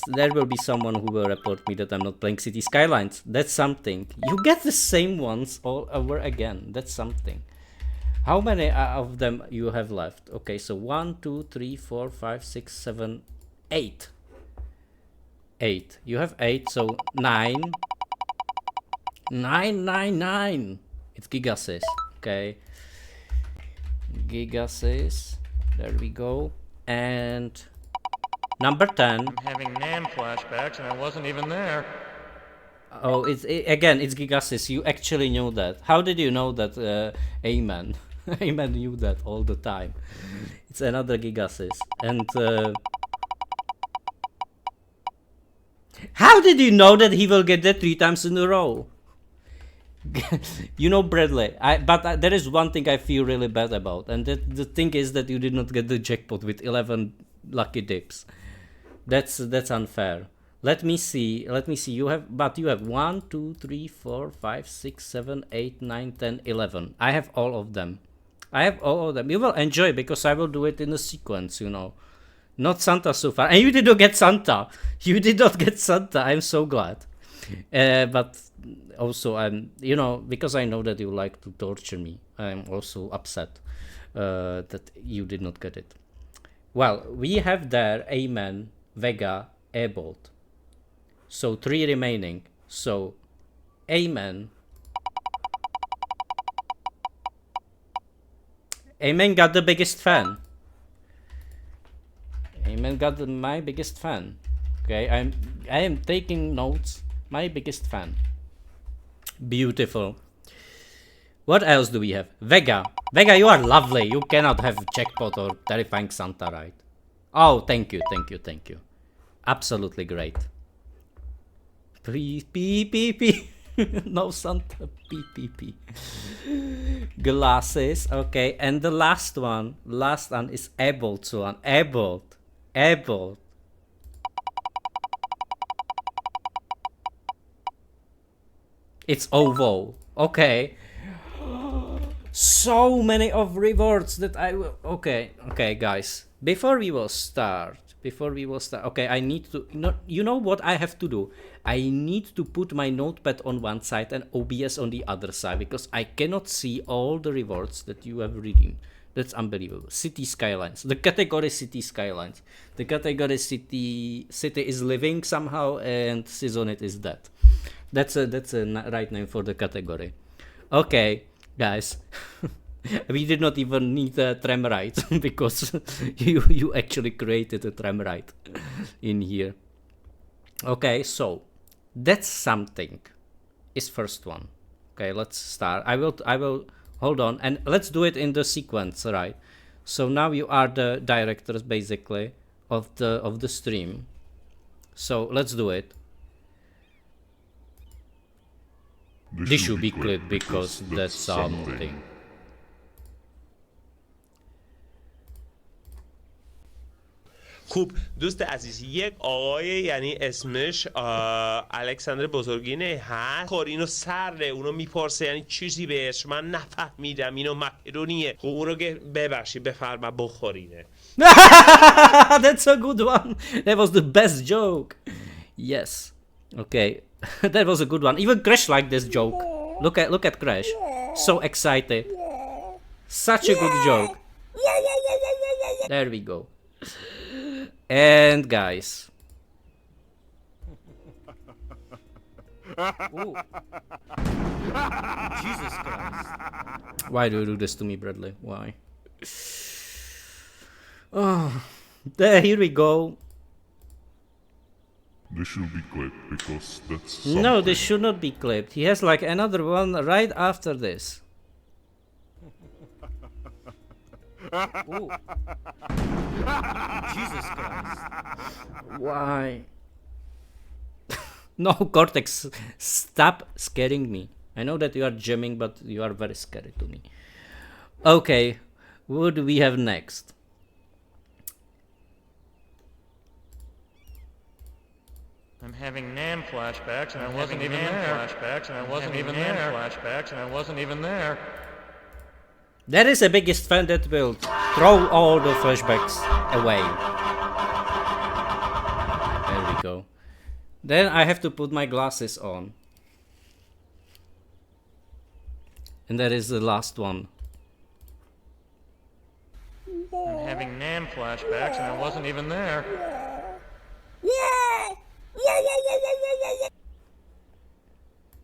[SPEAKER 1] There will be someone who will report me that I'm not playing City Skylines. That's something. You get the same ones all over again. That's something. How many of them you have left? Okay, so 1, 2, 3, 4, 5, 6, 7, 8. 8. You have 8, so 9. 9. It's Gigasys. Okay. Gigasys. There we go. And number 10.
[SPEAKER 4] I'm having NAM flashbacks and I wasn't even there.
[SPEAKER 1] Oh, it's Gigasys. You actually knew that. How did you know that, Amen? Amen knew that all the time. It's another Gigasys. And how did you know that he will get that 3 times in a row? You know, Bradley, but there is one thing I feel really bad about, and the thing is that you did not get the jackpot with 11 lucky dips. That's unfair. Let me see. You have, but you have 1, 2, 3, 4, 5, 6, 7, 8, 9, 10, 11. I have all of them. You will enjoy because I will do it in a sequence, you know. Not Santa so far. And you did not get Santa. You did not get Santa. I'm so glad. But also, you know, because I know that you like to torture me, I'm also upset that you did not get it. Well, we have there Amen, Vega, Ebolt. So 3 remaining. So Amen. Amen got the biggest fan. Amen got my biggest fan. Okay, I am taking notes. My biggest fan. Beautiful. What else do we have? Vega. Vega, you are lovely. You cannot have jackpot or terrifying Santa, right? Oh, thank you. Absolutely great. P. No Santa. P. Glasses. Okay, and the last one is Ebolt one. Ebolt. It's OVO. Okay. So many of rewards that I will. Okay, guys. Before we will start. Okay, I need to. You know what I have to do? I need to put my notepad on one side and OBS on the other side because I cannot see all the rewards that you have reading. That's unbelievable. City skylines. The category city skylines. The category city is living somehow, and Seasonit is dead. That's a right name for the category. Okay, guys. We did not even need a Tremorite because you actually created a Tremorite in here. Okay, so that's something. Is first one. Okay, let's start. I will hold on and let's do it in the sequence, right? So now you are the directors basically of the stream. So let's do it. This should be clipped because that's something.
[SPEAKER 7] خوب دوست عزیز یک آقای یعنی اسمش الکساندر بزرگینه هست خور اینو سره اونو میپرسه یعنی چیزی بهش من نفهمیدم اینو مکرونیه خب اونو ببخشید بفرما بخورینه.
[SPEAKER 1] That's a good one. That was the best joke. Yes. Okay. That was a good one. Even Crash liked this joke. Look at Crash. So excited. Such a good joke. There we go. And guys. Ooh. Jesus Christ. Why do you do this to me, Bradley? Why? Oh, there, here we go.
[SPEAKER 6] This should be clipped because that's something.
[SPEAKER 1] No, this should not be clipped. He has like another one right after this. Ooh. Jesus Christ. Why? No, Cortex, stop scaring me. I know that you are jamming, but you are very scary to me. Okay, what do we have next?
[SPEAKER 4] I'm having NAM flashbacks, and I wasn't even there. Flashbacks, and I wasn't even there.
[SPEAKER 1] That is the biggest fan that will throw all the flashbacks away. There we go. Then I have to put my glasses on. And that is the last one.
[SPEAKER 4] I'm having NAM flashbacks, and I wasn't even there.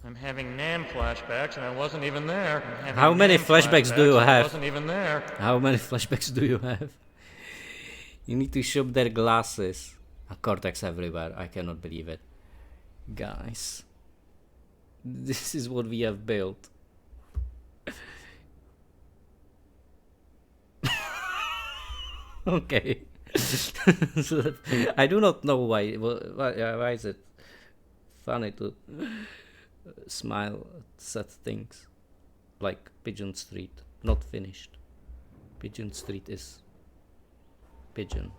[SPEAKER 4] I'm having NAM flashbacks, and I wasn't even there.
[SPEAKER 1] How many flashbacks do you have?
[SPEAKER 4] I wasn't even there.
[SPEAKER 1] How many flashbacks do you have? You need to shop their glasses. A Cortex everywhere. I cannot believe it. Guys. This is what we have built. Okay. I do not know why is it funny to smile at such things like Pigeon Street, not finished. Pigeon Street is Pigeon.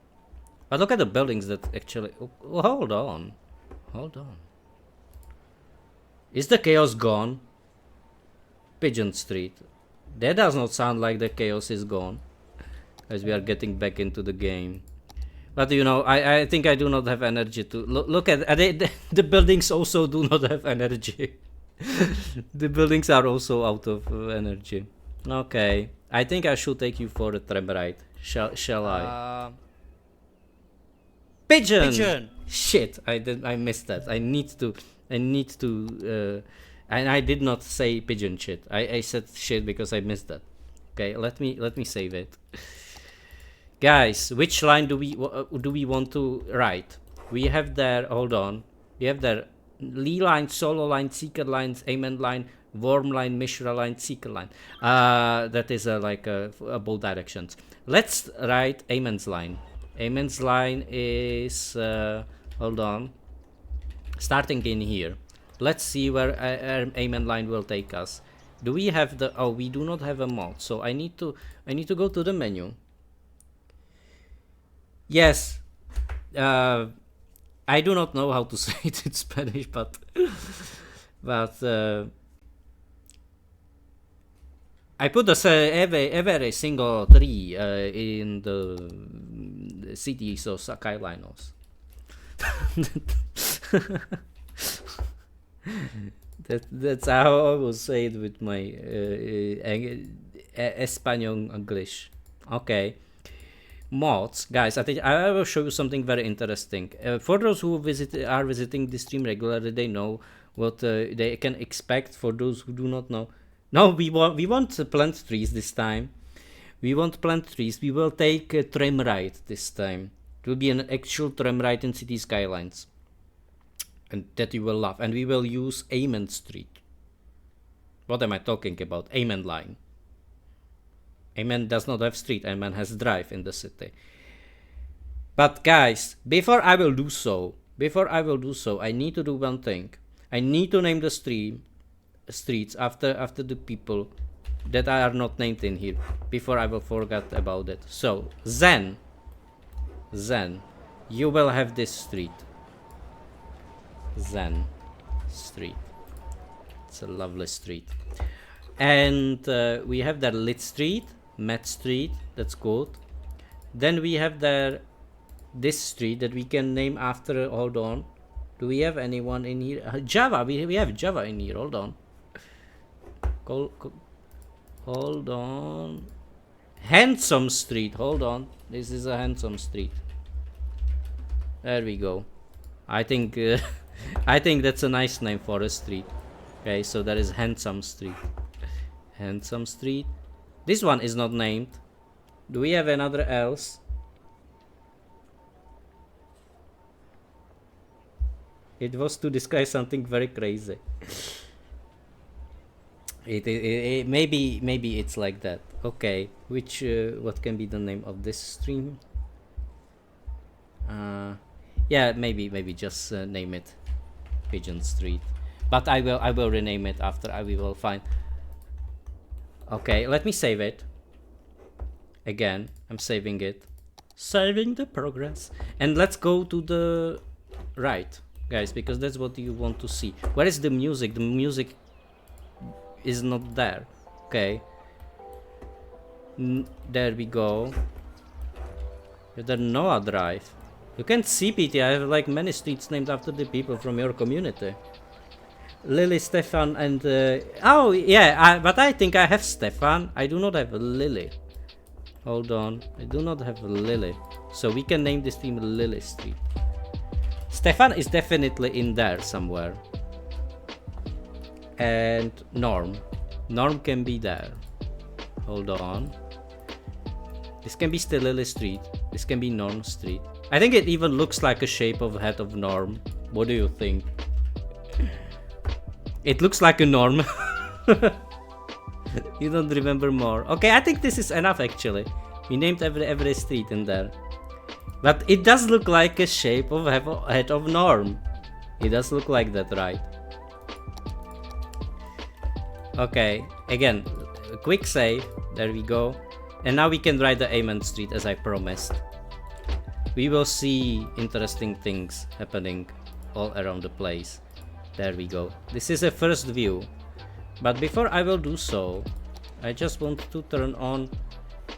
[SPEAKER 1] But look at the buildings that actually. Oh, hold on. Hold on. Is the chaos gone? Pigeon Street. That does not sound like the chaos is gone. As we are getting back into the game. But you know, I think I do not have energy to... Look at... the buildings also do not have energy. The buildings are also out of energy. Okay. I think I should take you for a tram ride. Shall I? Pigeon!
[SPEAKER 5] Pigeon!
[SPEAKER 1] Shit, I missed that. I need to and I did not say pigeon shit. I said shit because I missed that. Okay, let me save it. Guys, which line do we want to write? We have there, hold on. We have there Lee line, solo line, seeker lines, amen line, worm line, mishra line, seeker line. That is like both directions. Let's write amen's line. Amen's line is hold on, starting in here. Let's see where amen line will take us. Do we have the... Oh, we do not have a mod, so I need to go to the menu. Yes, I do not know how to say it in Spanish, but I put every single tree in the cities of Sakailanos. That's how I will say it with my Espanol English. Okay. Mods, guys, I think I will show you something very interesting. For those who are visiting the stream regularly, they know what they can expect. For those who do not know, no, we want plant trees this time. We want plant trees. We will take a tram ride this time. It will be an actual tram ride in city skylines, and that you will love. And we will use Amen Street. What am I talking about? Amen line. Amen does not have street. Amen has drive in the city. But guys, before I will do so, I need to do one thing. I need to name the streets after the people that are not named in here. Before I will forget about it. So Zen, you will have this street. Zen Street. It's a lovely street. And we have the Lit Street. Matt Street, that's good. Then we have this street that we can name after. Hold on, do we have anyone in here? Java, we have Java in here. Hold on. Hold on. Handsome Street. Hold on. This is a handsome street. There we go. I think I think that's a nice name for a street. Okay, so that is Handsome Street. Handsome Street. This one is not named. Do we have another else? It was to describe something very crazy. Maybe it's like that. Okay, which what can be the name of this stream? Yeah, maybe just name it Pigeon Street. But I will rename it after we will find. Okay, let me save it. Again, I'm saving it. Saving the progress. And let's go to the right, guys, because that's what you want to see. Where is the music? The music is not there. Okay. There we go. The Noah Drive. You can see, PT, I have like many streets named after the people from your community. Lily, Stefan, and oh yeah, but I think I have Stefan. I do not have a Lily. Hold on, I do not have a Lily, so we can name this team Lily Street. Stefan is definitely in there somewhere, and Norm can be there. Hold on, this can be still Lily Street. This can be Norm Street. I think it even looks like a shape of head of Norm. What do you think? It looks like a Norm. You don't remember more. Okay, I think this is enough actually. We named every street in there. But it does look like a shape of head of Norm. It does look like that, right? Okay, again, a quick save. There we go. And now we can write the Amen Street as I promised. We will see interesting things happening all around the place. There we go. This is a first view. But before I will do so, I just want to turn on...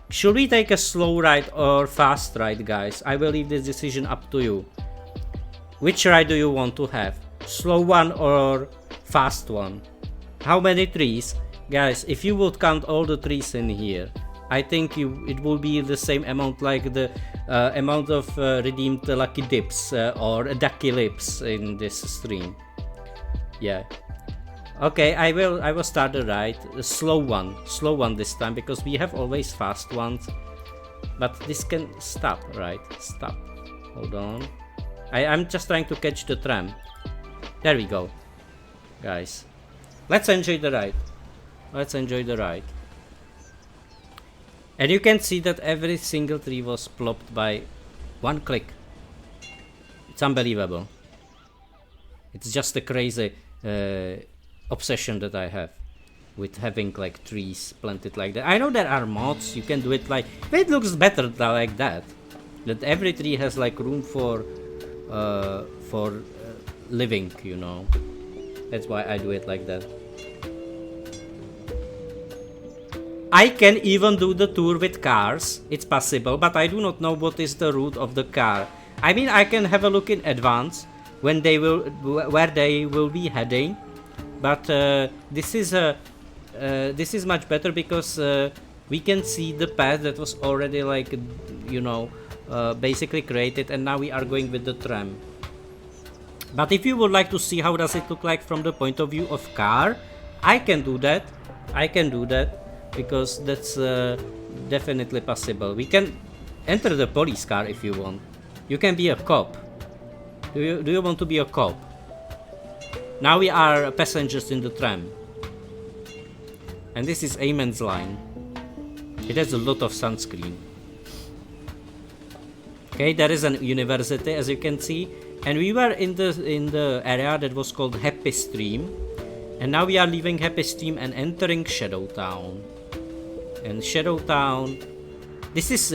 [SPEAKER 1] Should we take a slow ride or fast ride, guys? I will leave this decision up to you. Which ride do you want to have? Slow one or fast one? How many trees? Guys, if you would count all the trees in here, I think it will be the same amount like the amount of redeemed lucky dips or ducky lips in this stream. Yeah. Okay, I will start the ride. A slow one this time, because we have always fast ones. But this can stop, right? Stop. Hold on. I'm just trying to catch the tram. There we go. Guys, let's enjoy the ride. Let's enjoy the ride. And you can see that every single tree was plopped by one click. It's unbelievable. It's just a crazy obsession that I have with having like trees planted like that. I know there are mods, you can do it like, but it looks better like that. That every tree has like room for living, you know. That's why I do it like that. I can even do the tour with cars. It's possible, but I do not know what is the route of the car. I mean, I can have a look in advance when they will, where they will be heading. But this is much better because we can see the path that was already like, you know, basically created, and now we are going with the tram. But if you would like to see how does it look like from the point of view of car, I can do that. I can do that because that's definitely possible. We can enter the police car if you want. You can be a cop. Do you want to be a cop? Now we are passengers in the tram. And this is Amen's line. It has a lot of sunscreen. Okay, there is an university, as you can see. And we were in the area that was called Happy Stream. And now we are leaving Happy Stream and entering Shadow Town. And Shadow Town, this is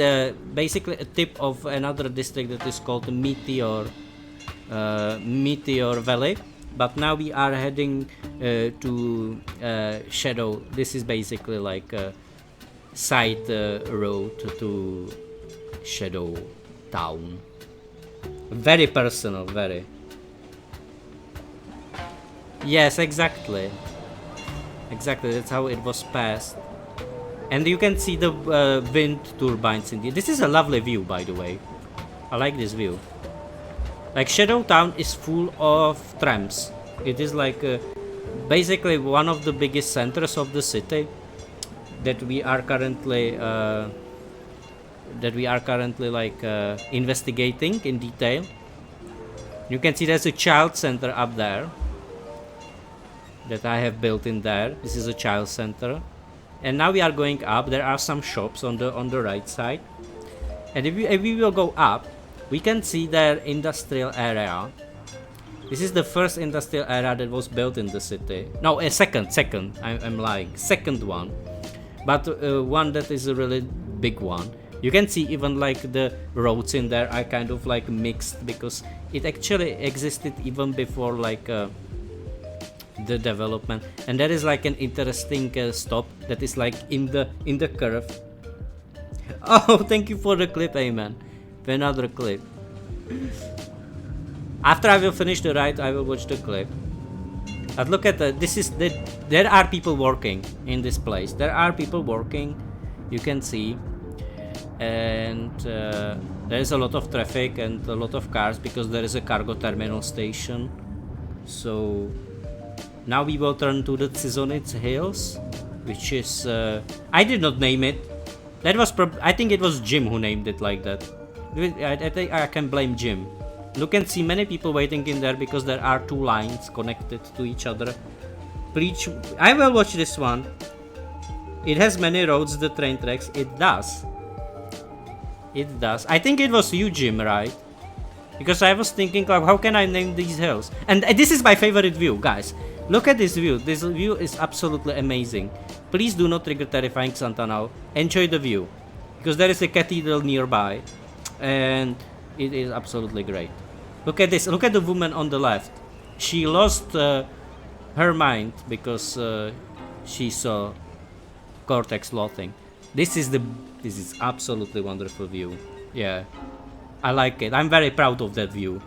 [SPEAKER 1] basically a tip of another district that is called Meteor Valley. But now we are heading to Shadow. This is basically like a side road to Shadow Town. Very personal, very. Yes, exactly. Exactly, that's how it was passed. And you can see the wind turbines in here. This is a lovely view, by the way. I like this view. Like, Shadow Town is full of trams. It is like basically one of the biggest centers of the city that we are currently like investigating in detail. You can see there's a child center up there that I have built in there. This is a child center. And now we are going up. There are some shops on the right side. And if we will go up, we can see their industrial area. This is the first industrial area that was built in the city. No, a second. I'm lying. Second one. But one that is a really big one. You can see even like the roads in there are kind of like mixed because it actually existed even before like the development. And there is like an interesting stop that is like in the curve. Oh, thank you for the clip, Amen. Another clip. After I will finish the ride, I will watch the clip. But look at there are people working in this place. There are people working, you can see. And there is a lot of traffic and a lot of cars because there is a cargo terminal station. So now we will turn to the Tsizonitz Hills, which is I did not name it. That was I think it was Jim who named it like that. I think I can blame Jim. You can see many people waiting in there because there are two lines connected to each other. I will watch this one. It has many roads, the train tracks. It does. It does. I think it was you, Jim, right? Because I was thinking, like, how can I name these hills? And this is my favorite view, guys. Look at this view. This view is absolutely amazing. Please do not trigger terrifying Santa now. Enjoy the view. Because there is a cathedral nearby. And it is absolutely great. Look at this. Look at the woman on the left. She lost her mind because she saw Cortex loathing. This is absolutely wonderful view. Yeah, I like it. I'm very proud of that view.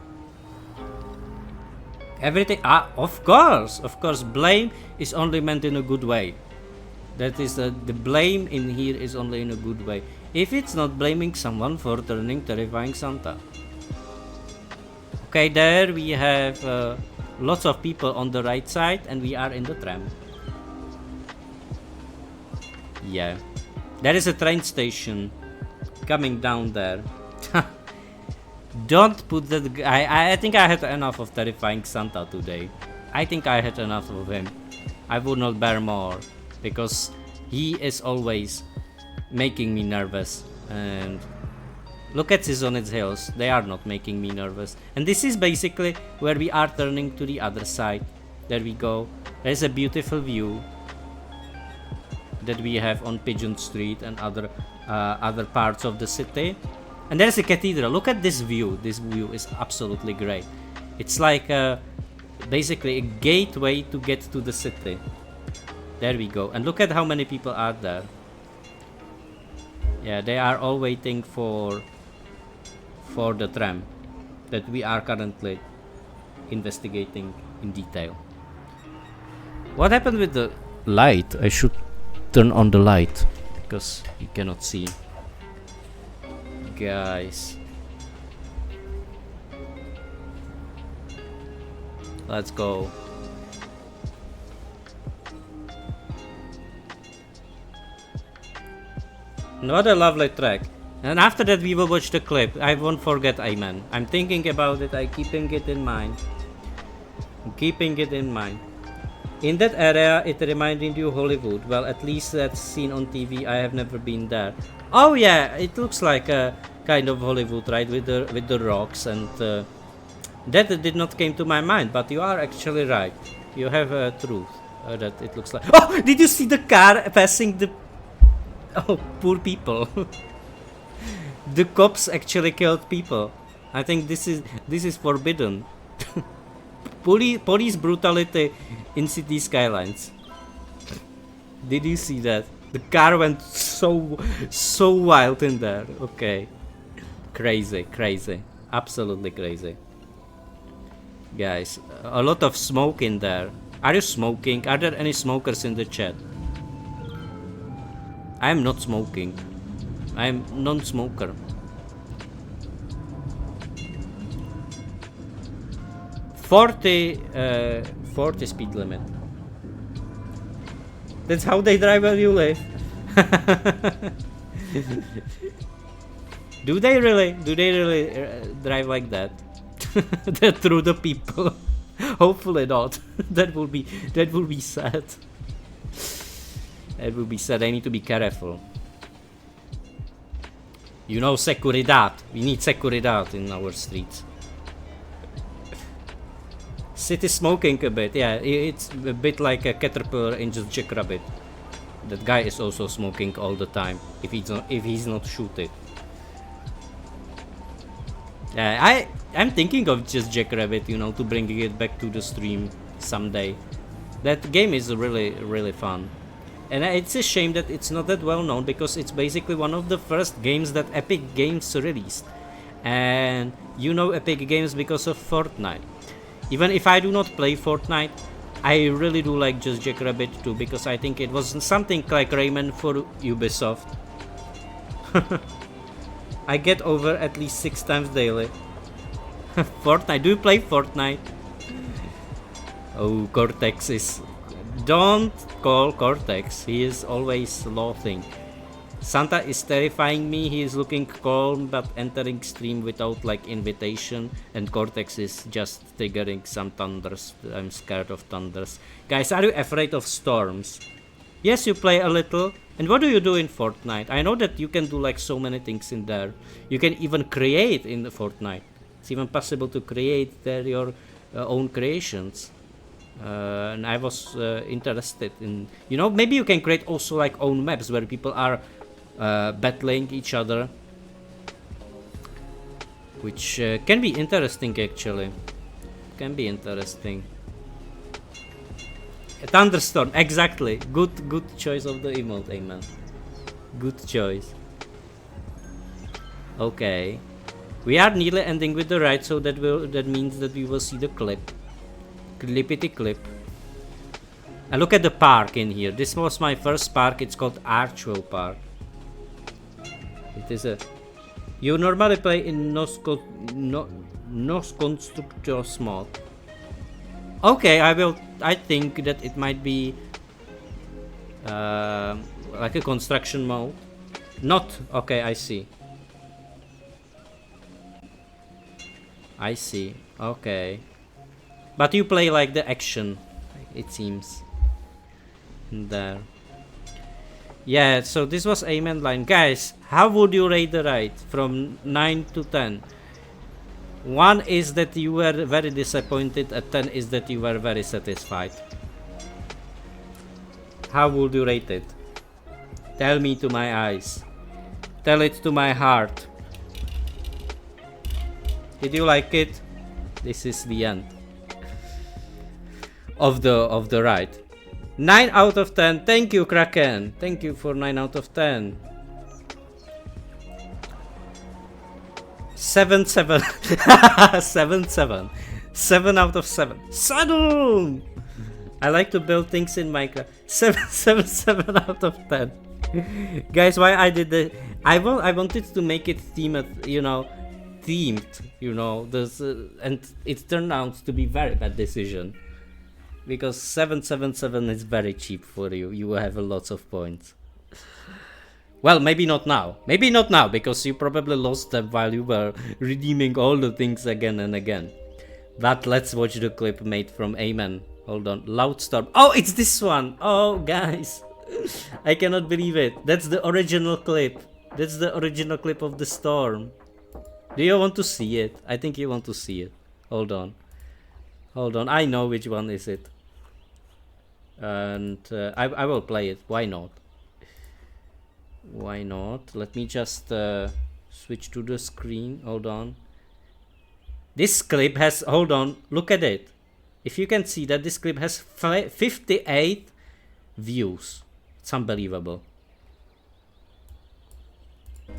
[SPEAKER 1] Everything. Of course. Blame is only meant in a good way. That is the blame in here is only in a good way. If it's not blaming someone for turning terrifying Santa. Okay, there we have lots of people on the right side, and we are in the tram. Yeah, there is a train station coming down there. Don't put that guy. I think I had enough of terrifying Santa today. I think I had enough of him. I would not bear more, because he is always making me nervous. And look at Sisonit's hills. They are not making me nervous. And this is basically where we are turning to the other side. There we go. There's a beautiful view that we have on Pigeon Street and other parts of the city. And there's a cathedral. Look at this view. This view is absolutely great. It's like basically a gateway to get to the city. There we go. And look at how many people are there. Yeah, they are all waiting for the tram that we are currently investigating in detail. What happened with the light? I should turn on the light because you cannot see. Guys, let's go. What a lovely track. And after that we will watch the clip. I won't forget Amen. I'm thinking about it. I'm keeping it in mind. In that area, it reminded you Hollywood. Well, at least that's seen on TV. I have never been there. Oh yeah, it looks like a kind of Hollywood, right? With the rocks, and that did not came to my mind. But you are actually right. You have truth that it looks like. Oh, did you see the car passing the? Oh, poor people. The cops actually killed people. I think this is forbidden. Police brutality in city skylines. Did you see that? The car went so wild in there. Okay. Crazy. Absolutely crazy. Guys, a lot of smoke in there. Are you smoking? Are there any smokers in the chat? I am not smoking. I am non-smoker. 40 speed limit. That's how they drive where you live. Do they really drive like that? Through the people? Hopefully not. That would be sad. That would be sad. I need to be careful. You know, seguridad. We need seguridad in our streets. City smoking a bit. Yeah, it's a bit like a caterpillar in just Jackrabbit. That guy is also smoking all the time. If he's not shooting. Yeah, I'm thinking of just Jackrabbit, you know, to bring it back to the stream someday. That game is really fun. And it's a shame that it's not that well known, because it's basically one of the first games that Epic Games released. And you know Epic Games because of Fortnite. Even if I do not play Fortnite, I really do like Just Jackrabbit too, because I think it was something like Rayman for Ubisoft. I get over at least 6 times daily. Fortnite, do you play Fortnite? Oh, Cortex is... Don't call Cortex, he is always loathing. Santa is terrifying me, he is looking calm but entering stream without like invitation, and Cortex is just triggering some thunders. I'm scared of thunders. Guys, are you afraid of storms? Yes, you play a little. And what do you do in Fortnite? I know that you can do like so many things in there. You can even create in the Fortnite. It's even possible to create there your own creations. And I was interested in, you know, maybe you can create also like own maps where people are battling each other. which can be interesting actually. Can be interesting. A thunderstorm, exactly. Good choice of the emote, amen. Good choice. Okay. We are nearly ending with the ride, so that means that we will see the clip. Clippity clip. And look at the park in here. This was my first park. It's called Archwell Park. It is a... You normally play in nos constructors mode. Okay, I think that it might be like a construction mode. Not okay. I see. I see. Okay, but you play like the action, it seems. There. Yeah. So this was Amen line, guys. How would you rate the ride from 9 to 10? 1 is that you were very disappointed, and 10 is that you were very satisfied. How would you rate it? Tell me to my eyes. Tell it to my heart. Did you like it? This is the end of the ride. 9 out of 10. Thank you, Kraken. Thank you for 9 out of 10. 7 7 7 7 7 out of 7. Saddle! I like to build things in Minecraft. 7 out of 10. Guys, why I did the I wanted to make it themed, you know, this and it turned out to be very bad decision, because 777 is very cheap for you. You have lots of points. Well, maybe not now, because you probably lost them while you were redeeming all the things again and again. But let's watch the clip made from Amen. Hold on, Loudstorm. Oh, it's this one. Oh, guys, I cannot believe it. That's the original clip. That's the original clip of the storm. Do you want to see it? I think you want to see it. Hold on. I know which one is it. And I will play it. Why not? Let me just switch to the screen. Hold on. This clip has... Hold on. Look at it. If you can see that this clip has 58 views. It's unbelievable.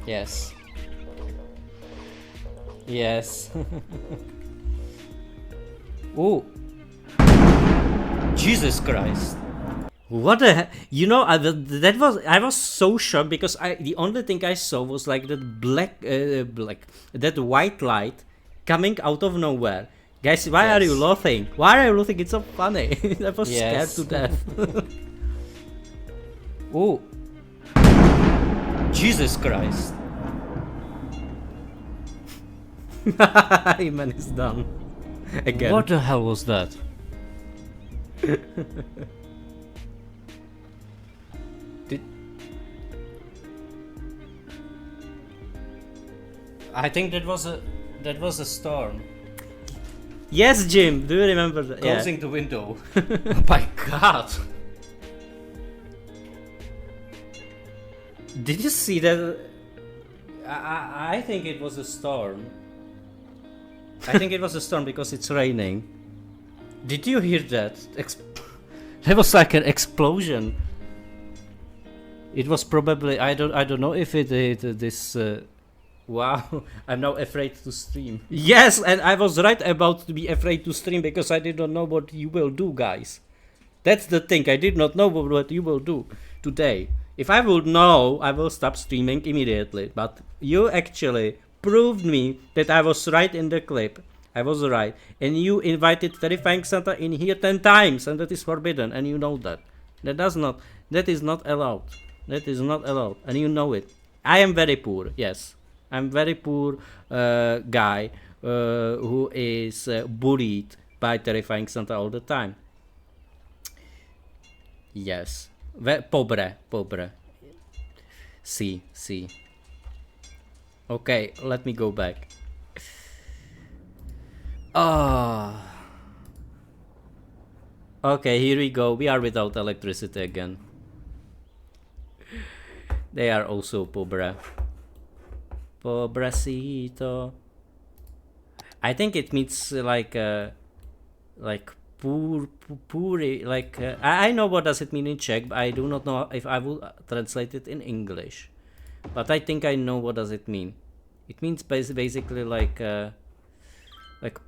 [SPEAKER 1] Yes. Oh, Jesus Christ! What the heck? You know, I was so shocked, because the only thing I saw was like that that white light coming out of nowhere. Guys, why are you laughing? It's so funny. I was scared to death. Oh, Jesus Christ! Amen is done. Again. What the hell was that? I think that was a storm. Yes, Jim. Do you remember that?
[SPEAKER 5] Closing the window.
[SPEAKER 1] Oh my God. Did you see that? I think it was a storm. I think it was a storm because it's raining. Did you hear that? That was like an explosion. It was probably... I don't know if it this... Wow, I'm now afraid to stream. Yes, and I was right about to be afraid to stream, because I did not know what you will do, guys. That's the thing, I did not know what you will do today. If I would know, I will stop streaming immediately. But you actually proved me that I was right in the clip. I was right. And you invited Terrifying Santa in here 10 times, and that is forbidden, and you know that. That is not allowed. That is not allowed, and you know it. I am very poor, yes. I'm very poor guy who is bullied by Terrifying Santa all the time. Yes. Pobre. See. Okay, let me go back. Okay, here we go. We are without electricity again. They are also pobre. Pobrecito. I think it means like poor, I know what does it mean in Czech, but I do not know if I will translate it in English. But I think I know what does it mean. It means basically like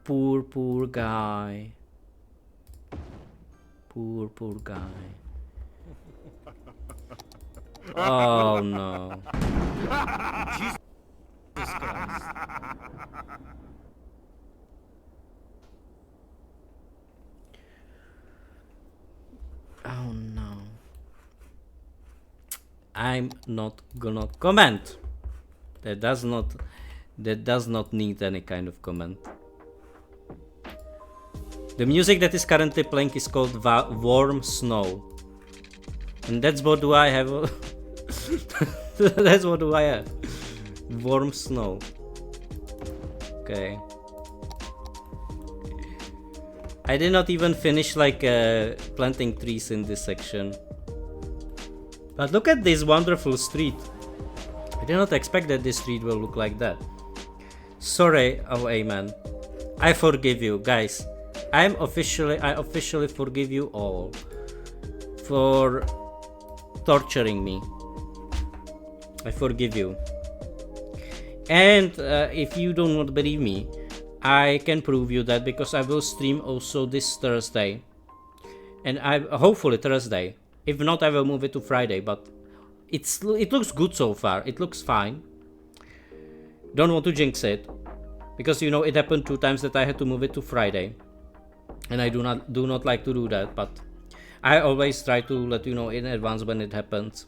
[SPEAKER 1] poor guy. Poor guy. Oh no. Jesus Christ. Oh no. I'm not gonna comment. That does not need any kind of comment. The music that is currently playing is called Warm Snow. And that's what do I have. That's what do I have. Warm Snow. Okay. I did not even finish like planting trees in this section. But look at this wonderful street. I did not expect that this street will look like that. Sorry, oh amen. I forgive you, guys. I officially forgive you all for torturing me. I forgive you. And if you do not believe me, I can prove you that because I will stream also this Thursday. And hopefully Thursday. If not, I will move it to Friday, but it looks good so far. It looks fine. Don't want to jinx it. Because you know it happened 2 times that I had to move it to Friday. And I do not like to do that, but I always try to let you know in advance when it happens.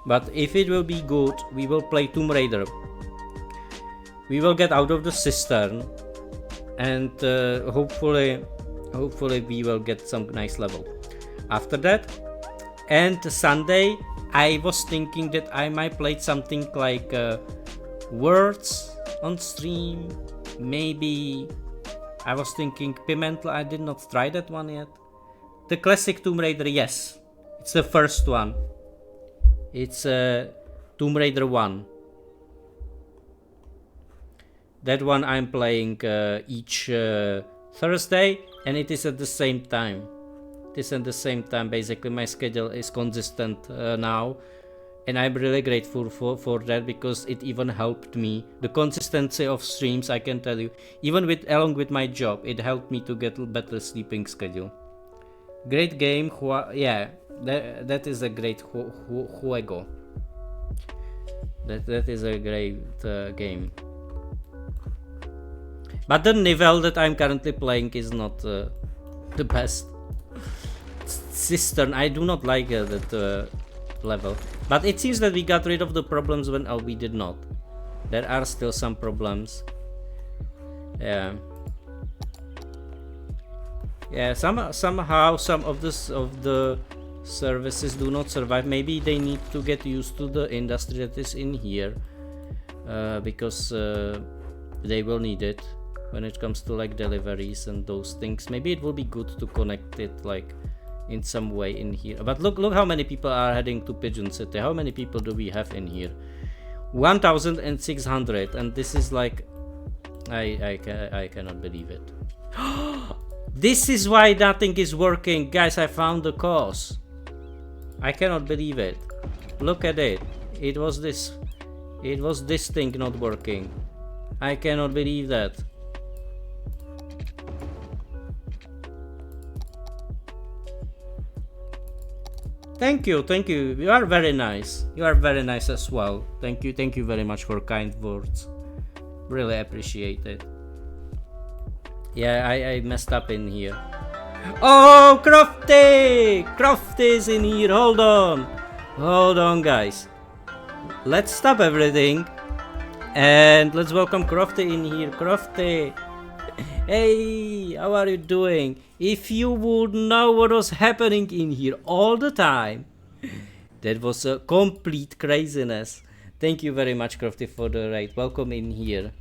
[SPEAKER 1] But if it will be good, we will play Tomb Raider. We will get out of the cistern, and hopefully we will get some nice level after that. And Sunday I was thinking that I might play something like Words on stream. Maybe I was thinking Pimentel. I did not try that one yet. The classic Tomb Raider, yes, it's the first one. It's Tomb Raider 1. That one I'm playing each Thursday, and it is at the same time. It is at the same time. Basically, my schedule is consistent now, and I'm really grateful for that because it even helped me. The consistency of streams, I can tell you, even along with my job, it helped me to get a better sleeping schedule. Great game, yeah, that is a great juego. That is a great game. But the novel that I'm currently playing is not the best. Cistern, I do not like that level. But it seems that we got rid of the problems when we did not. There are still some problems. Yeah. Yeah, somehow some of the services do not survive. Maybe they need to get used to the industry that is in here, because they will need it when it comes to like deliveries and those things. Maybe it will be good to connect it like in some way in here. But look how many people are heading to Pigeon City. How many people do we have in here? 1,600, and this is like I cannot believe it. This is why nothing is working, guys. I found the cause. I cannot believe it. Look at it. It was this thing not working. I cannot believe that. Thank you. You are very nice. You are very nice as well. Thank you very much for kind words. Really appreciate it. Yeah, I messed up in here. Oh, Crofty! Crofty's in here. Hold on, guys. Let's stop everything and let's welcome Crofty in here. Crofty, hey, how are you doing? If you would know what was happening in here all the time, that was a complete craziness. Thank you very much, Crofty, for the raid. Welcome in here.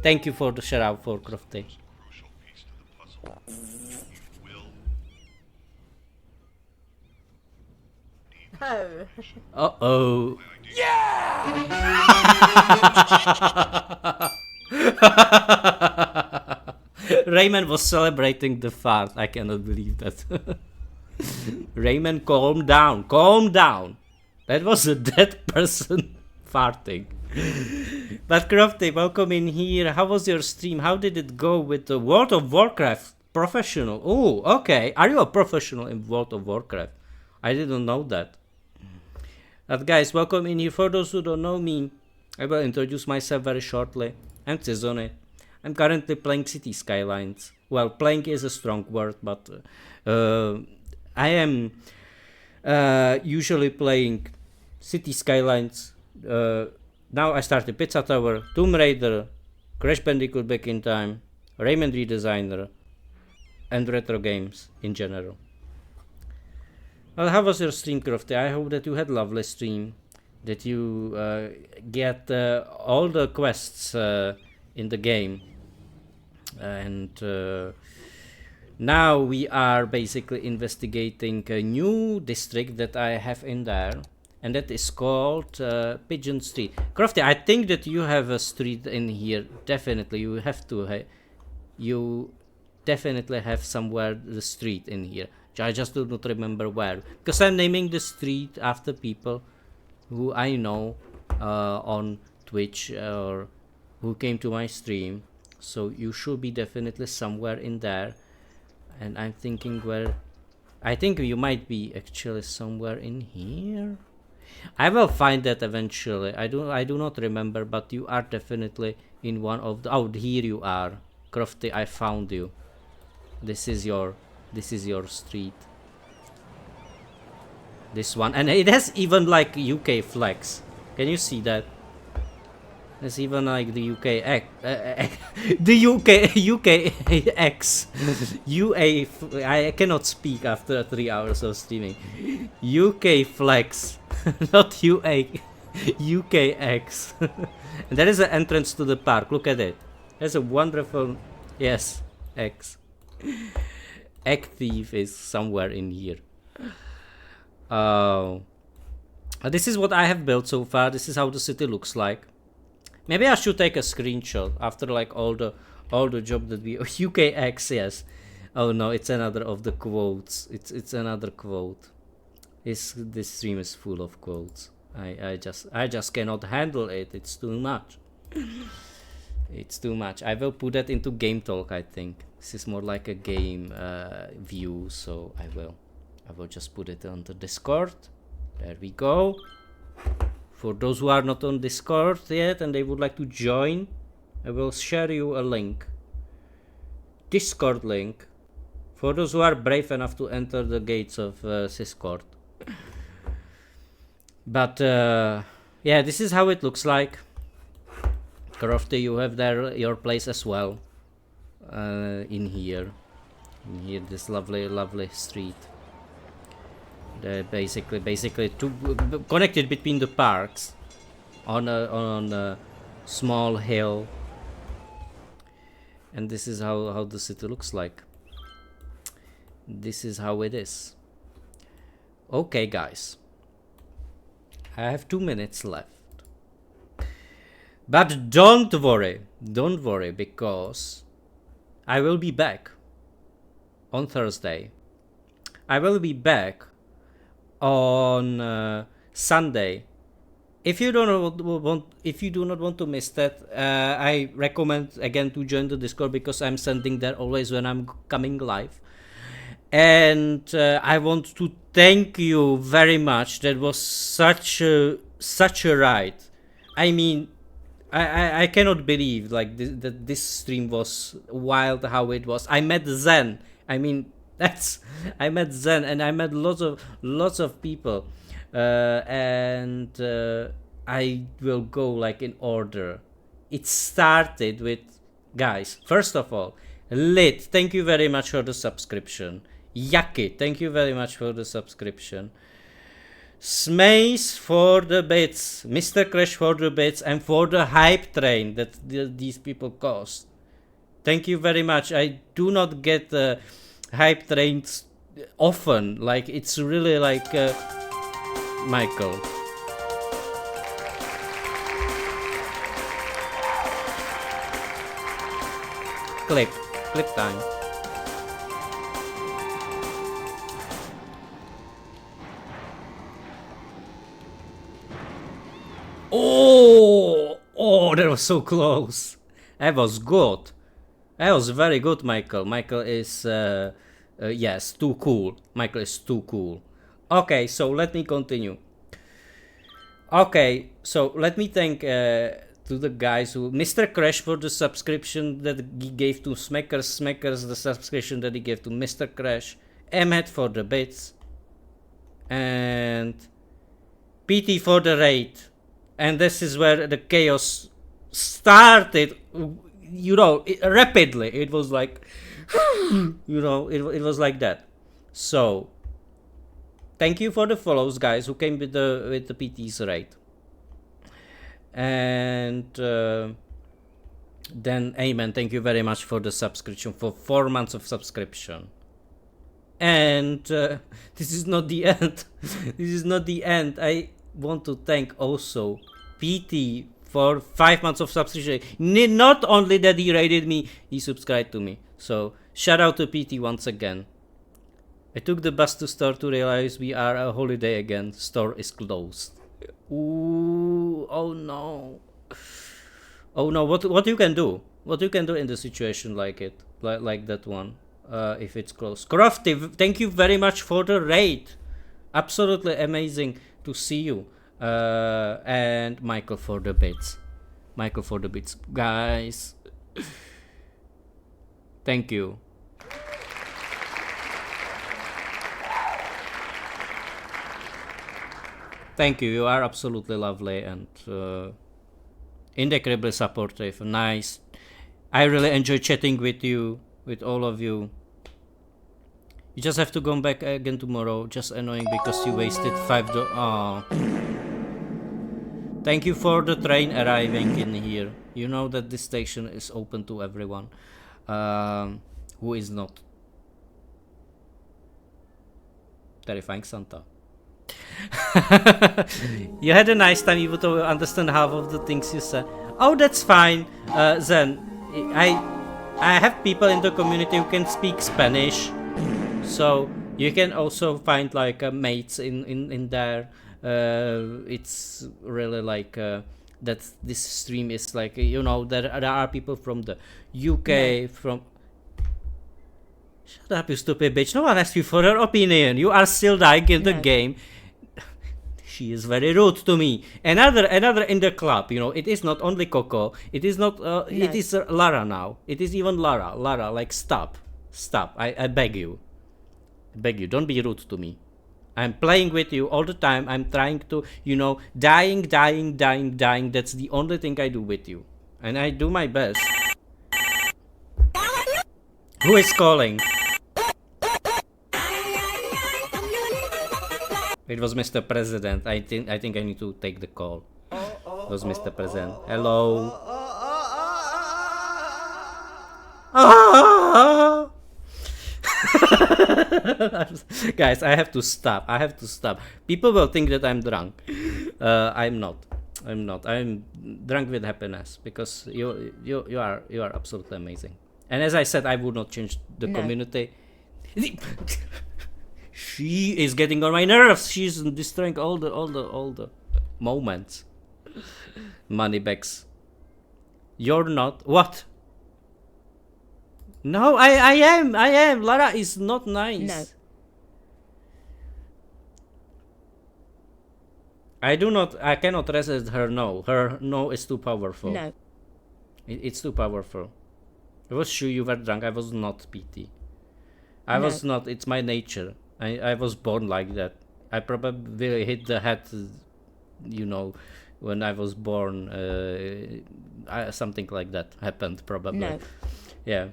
[SPEAKER 1] Thank you for the shout out for Crofty.
[SPEAKER 8] Oh.
[SPEAKER 1] Uh-oh. Yeah! Raymond was celebrating the fart. I cannot believe that. Raymond, calm down. Calm down. That was a dead person farting. But Crofty, welcome in here. How was your stream? How did it go with the World of Warcraft professional? Oh, okay. Are you a professional in World of Warcraft? I didn't know that. But guys, welcome in here. For those who don't know me, I will introduce myself very shortly. I'm Cizone. I'm currently playing City Skylines. Well, playing is a strong word, but I am usually playing City Skylines. Now I started Pizza Tower, Tomb Raider, Crash Bandicoot Back in Time, Rayman Redesigner, and retro games in general. Well, how was your stream, Crofty? I hope that you had lovely stream, that you get all the quests in the game, and now we are basically investigating a new district that I have in there, and that is called Pigeon Street. Crofty, I think that you have a street in here. Definitely, you have to. You definitely have somewhere the street in here. I just do not remember where, because I'm naming the street after people who I know on Twitch or who came to my stream. So you should be definitely somewhere in there, and I'm thinking where. I think you might be actually somewhere in here. I will find that eventually. I do not remember, but you are definitely in one of the. Oh, here you are, Crofty. I found you. This is your street. This one, and it has even like UK flags. Can you see that? There's even like the UK the UK X UA. I cannot speak after 3 hours of streaming. UK flags, not UA. UKX. And there is an entrance to the park. Look at it. There's a wonderful, yes, X. Egg thief is somewhere in here. This is what I have built so far. This is how the city looks like. Maybe I should take a screenshot after like all the job that we UKX, yes. Oh no, it's another of the quotes. It's another quote. This stream is full of quotes. I just cannot handle it. It's too much. It's too much. I will put that into game talk, I think. This is more like a game view, so I will just put it on the Discord. There we go. For those who are not on Discord yet and they would like to join, I will share you a link. Discord link. For those who are brave enough to enter the gates of Discord. But yeah, this is how it looks like. Crofty, you have there your place as well. In here, this lovely street. Basically connected between the parks on a small hill, and this is how the city looks like. This is how it is. Okay, guys, I have 2 minutes left, but don't worry, because I will be back on Thursday. I will be back on Sunday. If you do not want to miss that, I recommend again to join the Discord, because I'm sending there always when I'm coming live. And I want to thank you very much. That was such a ride. I mean, I cannot believe like that this stream was wild how it was. I met Zen. I mean, I met Zen, and I met lots of people, and I will go like in order. It started with, guys, first of all, Lit, thank you very much for the subscription. Yaki, thank you very much for the subscription. Smace for the bits, Mr. Crash for the bits, and for the hype train that these people cost. Thank you very much. I do not get hype trains often. Like, it's really like Michael. Click. Clip time. Oh, that was so close. That was good. That was very good, Michael. Michael is, yes, too cool. Michael is too cool. Okay, so let me continue. Okay, so let me thank to the guys who, Mr. Crash for the subscription that he gave to Smackers the subscription that he gave to Mr. Crash, Emmet for the bits, and PT for the raid. And this is where the chaos started, you know, rapidly. It was like, you know, it was like that. So, thank you for the follows, guys, who came with the PT's raid. And then, Amen, thank you very much for the subscription, for 4 months of subscription. And this is not the end. This is not the end. I want to thank also PT for 5 months of subscription. Not only that he rated me, he subscribed to me. So shout out to PT once again. I took the bus to store to realize we are a holiday again. Store is closed. Ooh, oh no. Oh no, what you can do? What you can do in the situation like it, like that one, if it's closed. Crafty, thank you very much for the raid. Absolutely amazing to see you. And Michael for the bits. Michael for the bits. Guys, thank you. Thank you, you are absolutely lovely and incredibly supportive, nice. I really enjoy chatting with you, with all of you. You just have to go back again tomorrow, just annoying because you wasted $5. Oh. Thank you for the train arriving in here. You know that this station is open to everyone who is not terrifying Santa. You had a nice time, even though you understand half of the things you said. Oh, that's fine. Then I have people in the community who can speak Spanish, so you can also find like mates in there. It's really like that. This stream is like, you know, there are people from the UK, from. Shut up, you stupid bitch. No one asked you for your opinion. You are still dying in the game. She is very rude to me. Another in the club, you know, it is not only Coco. It is not, it is Lara now. It is even Lara. Lara, like, stop. Stop. I beg you. I beg you, don't be rude to me. I'm playing with you all the time. I'm trying to, you know, dying. That's the only thing I do with you. And I do my best. Who is calling? It was Mr. President. I think I need to take the call. It was Mr. President. Hello. Guys, I have to stop. People will think that I'm drunk. I'm not. I'm drunk with happiness because you are absolutely amazing. And as I said, I would not change the community. She is getting on my nerves. She's destroying all the moments. Moneybags. You're not. What? No, I am. Lara is not nice.
[SPEAKER 8] No.
[SPEAKER 1] I cannot resist her no. Her no is too powerful.
[SPEAKER 8] No.
[SPEAKER 1] It's too powerful. I was sure you were drunk. I was not, PT. I was not. It's my nature. I was born like that. I probably hit the head, you know, when I was born. Something like that happened probably.
[SPEAKER 8] No.
[SPEAKER 1] Yeah.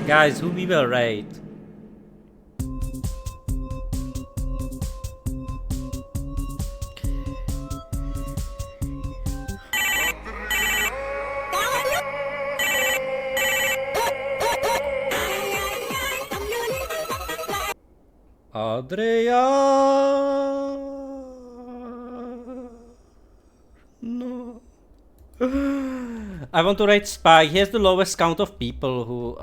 [SPEAKER 1] Guys, who we will raid? I want to rate Spike. He has the lowest count of people who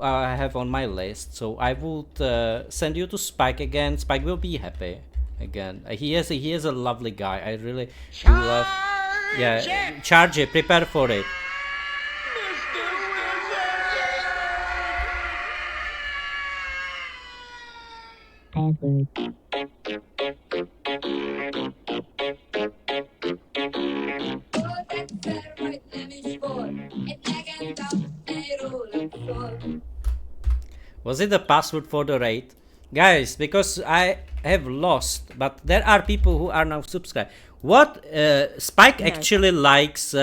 [SPEAKER 1] I have on my list. So I would send you to Spike again. Spike will be happy again. He is a lovely guy. I really do love. Yeah, charge it. Prepare for it. Was it the password for the raid? Guys, because I have lost, but there are people who are now subscribed. What? Spike actually likes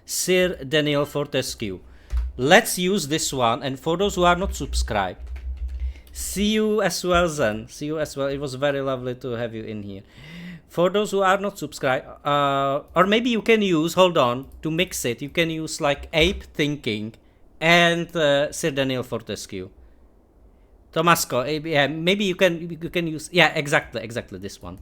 [SPEAKER 1] Sir Daniel Fortescue. Let's use this one, and for those who are not subscribed, see you as well, Zen. See you as well. It was very lovely to have you in here. For those who are not subscribed, or maybe you can use, hold on, to mix it, you can use like Ape Thinking and Sir Daniel Fortescue. Tomasco, yeah, maybe you can use, yeah, exactly this one.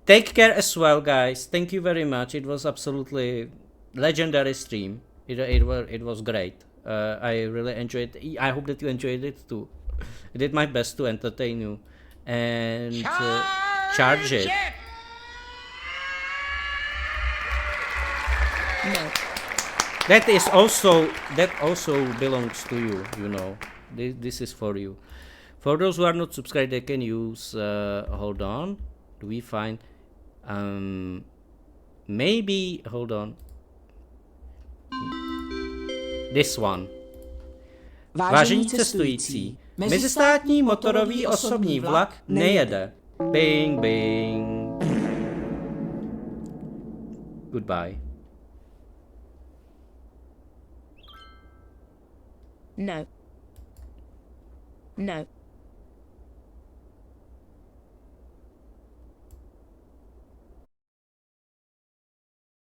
[SPEAKER 1] Take care as well, guys. Thank you very much. It was absolutely legendary stream. It was great. I really enjoyed it. I hope that you enjoyed it too. I did my best to entertain you and charge it.
[SPEAKER 8] No.
[SPEAKER 1] That also belongs to you. You know, this is for you. For those who are not subscribed, they can use. Hold on. Do we find? Maybe. Hold on. This one. Vážení cestující, mezistátní motorový osobní vlak nejede. Bing, bing. Goodbye.
[SPEAKER 8] No. No.